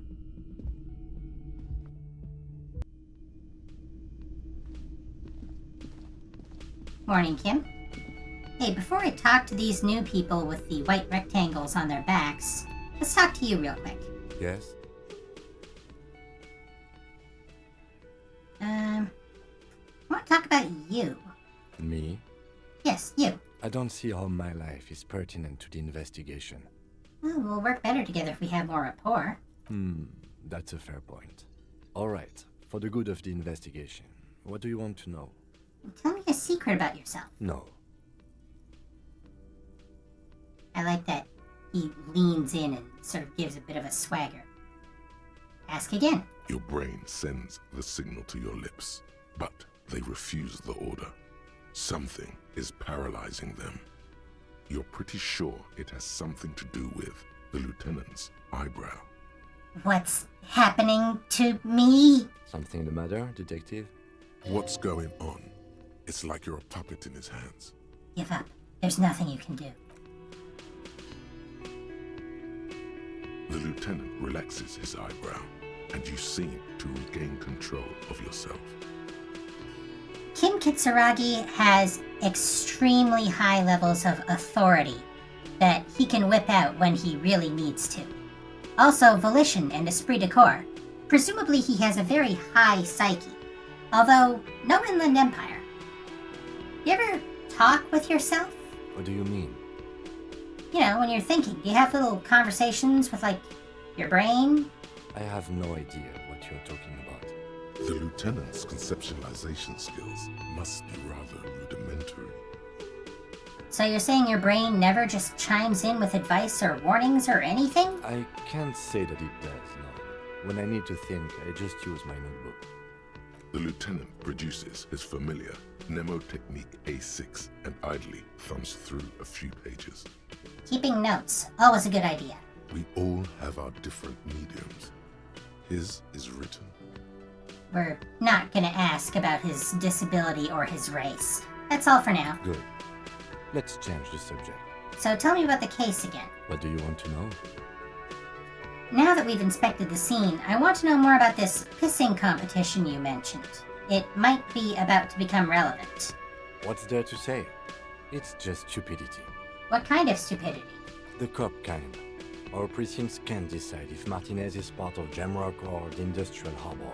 S1: Morning, Kim. Hey, before I talk to these new people with the white rectangles on their backs, let's talk to you real quick.
S8: Yes?
S1: I want to talk about you.
S8: Me?
S1: Yes, you.
S9: I don't see how my life is pertinent to the investigation.
S1: Well, we'll work better together if we have more rapport.
S9: That's a fair point. All right, for the good of the investigation, what do you want to know?
S1: Tell me a secret about yourself.
S9: No.
S1: I like that he leans in and sort of gives a bit of a swagger. Ask again.
S2: Your brain sends the signal to your lips, but they refuse the order. Something is paralyzing them. You're pretty sure it has something to do with the lieutenant's eyebrow.
S1: What's happening to me?
S9: Something the matter, detective?
S2: What's going on? It's like you're a puppet in his hands.
S1: Give up. There's nothing you can do.
S2: The lieutenant relaxes his eyebrow, and you seem to regain control of yourself.
S1: Kim Kitsuragi has extremely high levels of authority that he can whip out when he really needs to. Also, volition and esprit de corps. Presumably he has a very high psyche, although no Inland Empire. You ever talk with yourself?
S9: What do you mean?
S1: You know, when you're thinking, do you have little conversations with, like, your brain?
S9: I have no idea what you're talking about.
S2: The lieutenant's conceptualization skills must be rather rudimentary.
S1: So you're saying your brain never just chimes in with advice or warnings or anything?
S9: I can't say that it does, no. When I need to think, I just use my notebook.
S2: The lieutenant produces his familiar mnemotechnique A6 and idly thumbs through a few pages.
S1: Keeping notes, always a good idea.
S2: We all have our different mediums. His is written.
S1: We're not gonna ask about his disability or his race. That's all for now.
S9: Good. Let's change the subject.
S1: So tell me about the case again.
S9: What do you want to know?
S1: Now that we've inspected the scene, I want to know more about this pissing competition you mentioned. It might be about to become relevant.
S9: What's there to say? It's just stupidity.
S1: What kind of stupidity?
S9: The cop kind. Our precincts can't decide if Martinez is part of Jamrock or the Industrial Harbor.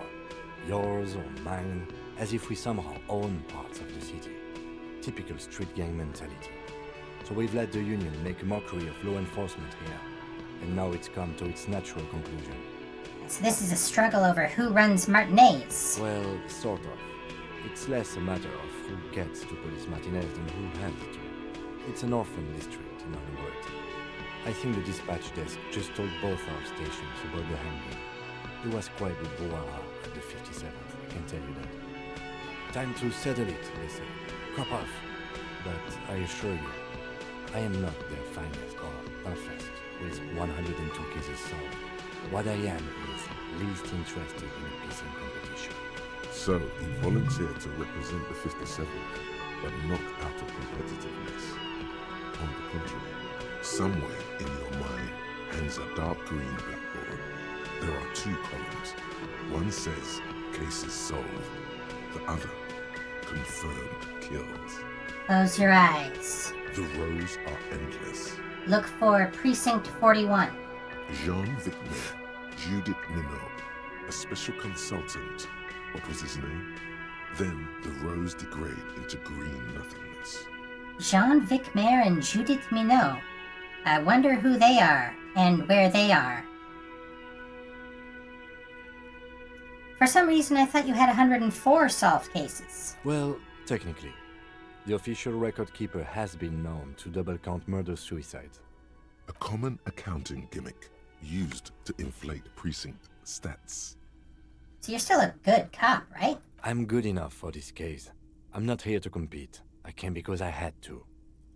S9: Yours or mine, as if we somehow own parts of the city. Typical street gang mentality. So we've let the Union make a mockery of law enforcement here. And now it's come to its natural conclusion.
S1: So this is a struggle over who runs Martinez.
S9: Well, sort of. It's less a matter of who gets to police Martinez than who hands it to. It's an orphan district, in other words. I think the dispatch desk just told both our stations about the hanging. It was quite the brouhaha at the 57th, I can tell you that. Time to settle it, they say. Cop off. But I assure you, I am not their finest or toughest with 102 cases solved. What I am is least interested in a pissing competition.
S2: So he volunteered to represent the 57th, but not out of competitiveness. On the contrary, somewhere in your mind hangs a dark green blackboard. There are two columns. One says, cases solved. The other, confirmed kills.
S1: Close your eyes.
S2: The rows are endless.
S1: Look for Precinct 41.
S2: Jean Vicmer, Judith Minot, a special consultant. What was his name? Then the rows degrade into green nothingness.
S1: Jean Vicmer and Judith Minot. I wonder who they are and where they are. For some reason, I thought you had 104 solved cases.
S9: Well, technically. The official record keeper has been known to double-count murder-suicides.
S2: A common accounting gimmick used to inflate precinct stats.
S1: So you're still a good cop, right?
S9: I'm good enough for this case. I'm not here to compete. I came because I had to.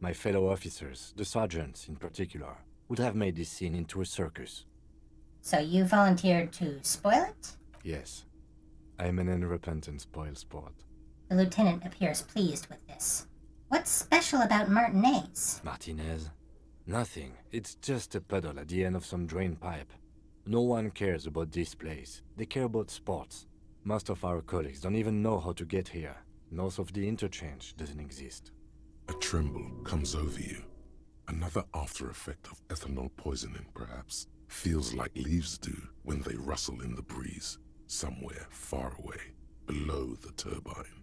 S9: My fellow officers, the sergeants in particular, would have made this scene into a circus.
S1: So you volunteered to spoil it?
S9: Yes. I'm an unrepentant spoilsport.
S1: The lieutenant appears pleased with this. What's special about Martinez?
S9: Martinez? Nothing. It's just a puddle at the end of some drain pipe. No one cares about this place. They care about sports. Most of our colleagues don't even know how to get here. North of the interchange doesn't exist.
S2: A tremble comes over you. Another after effect of ethanol poisoning, perhaps. Feels like leaves do when they rustle in the breeze, somewhere far away, below the turbine.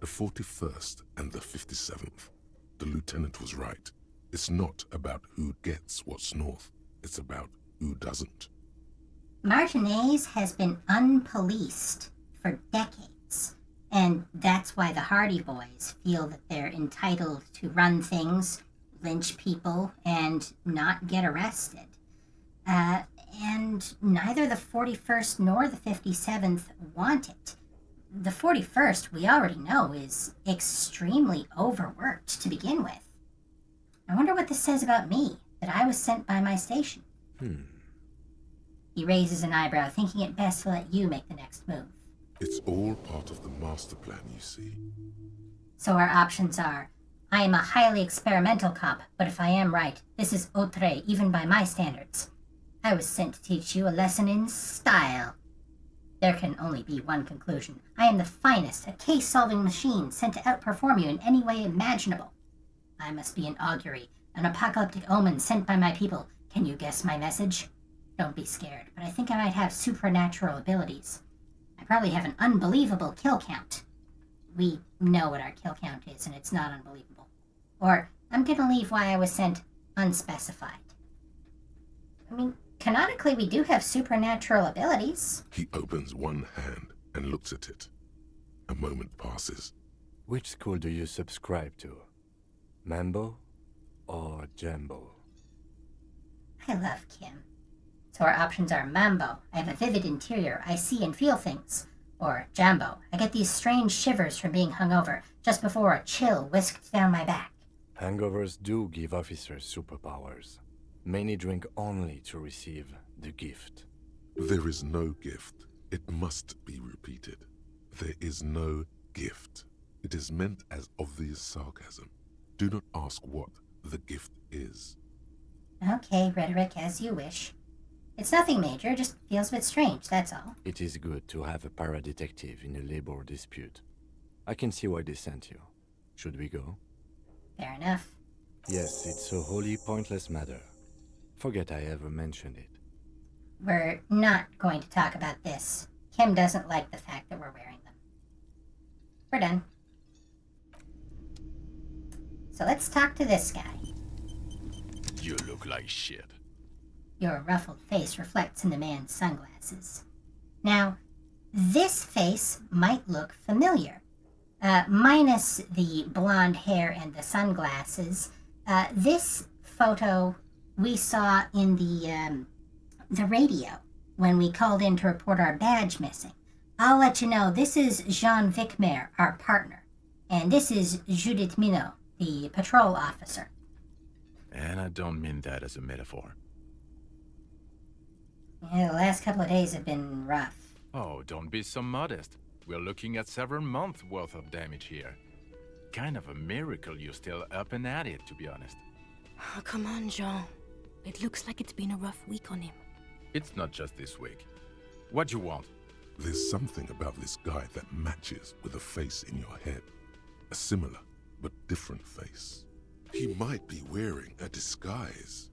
S2: The 41st and the 57th. The lieutenant was right. It's not about who gets what's north. It's about who doesn't.
S1: Martinez has been unpoliced for decades, and that's why the Hardy Boys feel that they're entitled to run things, lynch people, and not get arrested. And neither the 41st nor the 57th want it. The 41st, we already know, is extremely overworked to begin with. I wonder what this says about me, that I was sent by my station. He raises an eyebrow, thinking it best to let you make the next move.
S2: It's all part of the master plan, you see.
S1: So our options are, I am a highly experimental cop, but if I am right, this is outre, even by my standards. I was sent to teach you a lesson in style. There can only be one conclusion. I am the finest, a case-solving machine sent to outperform you in any way imaginable. I must be an augury, an apocalyptic omen sent by my people. Can you guess my message? Don't be scared, but I think I might have supernatural abilities. I probably have an unbelievable kill count. We know what our kill count is, and it's not unbelievable. Or, I'm gonna leave why I was sent unspecified. I mean, canonically we do have supernatural abilities.
S2: He opens one hand and looks at it. A moment passes.
S9: Which school do you subscribe to? Mambo or Jambo?
S1: I love Kim. So our options are Mambo, I have a vivid interior, I see and feel things. Or Jambo, I get these strange shivers from being hungover, just before a chill whisked down my back.
S9: Hangovers do give officers superpowers. Many drink only to receive the gift.
S2: There is no gift. It must be repeated. There is no gift. It is meant as obvious sarcasm. Do not ask what the gift is.
S1: Okay, rhetoric as you wish. It's nothing major, just feels a bit strange, that's all.
S9: It is good to have a para-detective in a labor dispute. I can see why they sent you. Should we go?
S1: Fair enough.
S9: Yes, it's a wholly pointless matter. Forget I ever mentioned it.
S1: We're not going to talk about this. Kim doesn't like the fact that we're wearing them. We're done. So let's talk to this guy.
S10: You look like shit.
S1: Your ruffled face reflects in the man's sunglasses. Now, this face might look familiar. Minus the blonde hair and the sunglasses, this photo we saw in the radio when we called in to report our badge missing. I'll let you know, this is Jean Vicmer, our partner, and this is Judith Minot, the patrol officer.
S10: And I don't mean that as a metaphor.
S1: Yeah, the last couple of days have been rough.
S10: Oh, don't be so modest. We're looking at several months worth of damage here. Kind of a miracle you're still up and at it, to be honest.
S11: Oh, come on, Jean. It looks like it's been a rough week on him.
S10: It's not just this week. What do you want?
S2: There's something about this guy that matches with a face in your head. A similar but different face. He might be wearing a disguise.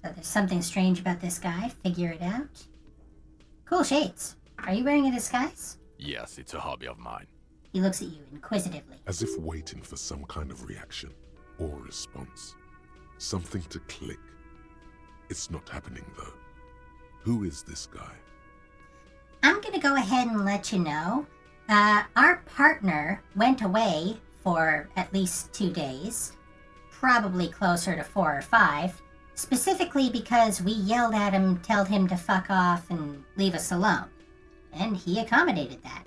S1: So there's something strange about this guy. Figure it out. Cool shades. Are you wearing a disguise?
S10: Yes, it's a hobby of mine.
S1: He looks at you inquisitively.
S2: As if waiting for some kind of reaction or response. Something to click. It's not happening though. Who is this guy?
S1: I'm gonna go ahead and let you know. Our partner went away for at least 2 days. Probably closer to 4 or 5. Specifically because we yelled at him, told him to fuck off and leave us alone. And he accommodated that.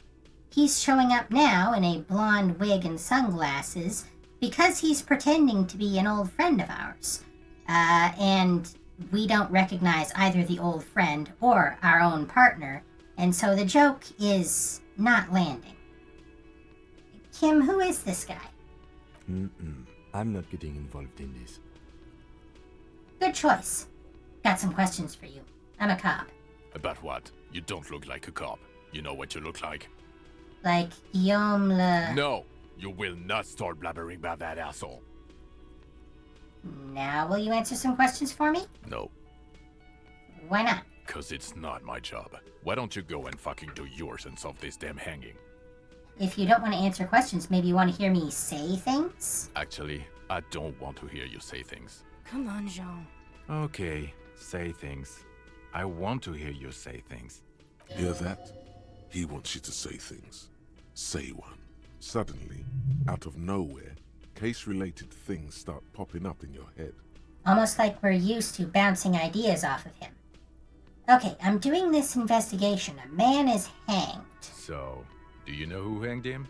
S1: He's showing up now in a blonde wig and sunglasses because he's pretending to be an old friend of ours. And we don't recognize either the old friend or our own partner, and so the joke is not landing. Kim, who is this guy?
S9: I'm not getting involved in this.
S1: Good choice. Got some questions for you. I'm a cop.
S10: About what? You don't look like a cop. You know what you look like?
S1: Like Guillaume Le...
S10: No! You will not start blabbering about that asshole.
S1: Now will you answer some questions for me?
S10: No.
S1: Why not?
S10: 'Cause it's not my job. Why don't you go and fucking do yours and solve this damn hanging?
S1: If you don't want to answer questions, maybe you want to hear me say things?
S10: Actually, I don't want to hear you say things.
S11: Come on, Jean.
S10: Okay, say things. I want to hear you say things.
S2: Hear that? He wants you to say things. Say one. Suddenly, out of nowhere, case-related things start popping up in your head.
S1: Almost like we're used to bouncing ideas off of him. Okay, I'm doing this investigation. A man is hanged.
S10: So, do you know who hanged him?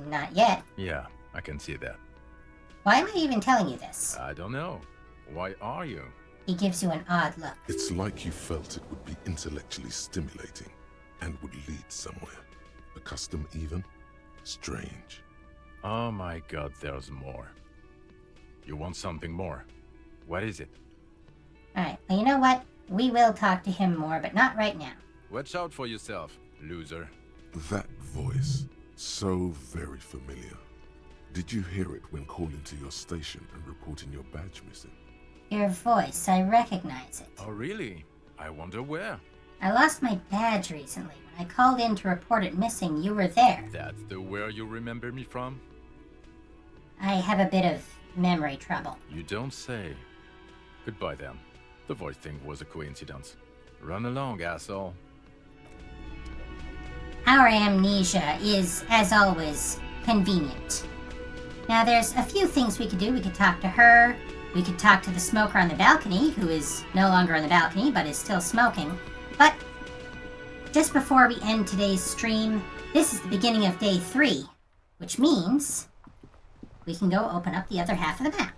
S1: Not yet.
S10: Yeah, I can see that.
S1: Why am I even telling you this?
S10: I don't know. Why are you?
S1: He gives you an odd look.
S2: It's like you felt it would be intellectually stimulating and would lead somewhere. A custom even? Strange.
S10: Oh my god, there's more. You want something more? What is it?
S1: Alright, well, you know what? We will talk to him more, but not right now.
S10: Watch out for yourself, loser.
S2: That voice, so very familiar. Did you hear it when calling to your station and reporting your badge missing?
S1: Your voice, I recognize it.
S10: Oh really? I wonder where.
S1: I lost my badge recently. When I called in to report it missing, you were there.
S10: That's the where you remember me from?
S1: I have a bit of memory trouble.
S10: You don't say. Goodbye then. The voice thing was a coincidence. Run along, asshole.
S1: Our amnesia is, as always, convenient. Now, there's a few things we could do. We could talk to her. We could talk to the smoker on the balcony, who is no longer on the balcony, but is still smoking. But just before we end today's stream, this is the beginning of day 3, which means we can go open up the other half of the map.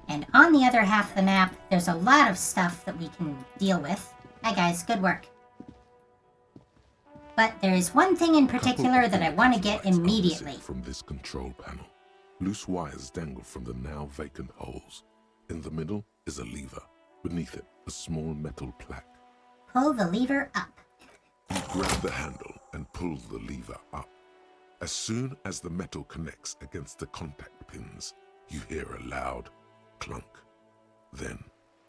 S1: And on the other half of the map, there's a lot of stuff that we can deal with. Hi guys, good work. But there is one thing in particular that I want to get immediately.
S2: From this control panel, loose wires dangle from the now vacant holes. In the middle is a lever. Beneath it, a small metal plaque.
S1: Pull the lever up.
S2: You grab the handle and pull the lever up. As soon as the metal connects against the contact pins, you hear a loud clunk. Then,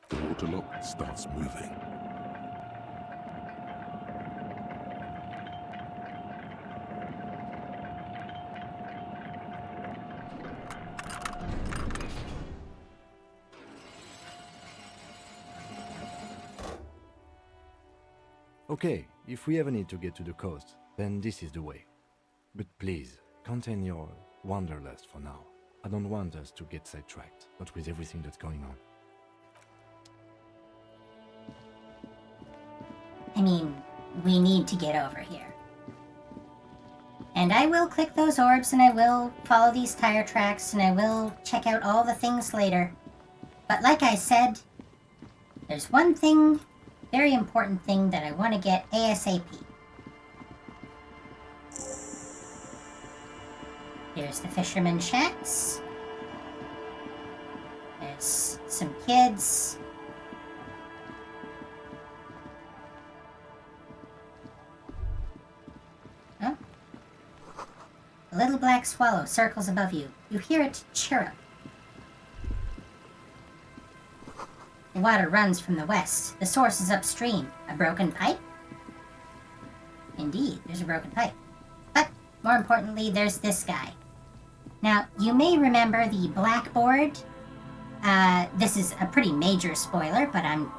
S2: the water lock starts moving.
S9: Okay, if we ever need to get to the coast, then this is the way. But please, contain your wanderlust for now. I don't want us to get sidetracked, not with everything that's going on.
S1: I mean, we need to get over here. And I will click those orbs, and I will follow these tire tracks, and I will check out all the things later. But like I said, there's one thing, very important thing, that I want to get ASAP. Here's the fisherman shacks. There's some kids. Oh. A little black swallow circles above you. You hear it chirrup. The water runs from the west. The source is upstream. A broken pipe? Indeed, there's a broken pipe. But, more importantly, there's this guy. Now, you may remember the blackboard. This is a pretty major spoiler, but I'm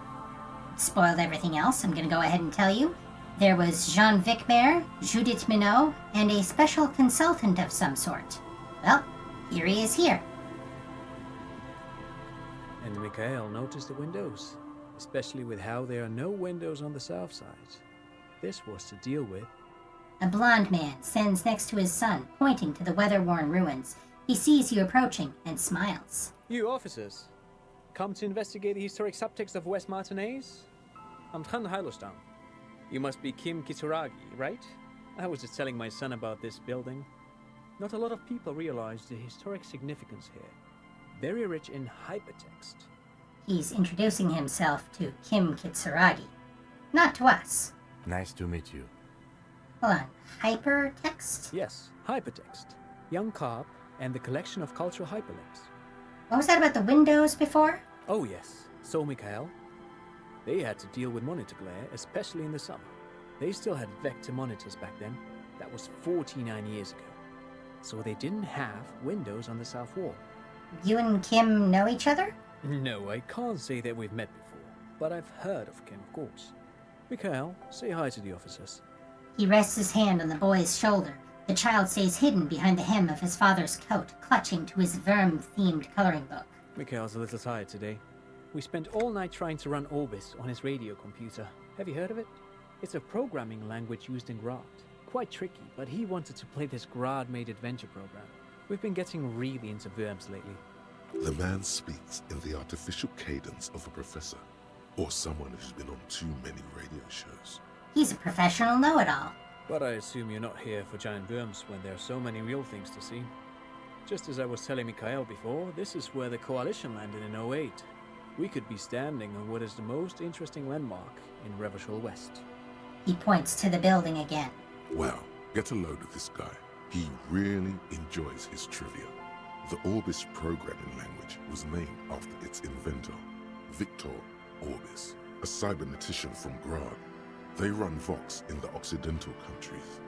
S1: spoiled everything else. I'm going to go ahead and tell you. There was Jean Vicmer, Judith Minot, and a special consultant of some sort. Well, here he is here.
S12: And Mikhail noticed the windows, especially with how there are no windows on the south side. This was to deal with.
S1: A blond man stands next to his son, pointing to the weather-worn ruins. He sees you approaching and smiles.
S12: You officers, come to investigate the historic subtext of West Martinez? I'm Tran Heilostam. You must be Kim Kitsuragi, right? I was just telling my son about this building. Not a lot of people realize the historic significance here. Very rich in hypertext.
S1: He's introducing himself to Kim Kitsuragi. Not to us.
S9: Nice to meet you.
S1: Hold on. Hypertext?
S12: Yes, hypertext. Young Carp and the collection of cultural hyperlinks.
S1: What was that about the windows before?
S12: Oh yes, so Mikhail. They had to deal with monitor glare, especially in the summer. They still had vector monitors back then. That was 49 years ago. So they didn't have windows on the south wall.
S1: You and Kim know each other?
S12: No, I can't say that we've met before, but I've heard of Kim, of course. Mikhail, say hi to the officers.
S1: He rests his hand on the boy's shoulder. The child stays hidden behind the hem of his father's coat, clutching to his Verm-themed coloring book.
S12: Mikhail's a little tired today. We spent all night trying to run Orbis on his radio computer. Have you heard of it? It's a programming language used in Grad. Quite tricky, but he wanted to play this Grad-made adventure program. We've been getting really into verbs lately.
S2: The man speaks in the artificial cadence of a professor, or someone who's been on too many radio shows.
S1: He's a professional know-it-all.
S12: But I assume you're not here for giant worms when there are so many real things to see. Just as I was telling Mikhail before, this is where the Coalition landed in '08. We could be standing on what is the most interesting landmark in Revachol West.
S1: He points to the building again.
S2: Wow, get a load of this guy. He really enjoys his trivia. The Orbis programming language was named after its inventor, Victor Orbis, a cybernetician from Grad. They run Vox in the Occidental countries.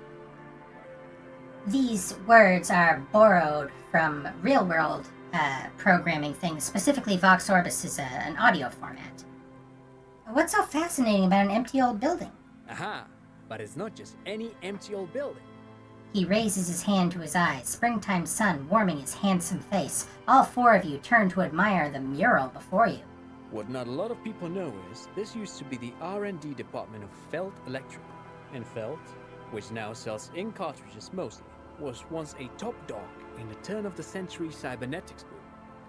S1: These words are borrowed from real-world programming things. Specifically, Vox Orbis is an audio format. What's so fascinating about an empty old building?
S12: Aha! But it's not just any empty old building.
S1: He raises his hand to his eyes, springtime sun warming his handsome face. All four of you turn to admire the mural before you.
S12: What not a lot of people know is, this used to be the R&D department of Felt Electrical. And Felt, which now sells ink cartridges mostly, was once a top dog in the turn-of-the-century cybernetics boom.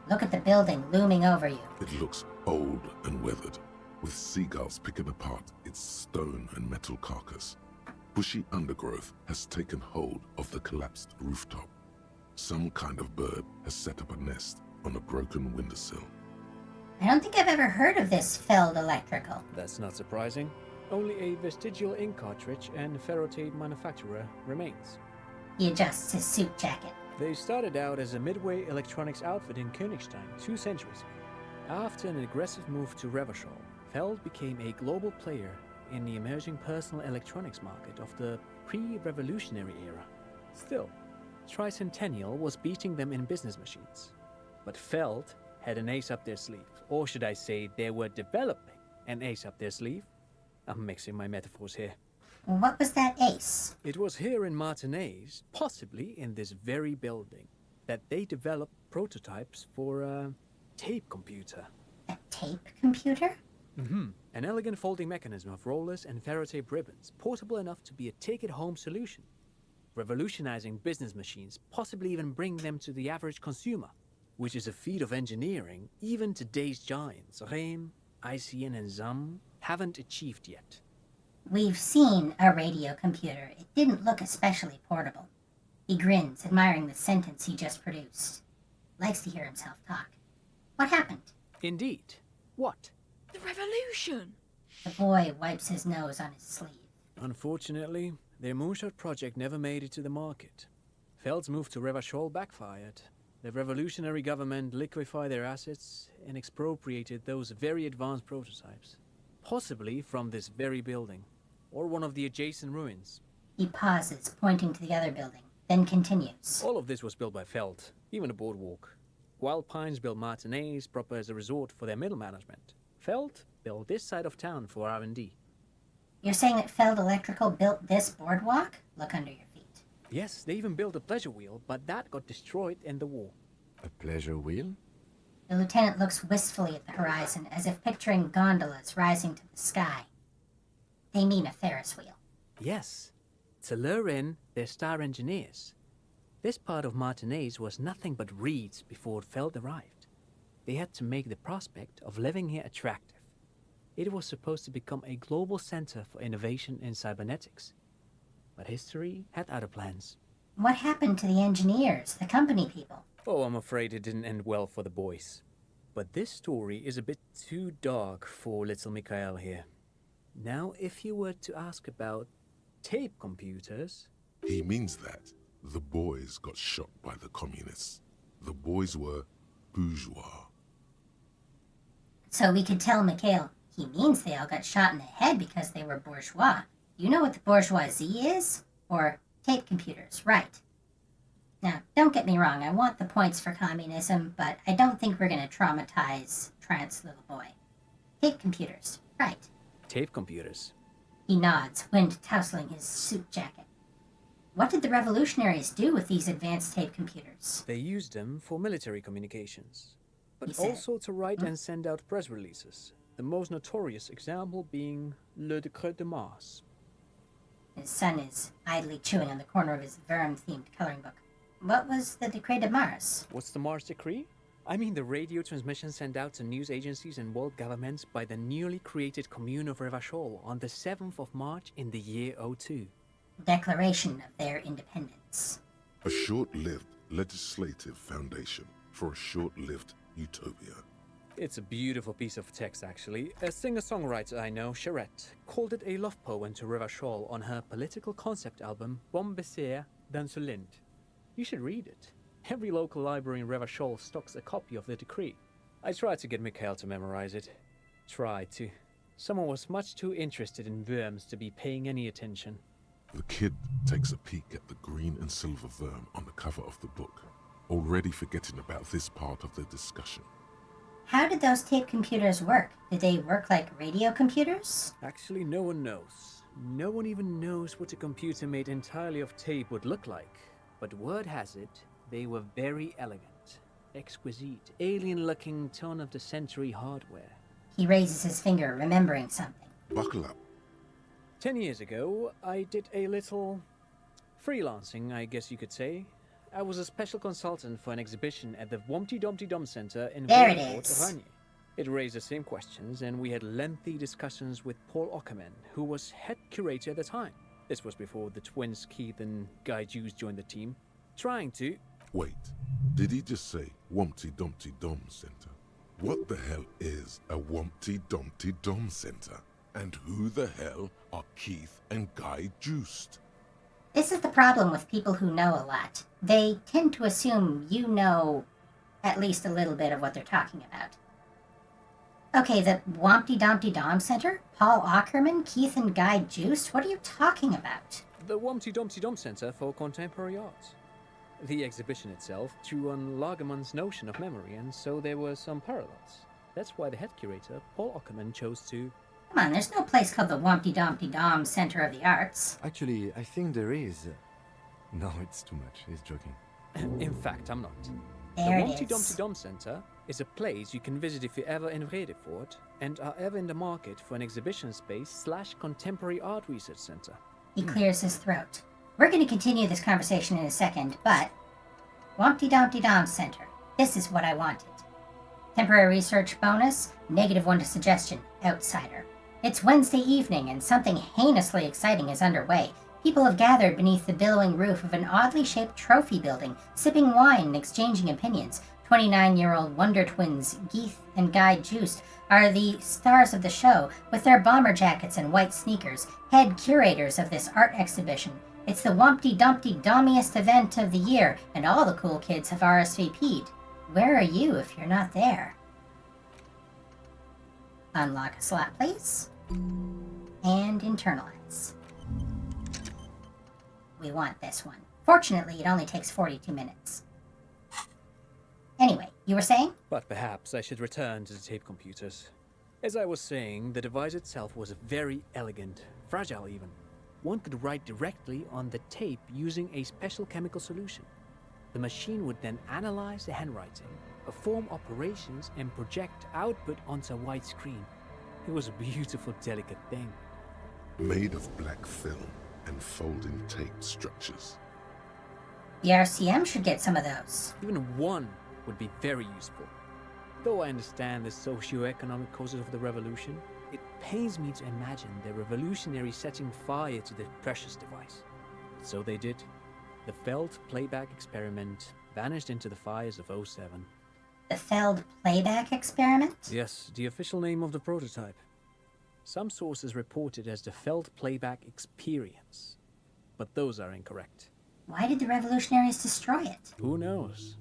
S1: Look at the building looming over you.
S2: It looks old and weathered, with seagulls picking apart its stone and metal carcass. Bushy undergrowth has taken hold of the collapsed rooftop. Some kind of bird has set up a nest on a broken windowsill.
S1: I don't think I've ever heard of this Feld Electrical.
S12: That's not surprising. Only a vestigial ink cartridge and ferrotape manufacturer remains.
S1: He adjusts his suit jacket.
S12: They started out as a midway electronics outfit in Königstein 2 centuries ago. After an aggressive move to Revachol, Feld became a global player in the emerging personal electronics market of the pre-revolutionary era. Still, Tricentennial was beating them in business machines. But Feld had an ace up their sleeve, or should I say they were developing an ace up their sleeve? I'm mixing my metaphors here.
S1: What was that ace?
S12: It was here in Martinez, possibly in this very building, that they developed prototypes for a tape computer.
S1: A tape computer?
S12: Mm-hmm. An elegant folding mechanism of rollers and ferrotape ribbons, portable enough to be a take-it-home solution. Revolutionizing business machines, possibly even bring them to the average consumer, which is a feat of engineering even today's giants, Rehm, ICN and ZAM, haven't achieved yet.
S1: We've seen a radio computer. It didn't look especially portable. He grins, admiring the sentence he just produced. Likes to hear himself talk. What happened?
S12: Indeed. What?
S11: The revolution!
S1: The boy wipes his nose on his sleeve.
S12: Unfortunately, their moonshot project never made it to the market. Feld's move to Revachol backfired. The revolutionary government liquefied their assets and expropriated those very advanced prototypes. Possibly from this very building, or one of the adjacent ruins.
S1: He pauses, pointing to the other building, then continues.
S12: All of this was built by Feld, even the boardwalk. Wild Pines built Martinez proper as a resort for their middle management. Feld built this side of town for R&D.
S1: You're saying that Feld Electrical built this boardwalk? Look under your feet.
S12: Yes, they even built a pleasure wheel, but that got destroyed in the war.
S9: A pleasure wheel?
S1: The lieutenant looks wistfully at the horizon, as if picturing gondolas rising to the sky. They mean a Ferris wheel.
S12: Yes, to lure in their star engineers. This part of Martinez was nothing but reeds before Feld arrived. They had to make the prospect of living here attractive. It was supposed to become a global center for innovation in cybernetics. But history had other plans.
S1: What happened to the engineers, the company people?
S12: Oh, I'm afraid it didn't end well for the boys. But this story is a bit too dark for little Mikhail here. Now, if you were to ask about tape computers...
S2: He means that the boys got shot by the communists. The boys were bourgeois.
S1: So we could tell Mikhail He means they all got shot in the head because they were bourgeois. You know what the bourgeoisie is? Or tape computers, right. Now, don't get me wrong, I want the points for communism, but I don't think we're going to traumatize Trant's little boy. Tape computers, right.
S12: Tape computers?
S1: He nods, wind tousling his suit jacket. What did the revolutionaries do with these advanced tape computers?
S12: They used them for military communications, but
S1: He said-
S12: also to write and send out press releases. The most notorious example being Le Decret de Mars.
S1: His son is idly chewing on the corner of his Verne-themed coloring book. What was the Decret de Mars?
S12: What's the Mars Decree? I mean the radio transmission sent out to news agencies and world governments by the newly created Commune of Revachol on the 7th of March in the year 02.
S1: Declaration of their independence.
S2: A short-lived legislative foundation for a short-lived utopia.
S12: It's a beautiful piece of text, actually. A singer-songwriter I know, Charette, called it a love poem to Revachol on her political concept album, Bon Baiser dans le Lind. You should read it. Every local library in Revachol stocks a copy of the decree. I tried to get Mikhail to memorize it. Tried to. Someone was much too interested in worms to be paying any attention.
S2: The kid takes a peek at the green and silver worm on the cover of the book, already forgetting about this part of the discussion.
S1: How did those tape computers work? Did they work like radio computers?
S12: Actually, no one knows. No one even knows what a computer made entirely of tape would look like. But word has it, they were very elegant, exquisite, alien-looking turn-of-the-century hardware.
S1: He raises his finger, remembering something.
S2: Buckle up.
S12: 10 years ago, I did a little freelancing, I guess you could say. I was a special consultant for an exhibition at the Wompty Dumpty Dum Center in
S1: There it
S12: Villeport,
S1: is.
S12: Oranje. It raised the same questions, and we had lengthy discussions with Paul Ockerman, who was head curator at the time. This was before the twins Keith and Guy Hughes joined the team, trying to...
S2: Wait, did he just say Wompty Dumpty Dom Center? What the hell is a Wompty Dumpty Dom Center? And who the hell are Keith and Guy Juiced?
S1: This is the problem with people who know a lot. They tend to assume you know at least a little bit of what they're talking about. Okay, the Wompty Dumpty Dom Center? Paul Ockerman, Keith and Guy Juiced? What are you talking about?
S12: The Wompty Dumpty Dum Center for Contemporary Art. The exhibition itself drew on Lagerman's notion of memory, and so there were some parallels. That's why the head curator, Paul Ockerman, chose to...
S1: Come on, there's no place called the Wompty Dumpty Dom Center of the Arts.
S9: Actually, I think there is. No, it's too much. He's joking.
S12: In fact, I'm not.
S1: There
S12: The
S1: it
S12: Wompty
S1: is.
S12: Dumpty Dom Center is a place you can visit if you're ever in Vredefort and are ever in the market for an exhibition space / contemporary art research center.
S1: He clears his throat. We're going to continue this conversation in a second, but... Wompty Dumpty Dom Center. This is what I wanted. Temporary research bonus, -1 to suggestion, outsider. It's Wednesday evening and something heinously exciting is underway. People have gathered beneath the billowing roof of an oddly shaped trophy building, sipping wine and exchanging opinions. 29-year-old wonder twins, Keith and Guy Juiced, are the stars of the show, with their bomber jackets and white sneakers, head curators of this art exhibition. It's the Wompty Dumpty Dommiest event of the year, and all the cool kids have RSVP'd. Where are you if you're not there? Unlock a slot, please. And internalize. We want this one. Fortunately, it only takes 42 minutes. Anyway, you were saying?
S12: But perhaps I should return to the tape computers. As I was saying, the device itself was very elegant, fragile even. One could write directly on the tape using a special chemical solution. The machine would then analyze the handwriting, perform operations, and project output onto a white screen. It was a beautiful, delicate thing.
S2: Made of black film and folding tape structures.
S1: The RCM should get some of those.
S12: Even one would be very useful. Though I understand the socio-economic causes of the revolution, it pains me to imagine the revolutionaries setting fire to the precious device. So they did. The Feld playback experiment vanished into the fires of 07.
S1: The Feld playback experiment?
S12: Yes, the official name of the prototype. Some sources report it as the Feld playback experience, but those are incorrect.
S1: Why did the revolutionaries destroy it?
S12: Who knows?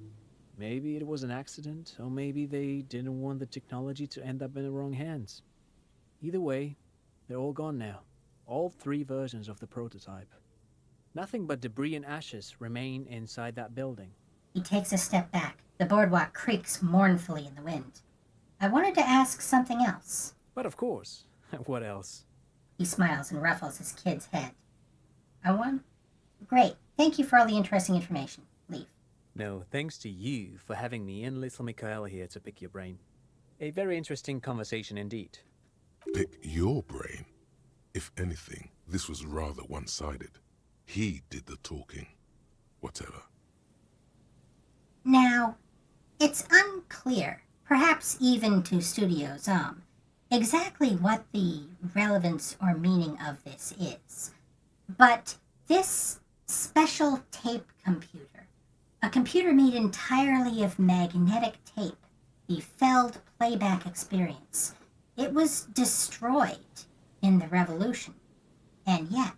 S12: Maybe it was an accident, or maybe they didn't want the technology to end up in the wrong hands. Either way, they're all gone now. All 3 versions of the prototype. Nothing but debris and ashes remain inside that building.
S1: He takes a step back. The boardwalk creaks mournfully in the wind. I wanted to ask something else.
S12: But of course. What else?
S1: He smiles and ruffles his kid's head. Great. Thank you for all the interesting information. Leave.
S12: No, thanks to you for having me and little Mikael here to pick your brain. A very interesting conversation indeed.
S2: Pick your brain? If anything, this was rather one-sided. He did the talking. Whatever.
S1: Now, it's unclear, perhaps even to Studio Zom, exactly what the relevance or meaning of this is. But this special tape computer, a computer made entirely of magnetic tape, the Feld playback experience, it was destroyed in the revolution. And yet...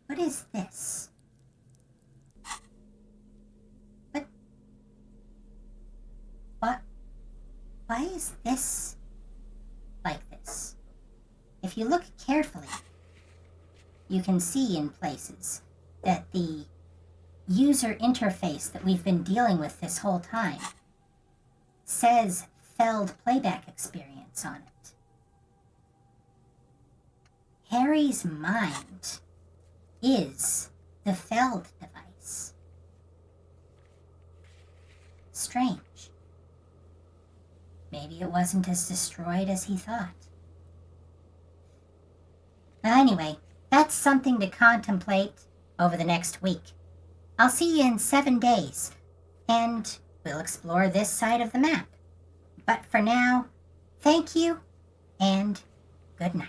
S1: What is this? Why is this like this? If you look carefully, you can see in places that the user interface that we've been dealing with this whole time says Feld playback experience on it. Harry's mind is the Feld device. Strange. Maybe it wasn't as destroyed as he thought. Well, anyway, that's something to contemplate over the next week. I'll see you in 7 days, and we'll explore this side of the map. But for now, thank you, and good night.